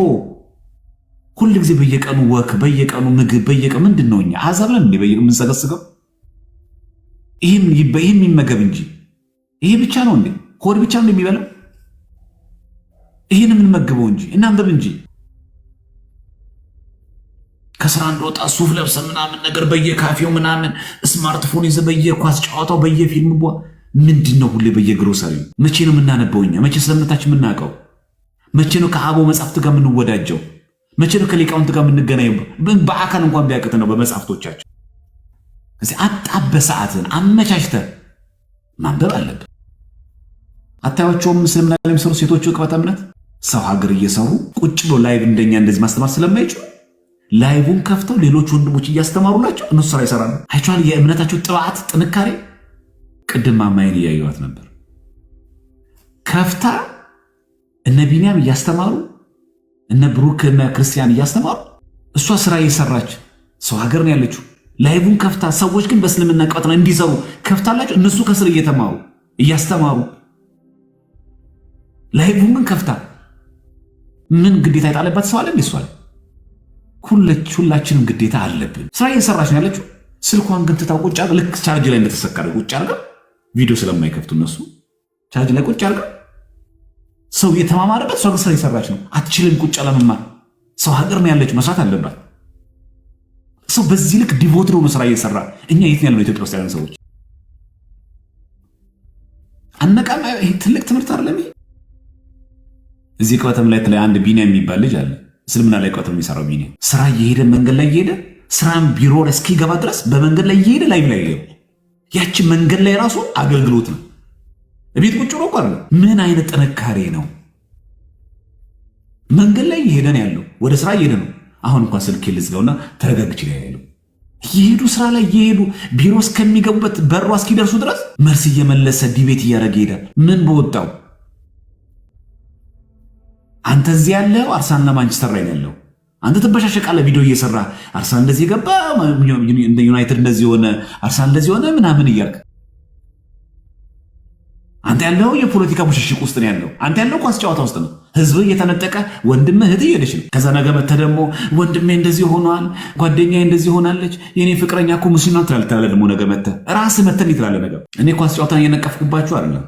ሁል ጊዜ በየቀኑ ወክ፣ በየቀኑ ምግብ፣ በየቀኑ ምንድን ነው እኛ አሕዛብ ነን እንዴ በየቀኑ የምንሰገስገው? ይህም ይመገብ እንጂ ይሄ ብቻ ነው እንዴ? ሆድ ብቻ ነው የሚበላው? ይህን የምንመግበው እንጂ እናንብብ እንጂ ከስራ እንደወጣ ሱፍ ለብሰ ምናምን ነገር በየካፌው ምናምን ስማርትፎን ይዘ በየኳስ ጨዋታው በየፊልም ምንድን ነው ሁሌ በየግሮሰሪው? መቼ ነው የምናነበው እኛ? መቼ ስለምነታችን የምናውቀው? መቼ ነው ከአበው መጽሐፍት ጋር የምንወዳጀው? መቼ ነው ከሊቃውንት ጋር የምንገናኘው? በአካል እንኳን ቢያቅት ነው በመጽሐፍቶቻቸው። እዚህ አጣበ ሰዓትን አመቻችተህ ማንበብ አለብህ። አታያቸውም? ምስልምና የሚሰሩ ሴቶቹ ቅበተ እምነት ሰው ሀገር እየሰሩ ቁጭ ብሎ ላይቭ እንደኛ እንደዚህ ማስተማር ስለማይችሉ ላይቡን ከፍተው ሌሎች ወንድሞች እያስተማሩላቸው እነሱ ስራ ይሰራሉ። አይቻል የእምነታቸው ጥባት ጥንካሬ። ቅድም ማማይን እያየዋት ነበር። ከፍታ እነ ቢንያም እያስተማሩ እነ ብሩክ እነ ክርስቲያን እያስተማሩ እሷ ስራ እየሰራች ሰው ሀገር ነው ያለችው። ላይቡን ከፍታ ሰዎች ግን በእስልምና ቅበትና እንዲሰሩ ከፍታላቸው እነሱ ከስር እየተማሩ እያስተማሩ ላይቡን ግን ከፍታ ምን ግዴታ ይጣለባት ሰው አለ? እሷ ሁላችንም ግዴታ አለብን። ስራ እየሰራች ነው ያለችው። ስልኳን ግን ትታው ቁጭ አድርጋ ልክ ቻርጅ ላይ እንደተሰካረ ቁጭ አድርጋ ቪዲዮ ስለማይከፍቱ እነሱ ቻርጅ ላይ ቁጭ አድርጋ ሰው እየተማማረበት እሷ ግን ስራ እየሰራች ነው። አትችልም ቁጭ ለመማር። ሰው ሀገር ነው ያለችው፣ መስራት አለባት። ሰው በዚህ ልክ ዲቮት ነው ስራ እየሰራ እኛ የት ያለው ኢትዮጵያ ውስጥ ያለን ሰዎች አነቃማ። ይሄ ትልቅ ትምህርት አይደለም? እዚህ ቅበተም ላይ አንድ ቢንያም የሚባል ልጅ አለ። እስልምና ላይ ቅበተም የሚሰራው ቢንያም ስራ እየሄደ መንገድ ላይ እየሄደ ስራም ቢሮ ላይ እስኪገባ ድረስ በመንገድ ላይ እየሄደ ላይ ይገቡ። ያቺ መንገድ ላይ ራሱ አገልግሎት ነው። ቤት ቁጭ ብሎ ቆር ምን አይነት ጥንካሬ ነው! መንገድ ላይ እየሄደ ነው ያለው። ወደ ስራ እየሄደ ነው። አሁን እንኳን ስልክ ልዝጋውና ተረጋግቼ ላይ ያለው እየሄዱ ስራ ላይ እየሄዱ ቢሮ እስከሚገቡበት በሯ እስኪደርሱ ድረስ መልስ እየመለሰ ዲቤት እያደረገ ይሄዳል። ምን በወጣው አንተ እዚህ ያለው አርሰናልና ማንቸስተር ላይ ያለው አንተ ትበሻሸቃለህ። ቪዲዮ እየሰራ አርሰናል እንደዚህ ገባ፣ እንደ ዩናይትድ እንደዚህ ሆነ፣ አርሰናል እንደዚህ ሆነ ምናምን እያልክ አንተ ያለው የፖለቲካ ሙሽሽቅ ውስጥ ነው ያለው። አንተ ያለው ኳስ ጨዋታ ውስጥ ነው። ህዝብ እየተነጠቀ ወንድምህ እህት እየሄደች ነው። ከዛ ነገ መተህ ደግሞ ወንድሜ እንደዚህ ሆኗል፣ ጓደኛዬ እንደዚህ ሆናለች፣ የኔ ፍቅረኛ እኮ ሙስሊም ናት ትላለህ። ደግሞ ነገ መተህ ራስህ መተህ ትላለህ። ነገ እኔ ኳስ ጨዋታን እየነቀፍኩባችሁ አይደለም፣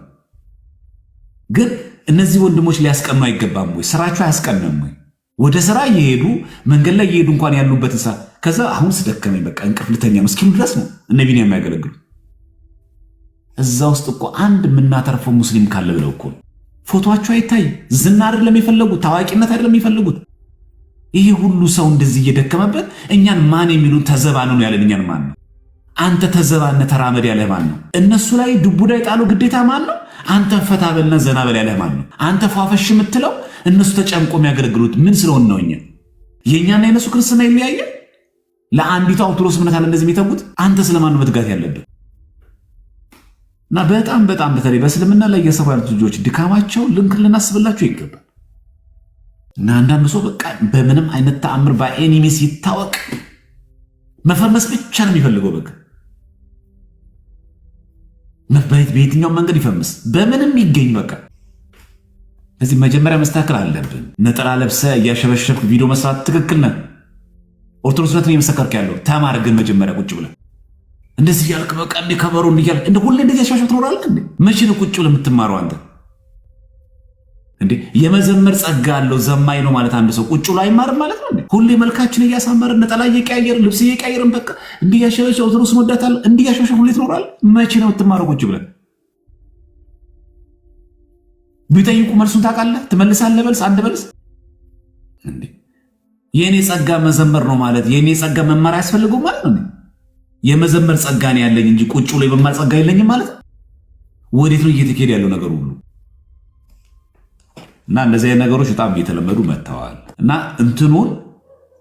ግን እነዚህ ወንድሞች ሊያስቀኑ አይገባም ወይ? ስራቸው አያስቀንም ወይ? ወደ ስራ እየሄዱ መንገድ ላይ እየሄዱ እንኳን ያሉበትን ሰዓት ከዛ አሁን ስደከመኝ በቃ እንቅልፍ ልተኛ ነው እስኪሉ ድረስ ነው እነ ቢንያም የሚያገለግሉ። እዛ ውስጥ እኮ አንድ የምናተርፈው ሙስሊም ካለ ብለው እኮ ፎቶቸው አይታይ። ዝና አይደለም የሚፈልጉት፣ ታዋቂነት አይደለም የሚፈልጉት። ይሄ ሁሉ ሰው እንደዚህ እየደከመበት እኛን ማን የሚሉን ተዘባን ነው ያለን። እኛን ማን ነው? አንተ ተዘባነ ተራመድ ያለህ ማን ነው? እነሱ ላይ ዱቡዳ የጣሉ ግዴታ ማን ነው? አንተ ፈታ በልና ዘና በል ያለህ ማን ነው? አንተ ፏፈሽ የምትለው እነሱ ተጨምቆ የሚያገለግሉት ምን ስለሆነ ነው? እኛ የእኛና የነሱ ክርስትና ይለያየ። ለአንዲቱ ኦርቶዶክስ እምነት አለ እንደዚህ የሚተጉት። አንተ ስለማን ነው መትጋት ያለብህ? እና በጣም በተለይ በእስልምና ላይ እየሰሩ ያሉት ልጆች ድካማቸው ልናስብላቸው ይገባል። እና አንዳንድ ሰው በቃ በምንም አይነት ተአምር በኤኒሚስ ይታወቅ መፈመስ ብቻ ነው የሚፈልገው። በቃ በየትኛው መንገድ ይፈምስ በምንም ይገኝ በቃ። እዚህ መጀመሪያ መስተካከል አለብን። ነጠላ ለብሰ እያሸበሸብክ ቪዲዮ መስራት ትክክል ነህ። ኦርቶዶክስነትን እየመሰከርክ ያለው ተማር። ግን መጀመሪያ ቁጭ ብለህ እንደዚህ እያልክ በቃ እንደ ከበሮ እያልክ እንደ ሁሌ እንደዚህ ያሻሸብ ትኖራለህ እንዴ? መቼ ነው ቁጭ ብለህ የምትማረው አንተ እንዴ? የመዘመር ጸጋ አለው ዘማኝ ነው ማለት አንድ ሰው ቁጭ ብሎ አይማርም ማለት ነው እንዴ? ሁሌ መልካችን እያሳመርን ነጠላ እየቀያየርን ልብስ እየቀያየርን በቃ እንዲህ ያሻሸብ ኦርቶዶክስ ወዳታል እንዲህ ያሻሸብ ሁሌ ትኖራለህ። መቼ ነው የምትማረው ቁጭ ብለህ? ቢጠይቁ መልሱን ታውቃለህ? ትመልሳለህ? በልስ አንድ በልስ እንዴ? የኔ ጸጋ መዘመር ነው ማለት የኔ ጸጋ መማር አያስፈልገውም ማለት ነው። የመዘመር ጸጋ ነው ያለኝ እንጂ ቁጭ ብሎ የመማር ጸጋ የለኝም ማለት ነው። ወዴት ነው እየተካሄደ ያለው ነገር ሁሉ? እና እንደዚህ አይነት ነገሮች በጣም እየተለመዱ መጥተዋል። እና እንትኑን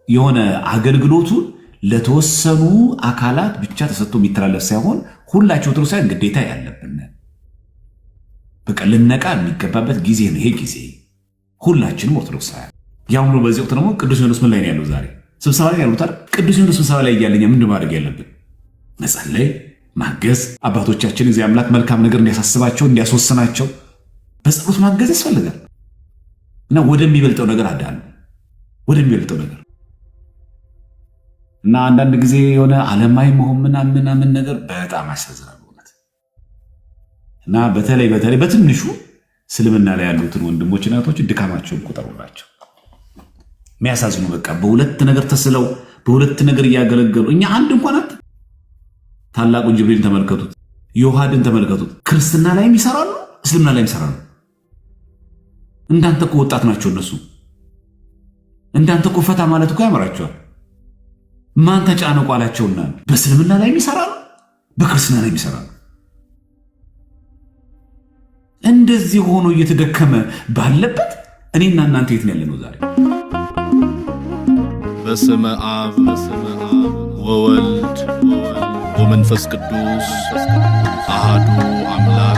የሆነ አገልግሎቱን ለተወሰኑ አካላት ብቻ ተሰጥቶ የሚተላለፍ ሳይሆን ሁላችሁ ኦርቶዶክሳውያን ግዴታ ያለብን በቃ ልነቃ የሚገባበት ጊዜ ነው። ይሄ ጊዜ ሁላችንም ኦርቶዶክሳውያን ያውኑ በዚህ ወቅት ደግሞ ቅዱስ ሲኖዶስ ምን ላይ ነው ያለው? ዛሬ ስብሰባ ላይ ያሉት አይደል? ቅዱስ ሲኖዶስ ስብሰባ ላይ እያለኛ ምንድን ማድረግ ያለብን? መጸለይ፣ ማገዝ፣ አባቶቻችን እዚህ አምላክ መልካም ነገር እንዲያሳስባቸው እንዲያስወስናቸው በጸሎት ማገዝ ያስፈልጋል። እና ወደሚበልጠው ነገር አዳሉ ወደሚበልጠው ነገር እና አንዳንድ ጊዜ የሆነ ዓለማዊ መሆን ምናምን ነገር በጣም ያሳዝናል እውነት። እና በተለይ በትንሹ እስልምና ላይ ያሉትን ወንድሞች እናቶች ድካማቸውን ቁጠሩላቸው። የሚያሳዝኑ በቃ በሁለት ነገር ተስለው በሁለት ነገር እያገለገሉ እኛ አንድ እንኳን ታላቁን ጅብሪልን ተመልከቱት፣ ዮሐድን ተመልከቱት። ክርስትና ላይም ይሰራሉ፣ እስልምና ላይም ይሰራሉ። እንዳንተ እኮ ወጣት ናቸው እነሱ። እንዳንተ እኮ ፈታ ማለት እኮ ያመራቸዋል። ማን ተጫነቁ አላቸውና በእስልምና ላይም ይሰራሉ፣ በክርስትና ላይም ይሰራሉ። እንደዚህ ሆኖ እየተደከመ ባለበት እኔና እናንተ የት ነው ያለነው ዛሬ? በስመ አብ ወወልድ ወመንፈስ ቅዱስ አሃዱ አምላክ